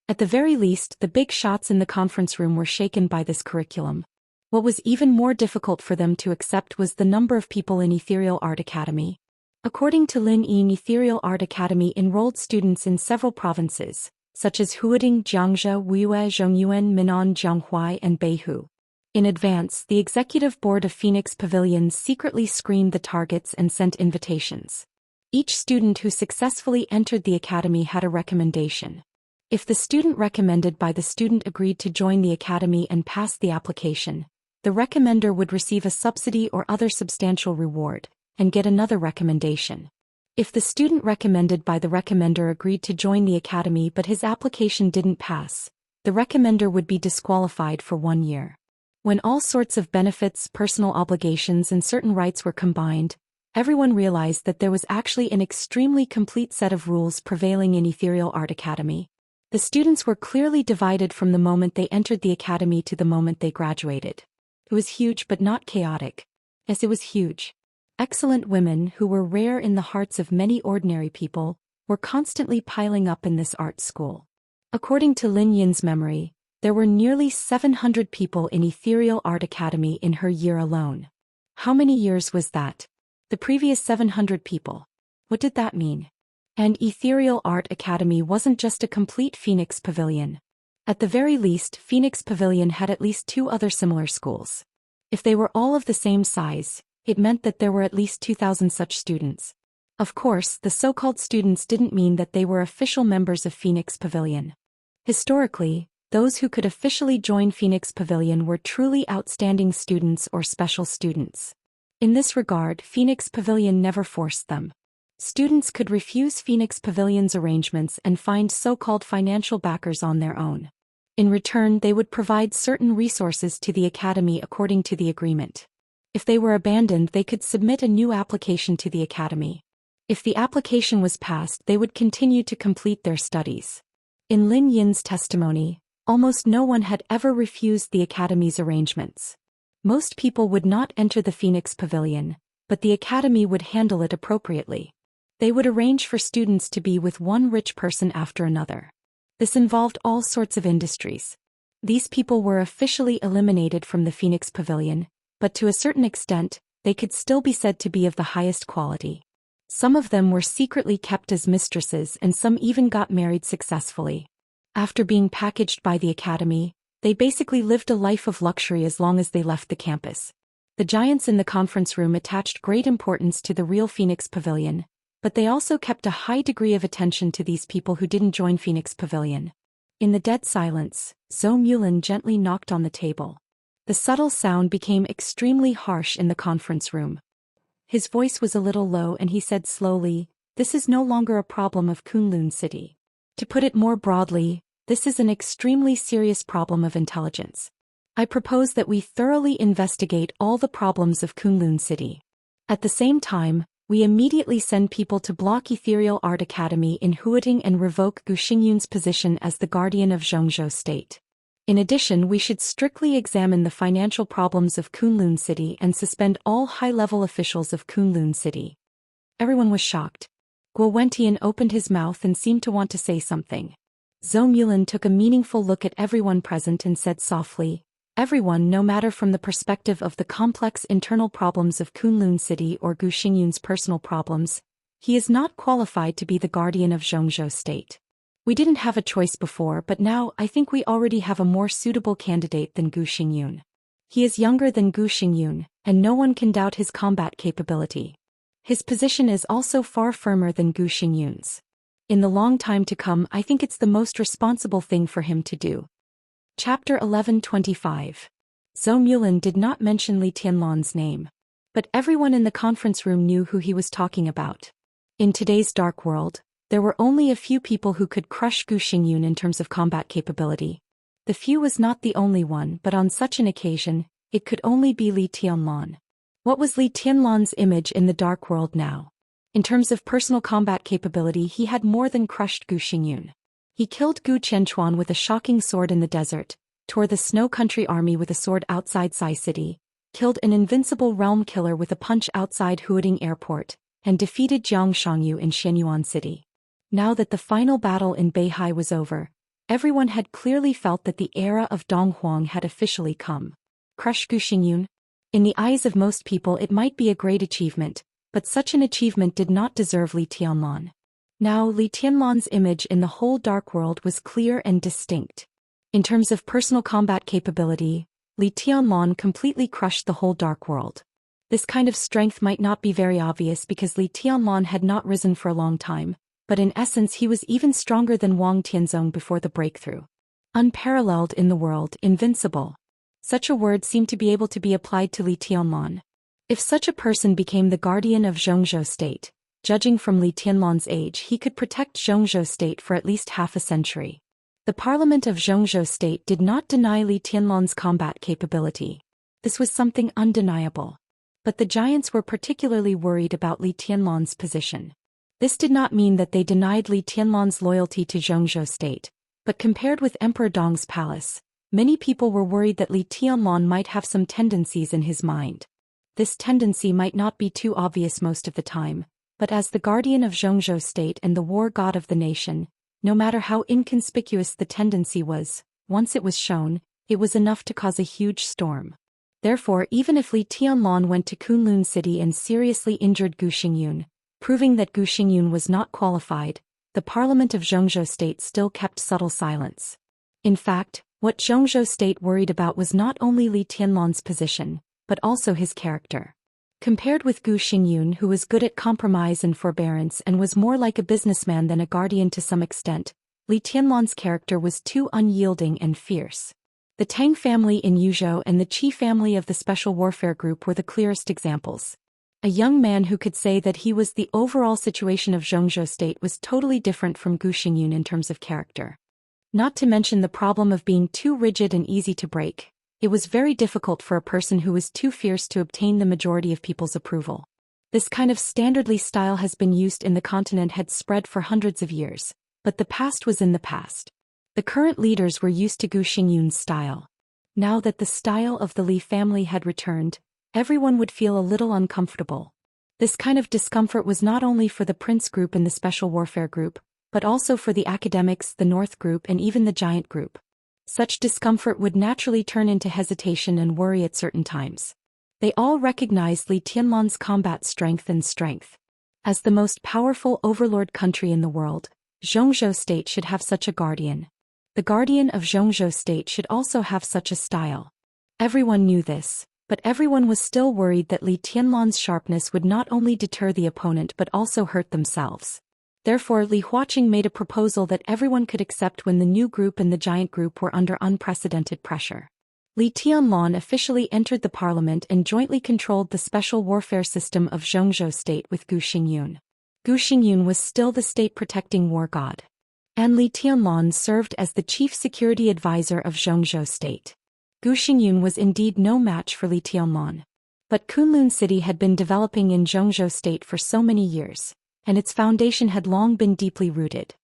At the very least, the big shots in the conference room were shaken by this curriculum. What was even more difficult for them to accept was the number of people in Ethereal Art Academy. According to Lin Yin, Ethereal Art Academy enrolled students in several provinces, such as Huading, Xianxia, Wuxia, Zhongyuan, Minnan, Jianghuai, and Beihu. In advance, the executive board of Phoenix Pavilions secretly screened the targets and sent invitations. Each student who successfully entered the academy had a recommendation. If the student recommended by the student agreed to join the academy and passed the application, the recommender would receive a subsidy or other substantial reward, and get another recommendation. If the student recommended by the recommender agreed to join the academy but his application didn't pass, the recommender would be disqualified for 1 year. When all sorts of benefits, personal obligations, and certain rights were combined, everyone realized that there was actually an extremely complete set of rules prevailing in Ethereal Art Academy. The students were clearly divided from the moment they entered the academy to the moment they graduated. It was huge but not chaotic. Yes, it was huge. Excellent women, who were rare in the hearts of many ordinary people, were constantly piling up in this art school. According to Lin Yin's memory, there were nearly 700 people in Ethereal Art Academy in her year alone. How many years was that? The previous 700 people. What did that mean? And Ethereal Art Academy wasn't just a complete Phoenix Pavilion. At the very least, Phoenix Pavilion had at least 2 other similar schools. If they were all of the same size, it meant that there were at least 2,000 such students. Of course, the so-called students didn't mean that they were official members of Phoenix Pavilion. Historically, those who could officially join Phoenix Pavilion were truly outstanding students or special students. In this regard, Phoenix Pavilion never forced them. Students could refuse Phoenix Pavilion's arrangements and find so-called financial backers on their own. In return, they would provide certain resources to the academy according to the agreement. If they were abandoned, they could submit a new application to the academy. If the application was passed, they would continue to complete their studies. In Lin Yin's testimony, almost no one had ever refused the academy's arrangements. Most people would not enter the Phoenix Pavilion, but the academy would handle it appropriately. They would arrange for students to be with one rich person after another. This involved all sorts of industries. These people were officially eliminated from the Phoenix Pavilion, but to a certain extent, they could still be said to be of the highest quality. Some of them were secretly kept as mistresses, and some even got married successfully. After being packaged by the academy, they basically lived a life of luxury as long as they left the campus. The giants in the conference room attached great importance to the real Phoenix Pavilion, but they also kept a high degree of attention to these people who didn't join Phoenix Pavilion. In the dead silence, Zhou Xian gently knocked on the table. The subtle sound became extremely harsh in the conference room. His voice was a little low and he said slowly, "This is no longer a problem of Kunlun City. To put it more broadly, this is an extremely serious problem of intelligence. I propose that we thoroughly investigate all the problems of Kunlun City. At the same time, we immediately send people to block Ethereal Art Academy in Huating and revoke Gu Xingyun's position as the guardian of Zhongzhou State. In addition, we should strictly examine the financial problems of Kunlun City and suspend all high-level officials of Kunlun City." Everyone was shocked. Guo Wentian opened his mouth and seemed to want to say something. Zhou Xian took a meaningful look at everyone present and said softly, "Everyone, no matter from the perspective of the complex internal problems of Kunlun City or Gu Xingyun's personal problems, he is not qualified to be the guardian of Zhongzhou State. We didn't have a choice before, but now I think we already have a more suitable candidate than Gu Xingyun. He is younger than Gu Xingyun, and no one can doubt his combat capability. His position is also far firmer than Gu Xingyun's. In the long time to come, I think it's the most responsible thing for him to do." Chapter 11:25. Zhou Xian did not mention Li Tianlan's name. But everyone in the conference room knew who he was talking about. In today's dark world, there were only a few people who could crush Gu Xingyun in terms of combat capability. The few was not the only one, but on such an occasion, it could only be Li Tianlan. What was Li Tianlan's image in the dark world now? In terms of personal combat capability, he had more than crushed Gu Xingyun. He killed Gu Qianchuan with a shocking sword in the desert, tore the Snow Country army with a sword outside Sai City, killed an invincible realm killer with a punch outside Huating Airport, and defeated Jiang Shangyu in Xianyuan City. Now that the final battle in Beihai was over, everyone had clearly felt that the era of Dong Huang had officially come. Crush Gu Xingyun? In the eyes of most people it might be a great achievement, but such an achievement did not deserve Li Tianlan. Now Li Tianlan's image in the whole dark world was clear and distinct. In terms of personal combat capability, Li Tianlan completely crushed the whole dark world. This kind of strength might not be very obvious because Li Tianlan had not risen for a long time, but in essence he was even stronger than Wang Tianzong before the breakthrough. Unparalleled in the world, invincible. Such a word seemed to be able to be applied to Li Tianlan. If such a person became the guardian of Zhongzhou State, judging from Li Tianlan's age, he could protect Zhongzhou State for at least half a century. The parliament of Zhongzhou State did not deny Li Tianlan's combat capability. This was something undeniable. But the giants were particularly worried about Li Tianlan's position. This did not mean that they denied Li Tianlan's loyalty to Zhongzhou State, but compared with Emperor Dong's palace, many people were worried that Li Tianlan might have some tendencies in his mind. This tendency might not be too obvious most of the time, but as the guardian of Zhongzhou State and the war god of the nation, no matter how inconspicuous the tendency was, once it was shown, it was enough to cause a huge storm. Therefore, even if Li Tianlan went to Kunlun City and seriously injured Gu Xingyun, proving that Gu Xingyun was not qualified, the parliament of Zhongzhou State still kept subtle silence. In fact, what Zhongzhou State worried about was not only Li Tianlan's position, but also his character. Compared with Gu Xingyun, who was good at compromise and forbearance and was more like a businessman than a guardian to some extent, Li Tianlan's character was too unyielding and fierce. The Tang family in Yuzhou and the Qi family of the Special Warfare Group were the clearest examples. A young man who could say that he was the overall situation of Zhongzhou State was totally different from Gu Xingyun in terms of character. Not to mention the problem of being too rigid and easy to break. It was very difficult for a person who was too fierce to obtain the majority of people's approval. This kind of standardly style has been used in the continent, had spread for hundreds of years, but the past was in the past. The current leaders were used to Gu Xingyun's style. Now that the style of the Li family had returned, everyone would feel a little uncomfortable. This kind of discomfort was not only for the Prince Group and the Special Warfare Group, but also for the Academics, the North Group and even the Giant Group. Such discomfort would naturally turn into hesitation and worry at certain times. They all recognized Li Tianlan's combat strength and strength. As the most powerful overlord country in the world, Zhongzhou State should have such a guardian. The guardian of Zhongzhou State should also have such a style. Everyone knew this, But everyone was still worried that Li Tianlan's sharpness would not only deter the opponent but also hurt themselves. Therefore, Li Huaqing made a proposal that everyone could accept when the new group and the giant group were under unprecedented pressure. Li Tianlan officially entered the parliament and jointly controlled the special warfare system of Zhongzhou state with Gu Xingyun. Gu Xingyun was still the state-protecting war god. And Li Tianlan served as the chief security advisor of Zhongzhou state. Gu Xingyun was indeed no match for Li Tianlan. But Kunlun city had been developing in Zhongzhou state for so many years, and its foundation had long been deeply rooted.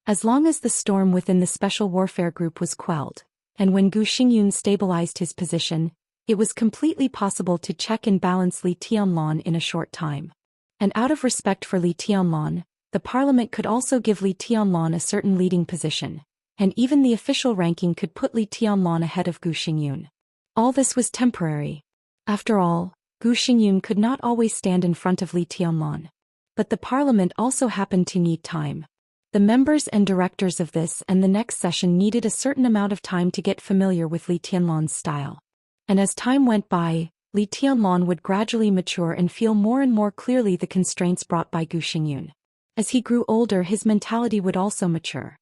As long as the storm within the special warfare group was quelled, and when Gu Xingyun stabilized his position, it was completely possible to check and balance Li Tianlan in a short time. And out of respect for Li Tianlan, the parliament could also give Li Tianlan a certain leading position, and even the official ranking could put Li Tianlan ahead of Gu Xingyun. All this was temporary. After all, Gu Xingyun could not always stand in front of Li Tianlan. But the parliament also happened to need time. The members and directors of this and the next session needed a certain amount of time to get familiar with Li Tianlan's style. And as time went by, Li Tianlan would gradually mature and feel more and more clearly the constraints brought by Gu Xingyun. As he grew older, his mentality would also mature.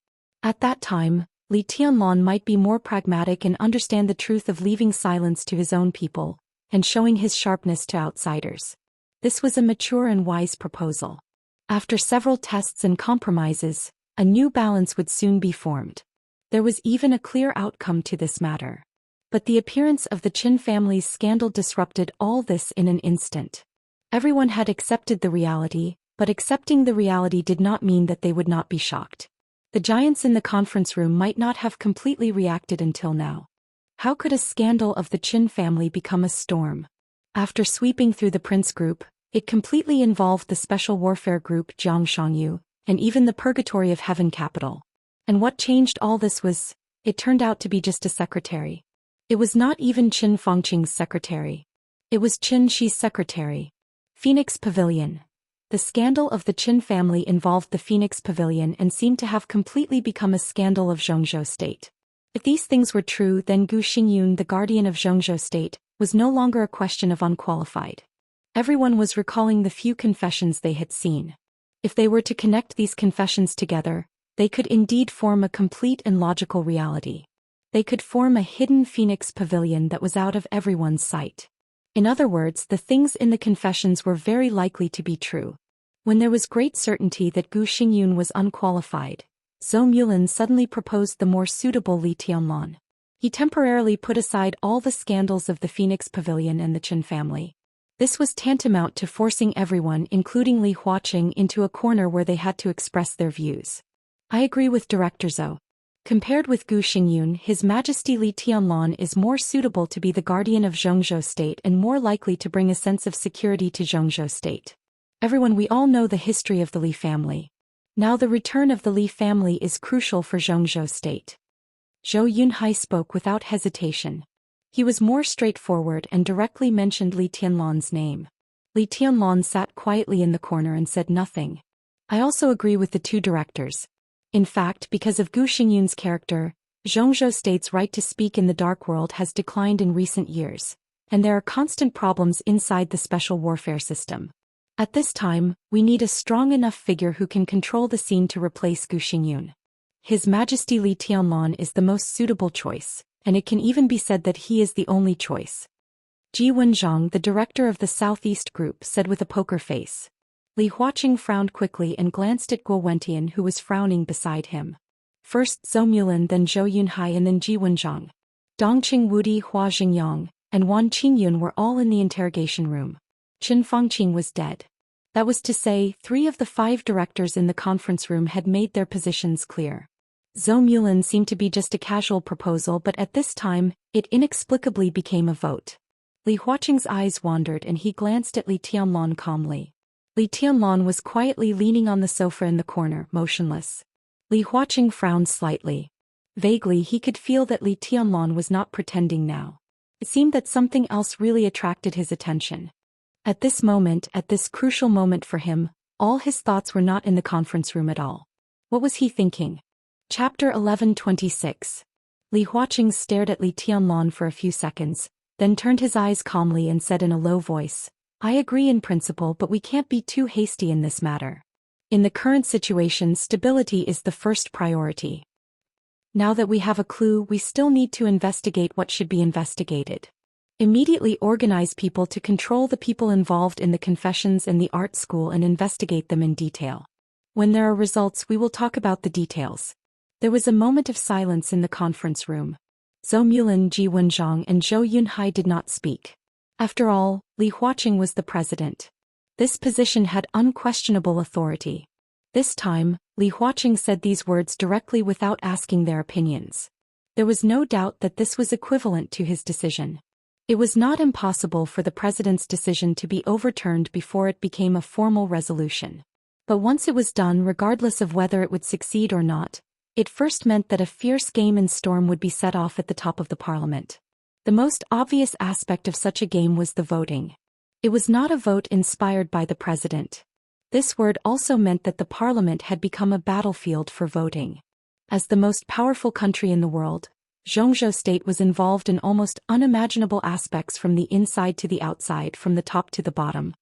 At that time, Li Tianlan might be more pragmatic and understand the truth of leaving silence to his own people, and showing his sharpness to outsiders. This was a mature and wise proposal. After several tests and compromises, a new balance would soon be formed. There was even a clear outcome to this matter. But the appearance of the Qin family's scandal disrupted all this in an instant. Everyone had accepted the reality, but accepting the reality did not mean that they would not be shocked. The giants in the conference room might not have completely reacted until now. How could a scandal of the Qin family become a storm? After sweeping through the prince group, it completely involved the special warfare group Jiang Shangyu, and even the purgatory of heaven capital. And what changed all this was, it turned out to be just a secretary. It was not even Qin Fangqing's secretary. It was Qin Shi's secretary. Phoenix Pavilion. The scandal of the Qin family involved the Phoenix Pavilion and seemed to have completely become a scandal of Zhongzhou state. If these things were true, then Gu Xingyun, the guardian of Zhongzhou state, was no longer a question of unqualified. Everyone was recalling the few confessions they had seen. If they were to connect these confessions together, they could indeed form a complete and logical reality. They could form a hidden Phoenix Pavilion that was out of everyone's sight. In other words, the things in the confessions were very likely to be true. When there was great certainty that Gu Xingyun was unqualified, Zhou Mulin suddenly proposed the more suitable Li Tianlan. He temporarily put aside all the scandals of the Phoenix Pavilion and the Qin family. This was tantamount to forcing everyone, including Li Huaqing, into a corner where they had to express their views. I agree with Director Zhou. Compared with Gu Xingyun, His Majesty Li Tianlan is more suitable to be the guardian of Zhongzhou state and more likely to bring a sense of security to Zhongzhou state. Everyone, we all know the history of the Li family. Now the return of the Li family is crucial for Zhongzhou state. Zhou Yunhai spoke without hesitation. He was more straightforward and directly mentioned Li Tianlan's name. Li Tianlan sat quietly in the corner and said nothing. I also agree with the two directors. In fact, because of Gu Xingyun's character, Zhongzhou state's right to speak in the dark world has declined in recent years, and there are constant problems inside the special warfare system. At this time, we need a strong enough figure who can control the scene to replace Gu Xingyun. His Majesty Li Tianlan is the most suitable choice, and it can even be said that he is the only choice. Ji Wenzhang, the director of the Southeast Group, said with a poker face. Li Huaqing frowned quickly and glanced at Guo Wentian, who was frowning beside him. First Zhou Mulin, then Zhou Yunhai, and then Ji Wenzhang. Dongqing Wudi, Hua Xingyang, and Wan Qingyun were all in the interrogation room. Qin Fangqing was dead. That was to say, 3 of the 5 directors in the conference room had made their positions clear. Zhou Mulin seemed to be just a casual proposal, but at this time, it inexplicably became a vote. Li Huaqing's eyes wandered and he glanced at Li Tianlan calmly. Li Tianlan was quietly leaning on the sofa in the corner, motionless. Li Huaqing frowned slightly. Vaguely, he could feel that Li Tianlan was not pretending now. It seemed that something else really attracted his attention. At this moment, at this crucial moment for him, all his thoughts were not in the conference room at all. What was he thinking? Chapter 11:26. Li Huaqing stared at Li Tianlan for a few seconds, then turned his eyes calmly and said in a low voice, "I agree in principle, but we can't be too hasty in this matter. In the current situation, stability is the first priority. Now that we have a clue, we still need to investigate what should be investigated. Immediately organize people to control the people involved in the confessions and the art school and investigate them in detail. When there are results, we will talk about the details." There was a moment of silence in the conference room. Zhou Mulin, Ji Wenzhang, and Zhou Yunhai did not speak. After all, Li Huaqing was the president. This position had unquestionable authority. This time, Li Huaqing said these words directly without asking their opinions. There was no doubt that this was equivalent to his decision. It was not impossible for the president's decision to be overturned before it became a formal resolution. But once it was done, regardless of whether it would succeed or not, it first meant that a fierce game and storm would be set off at the top of the parliament. The most obvious aspect of such a game was the voting. It was not a vote inspired by the president. This word also meant that the parliament had become a battlefield for voting. As the most powerful country in the world, Xianxia state was involved in almost unimaginable aspects from the inside to the outside, from the top to the bottom.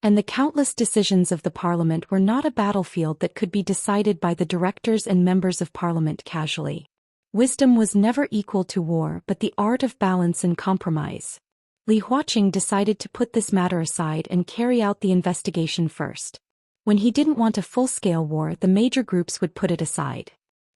And the countless decisions of the parliament were not a battlefield that could be decided by the directors and members of parliament casually. Wisdom was never equal to war, but the art of balance and compromise. Li Huaqing decided to put this matter aside and carry out the investigation first. When he didn't want a full-scale war, the major groups would put it aside.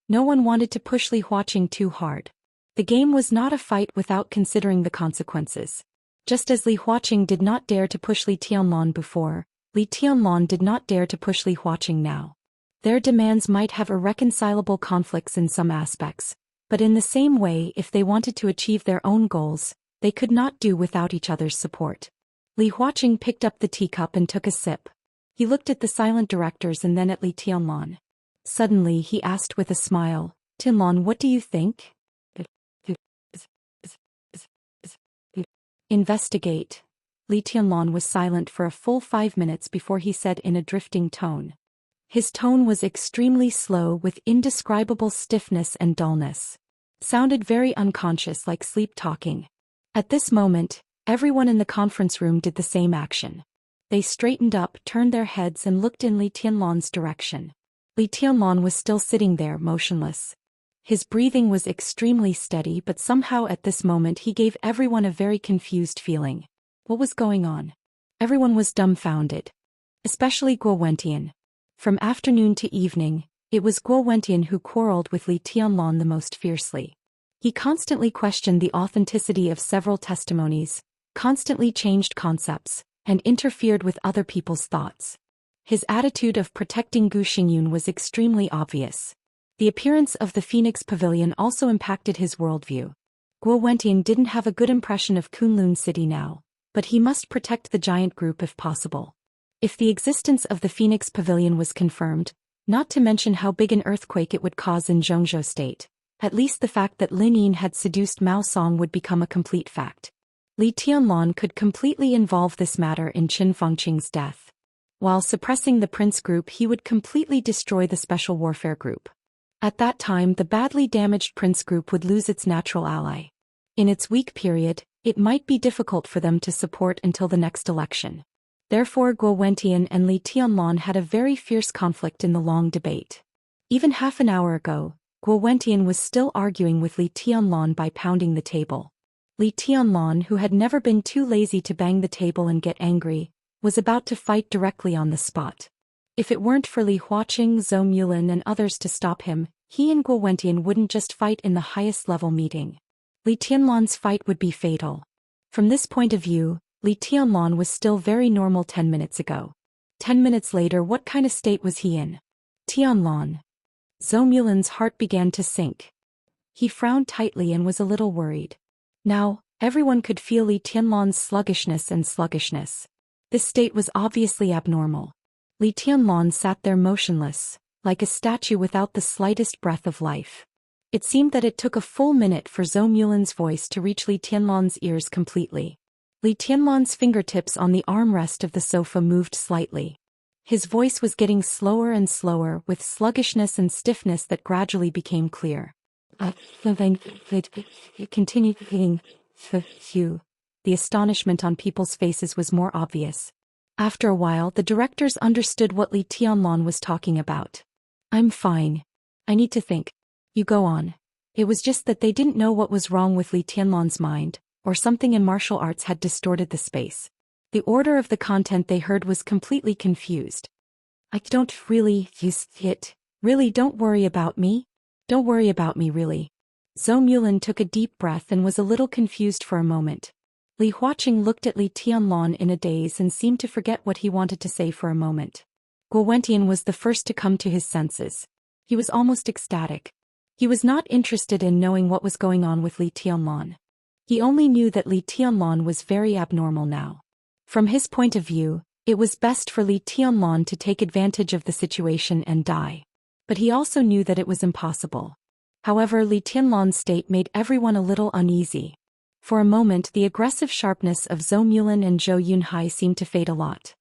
No one wanted to push Li Huaqing too hard. The game was not a fight without considering the consequences. Just as Li Huaqing did not dare to push Li Tianlan before, Li Tianlan did not dare to push Li Huaqing now. Their demands might have irreconcilable conflicts in some aspects, but in the same way, if they wanted to achieve their own goals, they could not do without each other's support. Li Huaqing picked up the teacup and took a sip. He looked at the silent directors and then at Li Tianlan. Suddenly he asked with a smile, "Tianlan, what do you think?" "Investigate." Li Tianlan was silent for a full 5 minutes before he said in a drifting tone. His tone was extremely slow with indescribable stiffness and dullness. Sounded very unconscious, like sleep talking. At this moment, everyone in the conference room did the same action. They straightened up, turned their heads and looked in Li Tianlan's direction. Li Tianlan was still sitting there, motionless. His breathing was extremely steady, but somehow at this moment he gave everyone a very confused feeling. What was going on? Everyone was dumbfounded. Especially Guo Wentian. From afternoon to evening, it was Guo Wentian who quarreled with Li Tianlan the most fiercely. He constantly questioned the authenticity of several testimonies, constantly changed concepts, and interfered with other people's thoughts. His attitude of protecting Gu Xingyun was extremely obvious. The appearance of the Phoenix Pavilion also impacted his worldview. Guo Wentian didn't have a good impression of Kunlun City now, but he must protect the giant group if possible. If the existence of the Phoenix Pavilion was confirmed, not to mention how big an earthquake it would cause in Zhongzhou state, at least the fact that Lin Yin had seduced Mao Song would become a complete fact. Li Tianlan could completely involve this matter in Qin Fengqing's death. While suppressing the Prince Group, he would completely destroy the Special Warfare Group. At that time, the badly damaged Prince Group would lose its natural ally. In its weak period, it might be difficult for them to support until the next election. Therefore, Guo Wentian and Li Tianlan had a very fierce conflict in the long debate. Even half an hour ago, Guo Wentian was still arguing with Li Tianlan by pounding the table. Li Tianlan, who had never been too lazy to bang the table and get angry, was about to fight directly on the spot. If it weren't for Li Huaqing, Zhou Mulin and others to stop him, he and Guo Wentian wouldn't just fight in the highest level meeting. Li Tianlan's fight would be fatal. From this point of view, Li Tianlan was still very normal 10 minutes ago. 10 minutes later, what kind of state was he in? Tianlan. Zhou Mulin's heart began to sink. He frowned tightly and was a little worried. Now, everyone could feel Li Tianlan's sluggishness. This state was obviously abnormal. Li Tianlan sat there motionless, like a statue without the slightest breath of life. It seemed that it took a full minute for Zhou Mulin's voice to reach Li Tianlan's ears completely. Li Tianlan's fingertips on the armrest of the sofa moved slightly. His voice was getting slower and slower, with sluggishness and stiffness that gradually became clear. Continuing you. the astonishment on people's faces was more obvious. After a while, the directors understood what Li Tianlan was talking about. I'm fine. I need to think. You go on. It was just that they didn't know what was wrong with Li Tianlan's mind, or something in martial arts had distorted the space. The order of the content they heard was completely confused. I don't really use it. Really, don't worry about me. Don't worry about me, really. Zhou Mulan took a deep breath and was a little confused for a moment. Li Huaqing looked at Li Tianlan in a daze and seemed to forget what he wanted to say for a moment. Guo Wentian was the first to come to his senses. He was almost ecstatic. He was not interested in knowing what was going on with Li Tianlan. He only knew that Li Tianlan was very abnormal now. From his point of view, it was best for Li Tianlan to take advantage of the situation and die. But he also knew that it was impossible. However, Li Tianlan's state made everyone a little uneasy. For a moment, the aggressive sharpness of Zhou Mulan and Zhou Yunhai seemed to fade a lot.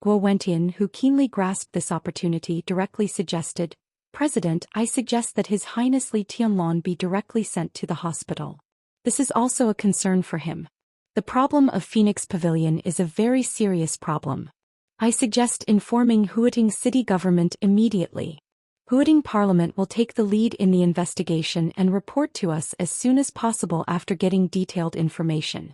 Guo Wentian, who keenly grasped this opportunity, directly suggested, "President, I suggest that His Highness Li Tianlan be directly sent to the hospital. This is also a concern for him. The problem of Phoenix Pavilion is a very serious problem. I suggest informing Huating city government immediately. Huating Parliament will take the lead in the investigation and report to us as soon as possible after getting detailed information."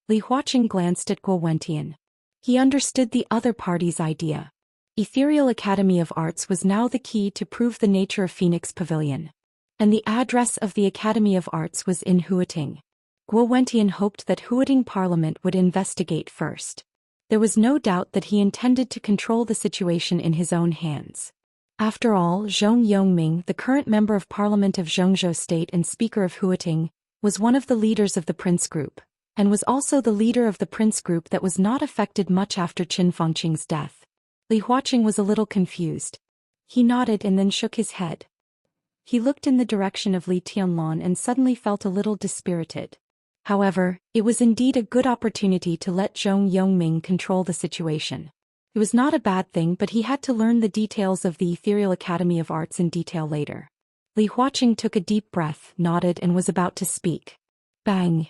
Li Huaqing glanced at Guo Wentian. He understood the other party's idea. Ethereal Academy of Arts was now the key to prove the nature of Phoenix Pavilion. And the address of the Academy of Arts was in Huating. Guo Wentian hoped that Huating Parliament would investigate first. There was no doubt that he intended to control the situation in his own hands. After all, Zhong Yongming, the current member of Parliament of Zhongzhou State and Speaker of Huating, was one of the leaders of the Prince Group, and was also the leader of the Prince Group that was not affected much after Qin Fengqing's death. Li Huaqing was a little confused. He nodded and then shook his head. He looked in the direction of Li Tianlan and suddenly felt a little dispirited. However, it was indeed a good opportunity to let Zhong Yongming control the situation. It was not a bad thing, but he had to learn the details of the Ethereal Academy of Arts in detail later. Li Huaqing took a deep breath, nodded and was about to speak. Bang!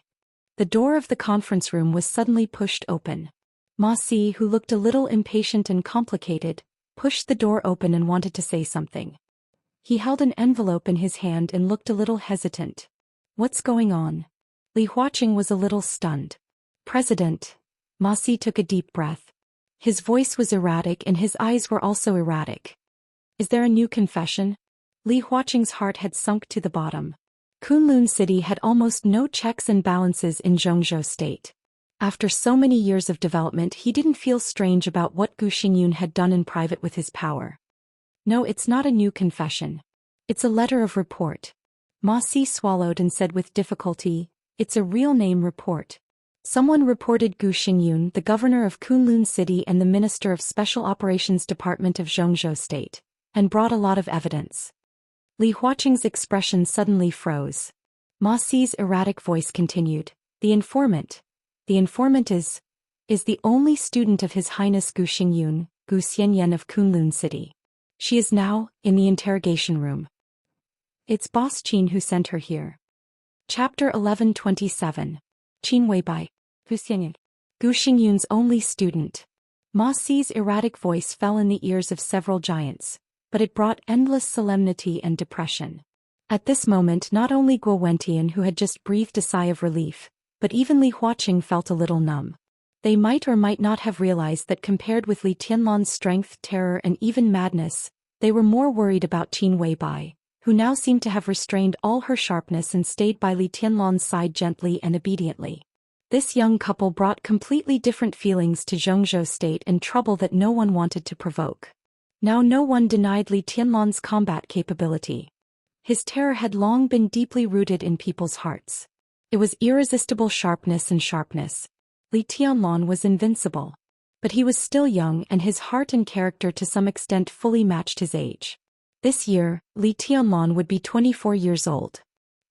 The door of the conference room was suddenly pushed open. Ma Si, who looked a little impatient and complicated, pushed the door open and wanted to say something. He held an envelope in his hand and looked a little hesitant. What's going on? Li Huaqing was a little stunned. President. Ma Si took a deep breath. His voice was erratic and his eyes were also erratic. Is there a new confession? Li Huaqing's heart had sunk to the bottom. Kunlun City had almost no checks and balances in Zhongzhou State. After so many years of development, he didn't feel strange about what Gu Xingyun had done in private with his power. No, it's not a new confession. It's a letter of report. Ma Si swallowed and said with difficulty, "It's a real name report. Someone reported Gu Xingyun, the governor of Kunlun City and the minister of Special Operations Department of Zhongzhou State, and brought a lot of evidence." Li Huaqing's expression suddenly froze. Ma Si's erratic voice continued, The informant is the only student of His Highness Gu Xingyun, Gu Xianyan of Kunlun City. She is now in the interrogation room. It's Boss Qin who sent her here. Chapter 1127. Qin Weibai. Gu Xianyan. Gu Xingyun's only student. Ma Si's erratic voice fell in the ears of several giants, but it brought endless solemnity and depression. At this moment, not only Guo Wentian, who had just breathed a sigh of relief, but even Li Huaqing felt a little numb. They might or might not have realized that compared with Li Tianlan's strength, terror and even madness, they were more worried about Qin Weibai, who now seemed to have restrained all her sharpness and stayed by Li Tianlan's side gently and obediently. This young couple brought completely different feelings to Zhongzhou State and trouble that no one wanted to provoke. Now no one denied Li Tianlan's combat capability. His terror had long been deeply rooted in people's hearts. It was irresistible sharpness and sharpness. Li Tianlan was invincible. But he was still young and his heart and character to some extent fully matched his age. This year, Li Tianlan would be 24 years old.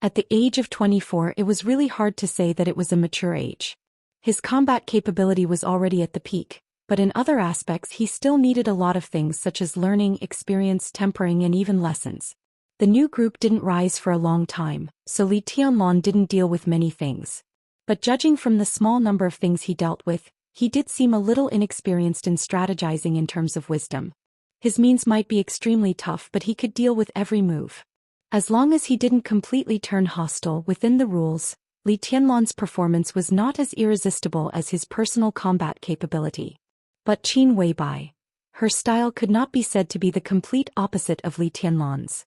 At the age of 24, it was really hard to say that it was a mature age. His combat capability was already at the peak, but in other aspects he still needed a lot of things such as learning, experience, tempering and even lessons. The new group didn't rise for a long time, so Li Tianlan didn't deal with many things. But judging from the small number of things he dealt with, he did seem a little inexperienced in strategizing in terms of wisdom. His means might be extremely tough, but he could deal with every move. As long as he didn't completely turn hostile within the rules, Li Tianlan's performance was not as irresistible as his personal combat capability. But Qin Weibai, her style could not be said to be the complete opposite of Li Tianlan's.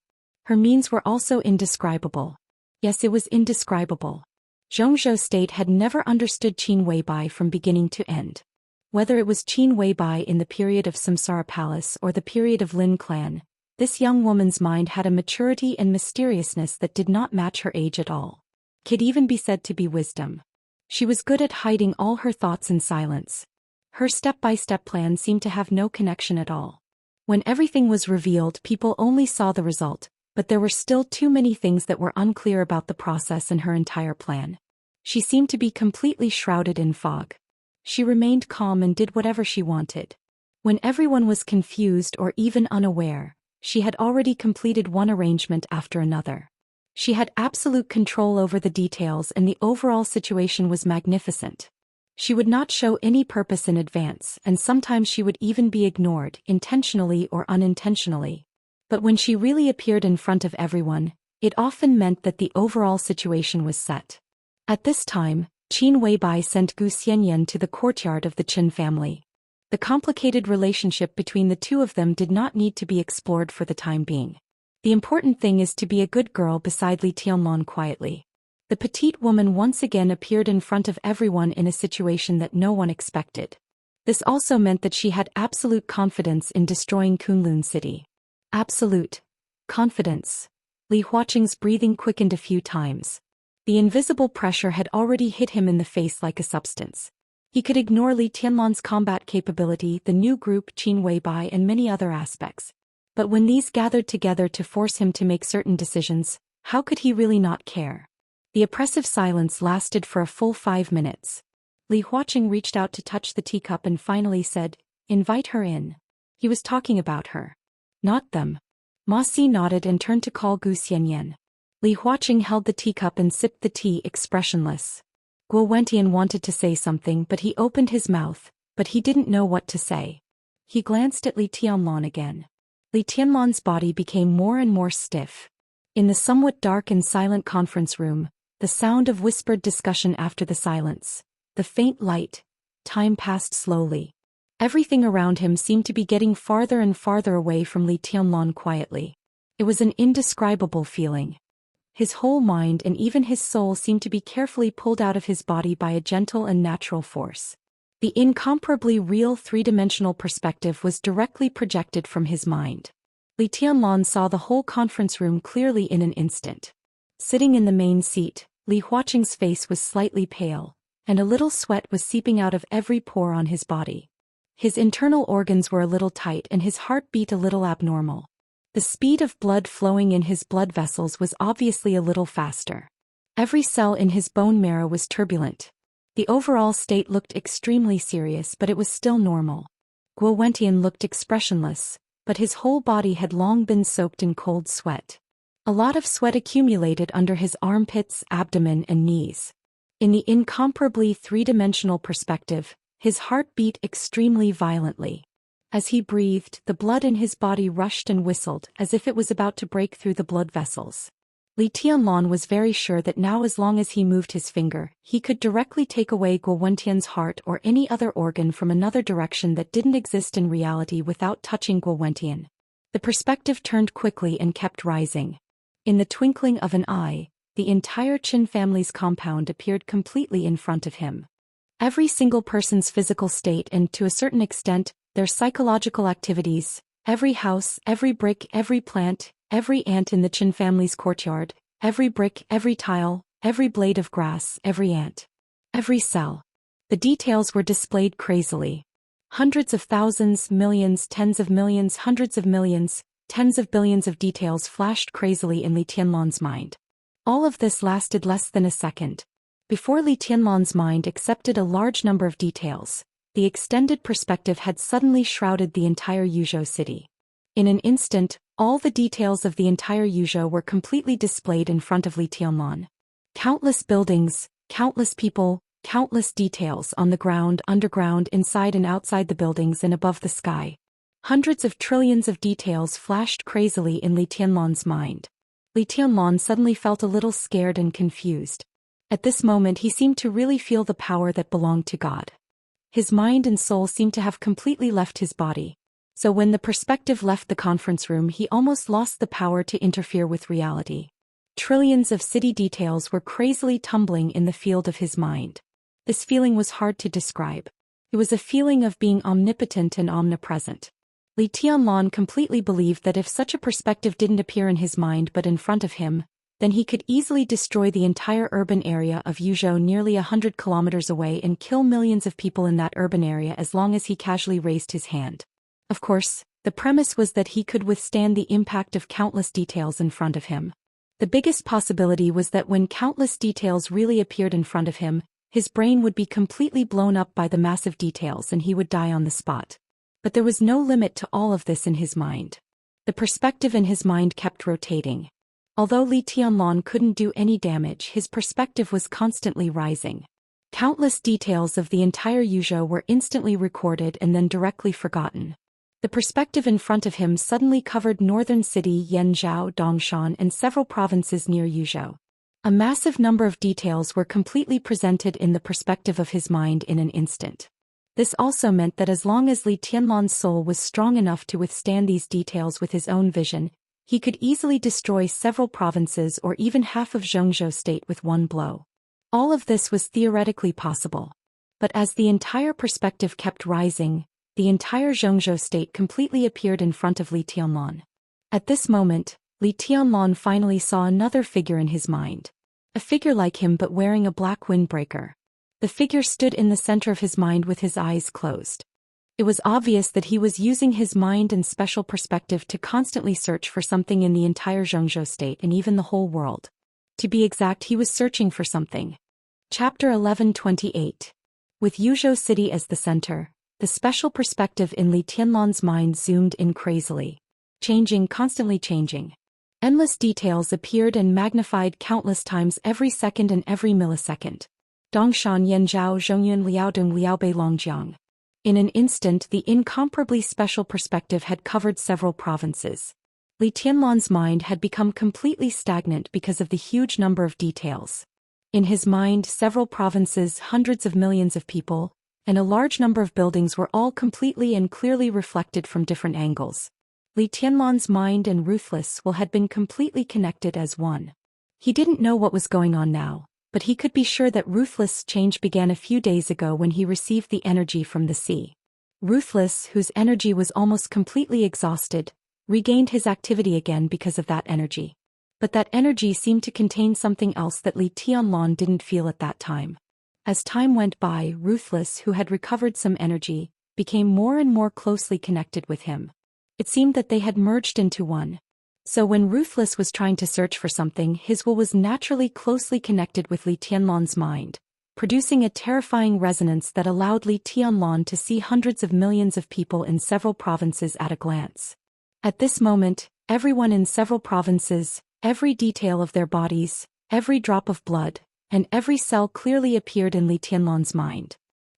Her means were also indescribable. Yes, it was indescribable. Zhongzhou State had never understood Qin Weibai from beginning to end. Whether it was Qin Weibai in the period of Samsara Palace or the period of Lin Clan, this young woman's mind had a maturity and mysteriousness that did not match her age at all. Could even be said to be wisdom. She was good at hiding all her thoughts in silence. Her step-by-step plan seemed to have no connection at all. When everything was revealed, people only saw the result, but there were still too many things that were unclear about the process and her entire plan. She seemed to be completely shrouded in fog. She remained calm and did whatever she wanted. When everyone was confused or even unaware, she had already completed one arrangement after another. She had absolute control over the details, and the overall situation was magnificent. She would not show any purpose in advance, and sometimes she would even be ignored, intentionally or unintentionally. But when she really appeared in front of everyone, it often meant that the overall situation was set. At this time, Qin Weibai sent Zhou Xian to the courtyard of the Qin family. The complicated relationship between the two of them did not need to be explored for the time being. The important thing is to be a good girl beside Li Tianlan quietly. The petite woman once again appeared in front of everyone in a situation that no one expected. This also meant that she had absolute confidence in destroying Kunlun City. Absolute confidence. Li Huaqing's breathing quickened a few times. The invisible pressure had already hit him in the face like a substance. He could ignore Li Tianlan's combat capability, the new group Qin Weibai, and many other aspects. But when these gathered together to force him to make certain decisions, how could he really not care? The oppressive silence lasted for a full 5 minutes. Li Huaqing reached out to touch the teacup and finally said, "Invite her in." He was talking about her. Not them. Ma Si nodded and turned to call Zhou Xian. Li Huaqing held the teacup and sipped the tea expressionless. Guo Wentian wanted to say something, but he opened his mouth, but he didn't know what to say. He glanced at Li Tianlan again. Li Tianlan's body became more and more stiff. In the somewhat dark and silent conference room, the sound of whispered discussion after the silence, the faint light, time passed slowly. Everything around him seemed to be getting farther and farther away from Li Tianlan quietly. It was an indescribable feeling. His whole mind and even his soul seemed to be carefully pulled out of his body by a gentle and natural force. The incomparably real three-dimensional perspective was directly projected from his mind. Li Tianlan saw the whole conference room clearly in an instant. Sitting in the main seat, Li Huaqing's face was slightly pale, and a little sweat was seeping out of every pore on his body. His internal organs were a little tight and his heart beat a little abnormal. The speed of blood flowing in his blood vessels was obviously a little faster. Every cell in his bone marrow was turbulent. The overall state looked extremely serious, but it was still normal. Guo Wentian looked expressionless, but his whole body had long been soaked in cold sweat. A lot of sweat accumulated under his armpits, abdomen, and knees. In the incomparably three-dimensional perspective, his heart beat extremely violently. As he breathed, the blood in his body rushed and whistled as if it was about to break through the blood vessels. Li Tianlan was very sure that now, as long as he moved his finger, he could directly take away Guo Wentian's heart or any other organ from another direction that didn't exist in reality without touching Guo Wentian. The perspective turned quickly and kept rising. In the twinkling of an eye, the entire Qin family's compound appeared completely in front of him. Every single person's physical state and, to a certain extent, their psychological activities, every house, every brick, every plant, every ant in the Qin family's courtyard, every brick, every tile, every blade of grass, every ant, every cell. The details were displayed crazily. Hundreds of thousands, millions, tens of millions, hundreds of millions, tens of billions of details flashed crazily in Li Tianlan's mind. All of this lasted less than a second. Before Li Tianlan's mind accepted a large number of details, the extended perspective had suddenly shrouded the entire Yuzhou city. In an instant, all the details of the entire Yuzhou were completely displayed in front of Li Tianlan. Countless buildings, Countless people, countless details on the ground, underground, inside and outside the buildings and above the sky. Hundreds of trillions of details flashed crazily in Li Tianlan's mind. Li Tianlan suddenly felt a little scared and confused. At this moment he seemed to really feel the power that belonged to God. His mind and soul seemed to have completely left his body. So when the perspective left the conference room, he almost lost the power to interfere with reality. Trillions of city details were crazily tumbling in the field of his mind. This feeling was hard to describe. It was a feeling of being omnipotent and omnipresent. Li Tianlan completely believed that if such a perspective didn't appear in his mind but in front of him, then he could easily destroy the entire urban area of Yuzhou nearly 100 kilometers away and kill millions of people in that urban area as long as he casually raised his hand. Of course, the premise was that he could withstand the impact of countless details in front of him. The biggest possibility was that when countless details really appeared in front of him, his brain would be completely blown up by the massive details and he would die on the spot. But there was no limit to all of this in his mind. The perspective in his mind kept rotating. Although Li Tianlan couldn't do any damage, his perspective was constantly rising. Countless details of the entire Yuzhou were instantly recorded and then directly forgotten. The perspective in front of him suddenly covered northern city Yanzhou, Dongshan, and several provinces near Yuzhou. A massive number of details were completely presented in the perspective of his mind in an instant. This also meant that as long as Li Tianlan's soul was strong enough to withstand these details with his own vision, he could easily destroy several provinces or even half of Xianxia state with one blow. All of this was theoretically possible. But as the entire perspective kept rising, the entire Xianxia state completely appeared in front of Li Tianlan. At this moment, Li Tianlan finally saw another figure in his mind. A figure like him but wearing a black windbreaker. The figure stood in the center of his mind with his eyes closed. It was obvious that he was using his mind and special perspective to constantly search for something in the entire Xianxia state and even the whole world. To be exact, he was searching for something. Chapter 11:28. With Yuzhou city as the center, the special perspective in Li Tianlan's mind zoomed in crazily. Changing, constantly changing. Endless details appeared and magnified countless times every second and every millisecond. Dongshan, Yanzhou, Zhongyuan, Liaodong, Liaobei, Longjiang. In an instant, the incomparably special perspective had covered several provinces. Li Tianlan's mind had become completely stagnant because of the huge number of details. In his mind, several provinces, hundreds of millions of people, and a large number of buildings were all completely and clearly reflected from different angles. Li Tianlan's mind and Ruthless Will had been completely connected as one. He didn't know what was going on now, but he could be sure that Ruthless change began a few days ago when he received the energy from the sea. Ruthless, whose energy was almost completely exhausted, regained his activity again because of that energy. But that energy seemed to contain something else that Li Tianlan didn't feel at that time. As time went by, Ruthless, who had recovered some energy, became more and more closely connected with him. It seemed that they had merged into one. So when Ruthless was trying to search for something, his will was naturally closely connected with Li Tianlan's mind, producing a terrifying resonance that allowed Li Tianlan to see hundreds of millions of people in several provinces at a glance. At this moment, everyone in several provinces, every detail of their bodies, every drop of blood, and every cell clearly appeared in Li Tianlan's mind.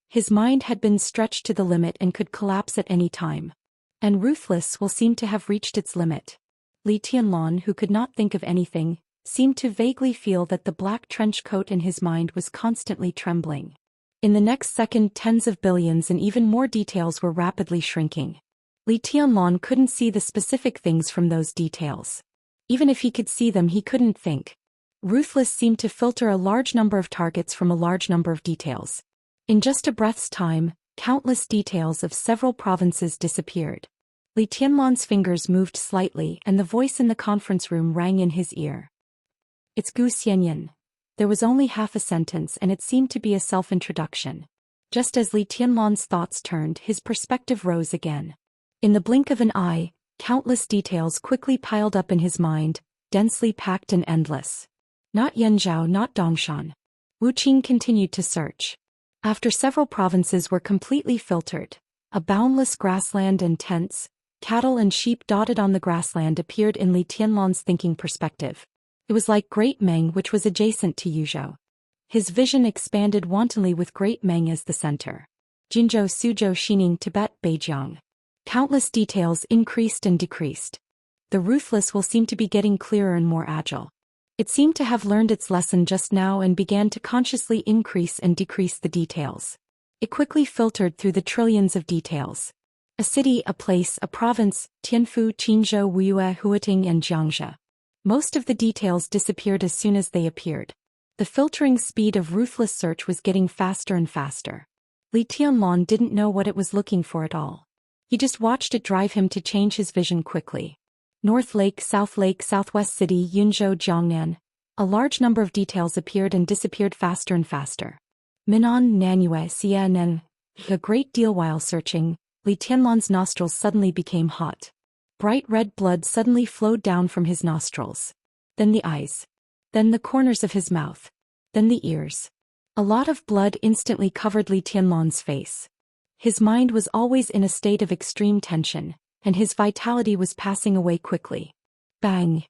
His mind had been stretched to the limit and could collapse at any time. And Ruthless Will seemed to have reached its limit. Li Tianlan, who could not think of anything, seemed to vaguely feel that the black trench coat in his mind was constantly trembling. In the next second, tens of billions and even more details were rapidly shrinking. Li Tianlan couldn't see the specific things from those details. Even if he could see them, he couldn't think. Ruthless seemed to filter a large number of targets from a large number of details. In just a breath's time, countless details of several provinces disappeared. Li Tianlan's fingers moved slightly and the voice in the conference room rang in his ear. It's Zhou Xian. There was only half a sentence and it seemed to be a self-introduction. Just as Li Tianlan's thoughts turned, his perspective rose again. In the blink of an eye, countless details quickly piled up in his mind, densely packed and endless. Not Yanzhou, not Dongshan. Wuxia continued to search. After several provinces were completely filtered, a boundless grassland and tents, cattle and sheep dotted on the grassland appeared in Li Tianlan's thinking perspective. It was like Great Meng, which was adjacent to Yuzhou. His vision expanded wantonly with Great Meng as the center. Jinzhou, Suzhou, Xining, Tibet, Beijiang. Countless details increased and decreased. The ruthless will seem to be getting clearer and more agile. It seemed to have learned its lesson just now and began to consciously increase and decrease the details. It quickly filtered through the trillions of details. A city, a place, a province, Tianfu, Qinzhou, Wuyue, Huiting, and Xianxia. Most of the details disappeared as soon as they appeared. The filtering speed of ruthless search was getting faster and faster. Li Tianlan didn't know what it was looking for at all. He just watched it drive him to change his vision quickly. North Lake, Southwest City, Yunzhou, Jiangnan. A large number of details appeared and disappeared faster and faster. Minan, Nanyue, Xianen. A great deal while searching, Li Tianlan's nostrils suddenly became hot. Bright red blood suddenly flowed down from his nostrils. Then the eyes. Then the corners of his mouth. Then the ears. A lot of blood instantly covered Li Tianlan's face. His mind was always in a state of extreme tension, and his vitality was passing away quickly. Bang!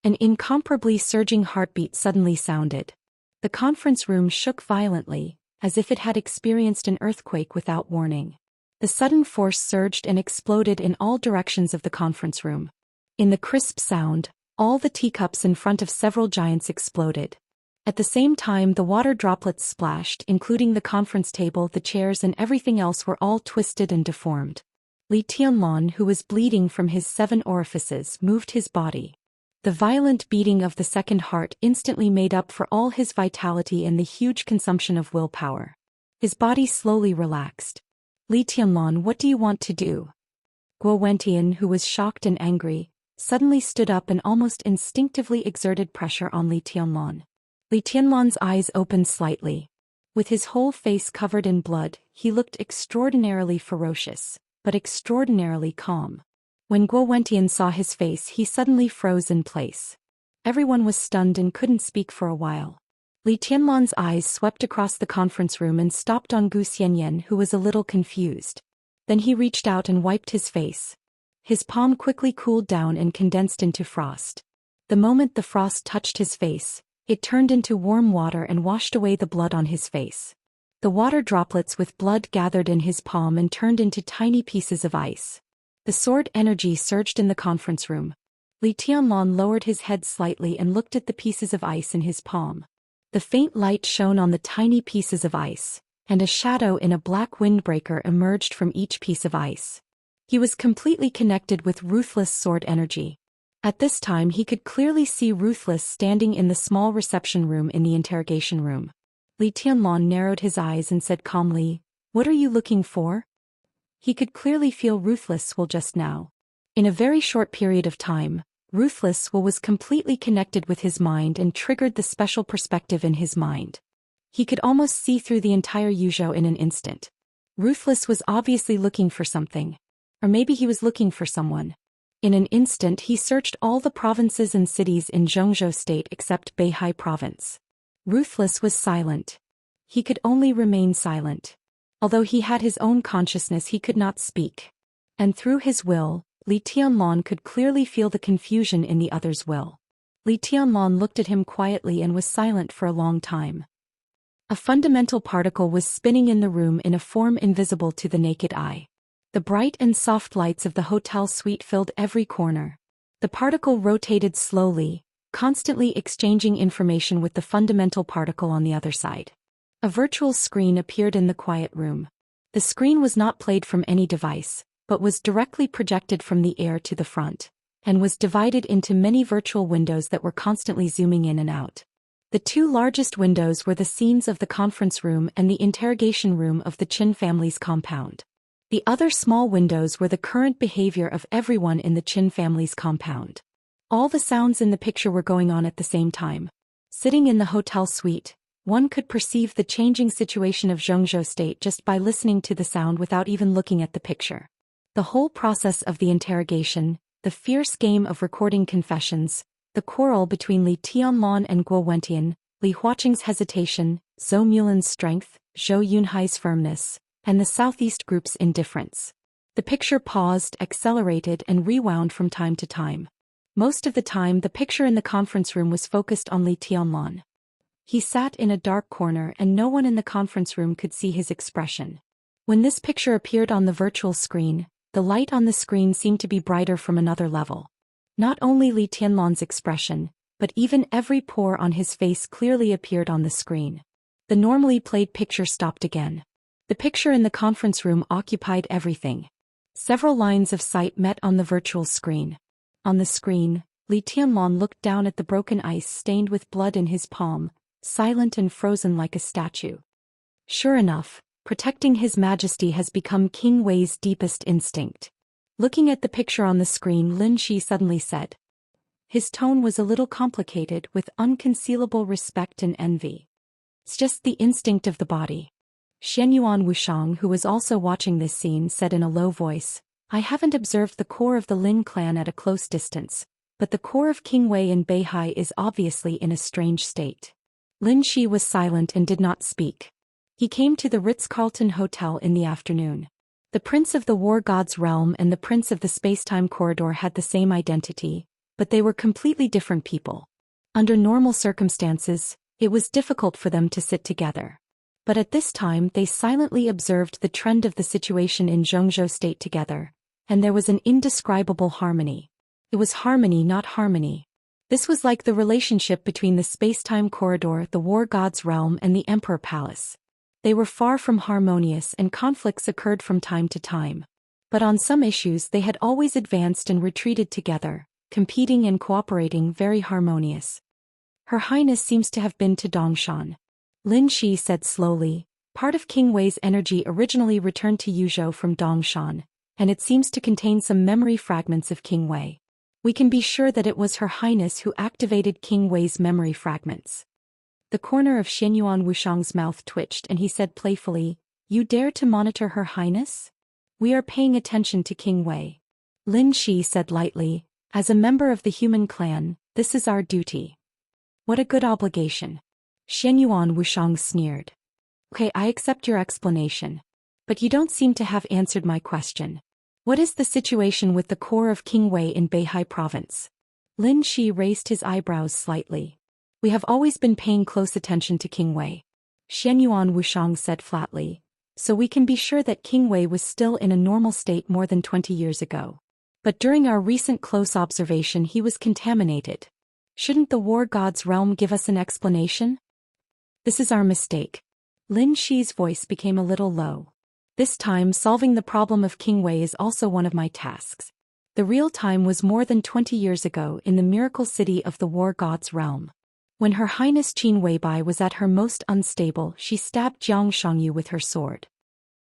An incomparably surging heartbeat suddenly sounded. The conference room shook violently, as if it had experienced an earthquake without warning. The sudden force surged and exploded in all directions of the conference room. In the crisp sound, all the teacups in front of several giants exploded. At the same time, the water droplets splashed, including the conference table, the chairs, and everything else were all twisted and deformed. Li Tianlan, who was bleeding from his 7 orifices, moved his body. The violent beating of the second heart instantly made up for all his vitality and the huge consumption of willpower. His body slowly relaxed. Li Tianlan, what do you want to do? Guo Wentian, who was shocked and angry, suddenly stood up and almost instinctively exerted pressure on Li Tianlan. Li Tianlan's eyes opened slightly. With his whole face covered in blood, he looked extraordinarily ferocious, but extraordinarily calm. When Guo Wentian saw his face, he suddenly froze in place. Everyone was stunned and couldn't speak for a while. Li Tianlan's eyes swept across the conference room and stopped on Gu Xianyan, who was a little confused. Then he reached out and wiped his face. His palm quickly cooled down and condensed into frost. The moment the frost touched his face, it turned into warm water and washed away the blood on his face. The water droplets with blood gathered in his palm and turned into tiny pieces of ice. The sword energy surged in the conference room. Li Tianlan lowered his head slightly and looked at the pieces of ice in his palm. The faint light shone on the tiny pieces of ice, and a shadow in a black windbreaker emerged from each piece of ice. He was completely connected with Ruthless sword energy. At this time he could clearly see Ruthless standing in the small reception room in the interrogation room. Li Tianlan narrowed his eyes and said calmly, "What are you looking for?" He could clearly feel Ruthless will just now. In a very short period of time, Ruthless will was completely connected with his mind and triggered the special perspective in his mind. He could almost see through the entire Yuzhou in an instant. Ruthless was obviously looking for something. Or maybe he was looking for someone. In an instant he searched all the provinces and cities in Zhongzhou state except Beihai province. Ruthless was silent. He could only remain silent. Although he had his own consciousness, he could not speak. And through his will, Li Tianlan could clearly feel the confusion in the other's will. Li Tianlan looked at him quietly and was silent for a long time. A fundamental particle was spinning in the room in a form invisible to the naked eye. The bright and soft lights of the hotel suite filled every corner. The particle rotated slowly, constantly exchanging information with the fundamental particle on the other side. A virtual screen appeared in the quiet room. The screen was not played from any device, but was directly projected from the air to the front, and was divided into many virtual windows that were constantly zooming in and out. The 2 largest windows were the scenes of the conference room and the interrogation room of the Qin family's compound. The other small windows were the current behavior of everyone in the Qin family's compound. All the sounds in the picture were going on at the same time. Sitting in the hotel suite, one could perceive the changing situation of Zhongzhou state just by listening to the sound without even looking at the picture. The whole process of the interrogation, the fierce game of recording confessions, the quarrel between Li Tianlan and Guo Wentian, Li Huaqing's hesitation, Zhou Mulan's strength, Zhou Yunhai's firmness, and the Southeast group's indifference. The picture paused, accelerated, and rewound from time to time. Most of the time the picture in the conference room was focused on Li Tianlan. He sat in a dark corner and no one in the conference room could see his expression. When this picture appeared on the virtual screen, the light on the screen seemed to be brighter from another level. Not only Li Tianlan's expression, but even every pore on his face clearly appeared on the screen. The normally played picture stopped again. The picture in the conference room occupied everything. Several lines of sight met on the virtual screen. On the screen, Li Tianlan looked down at the broken ice stained with blood in his palm, silent and frozen like a statue. Sure enough, protecting His Majesty has become King Wei's deepest instinct. Looking at the picture on the screen, Lin Shi suddenly said. His tone was a little complicated with unconcealable respect and envy. It's just the instinct of the body. Xianyuan Wushang, who was also watching this scene, said in a low voice, I haven't observed the core of the Lin clan at a close distance, but the core of King Wei in Beihai is obviously in a strange state. Lin Shi was silent and did not speak. He came to the Ritz-Carlton Hotel in the afternoon. The Prince of the War God's Realm and the Prince of the Spacetime Corridor had the same identity, but they were completely different people. Under normal circumstances, it was difficult for them to sit together. But at this time they silently observed the trend of the situation in Zhengzhou state together, and there was an indescribable harmony. It was harmony, not harmony. This was like the relationship between the Spacetime Corridor, the War God's Realm, and the Emperor Palace. They were far from harmonious and conflicts occurred from time to time. But on some issues they had always advanced and retreated together, competing and cooperating, very harmonious. Her Highness seems to have been to Dongshan. Lin Shi said slowly, part of King Wei's energy originally returned to Yuzhou from Dongshan, and it seems to contain some memory fragments of King Wei. We can be sure that it was Her Highness who activated King Wei's memory fragments. The corner of Xianyuan Wushang's mouth twitched and he said playfully, You dare to monitor Her Highness? We are paying attention to King Wei. Lin Shi said lightly, As a member of the human clan, this is our duty. What a good obligation. Xianyuan Wushang sneered. Okay, I accept your explanation. But you don't seem to have answered my question. What is the situation with the core of King Wei in Beihai province? Lin Shi raised his eyebrows slightly. We have always been paying close attention to King Wei. Xianyuan Wushang said flatly. So we can be sure that King Wei was still in a normal state more than 20 years ago. But during our recent close observation he was contaminated. Shouldn't the War God's Realm give us an explanation? This is our mistake. Lin Shi's voice became a little low. This time solving the problem of King Wei is also one of my tasks. The real time was more than 20 years ago in the miracle city of the War God's Realm. When Her Highness Qin Weibai was at her most unstable, she stabbed Jiang Shangyu with her sword.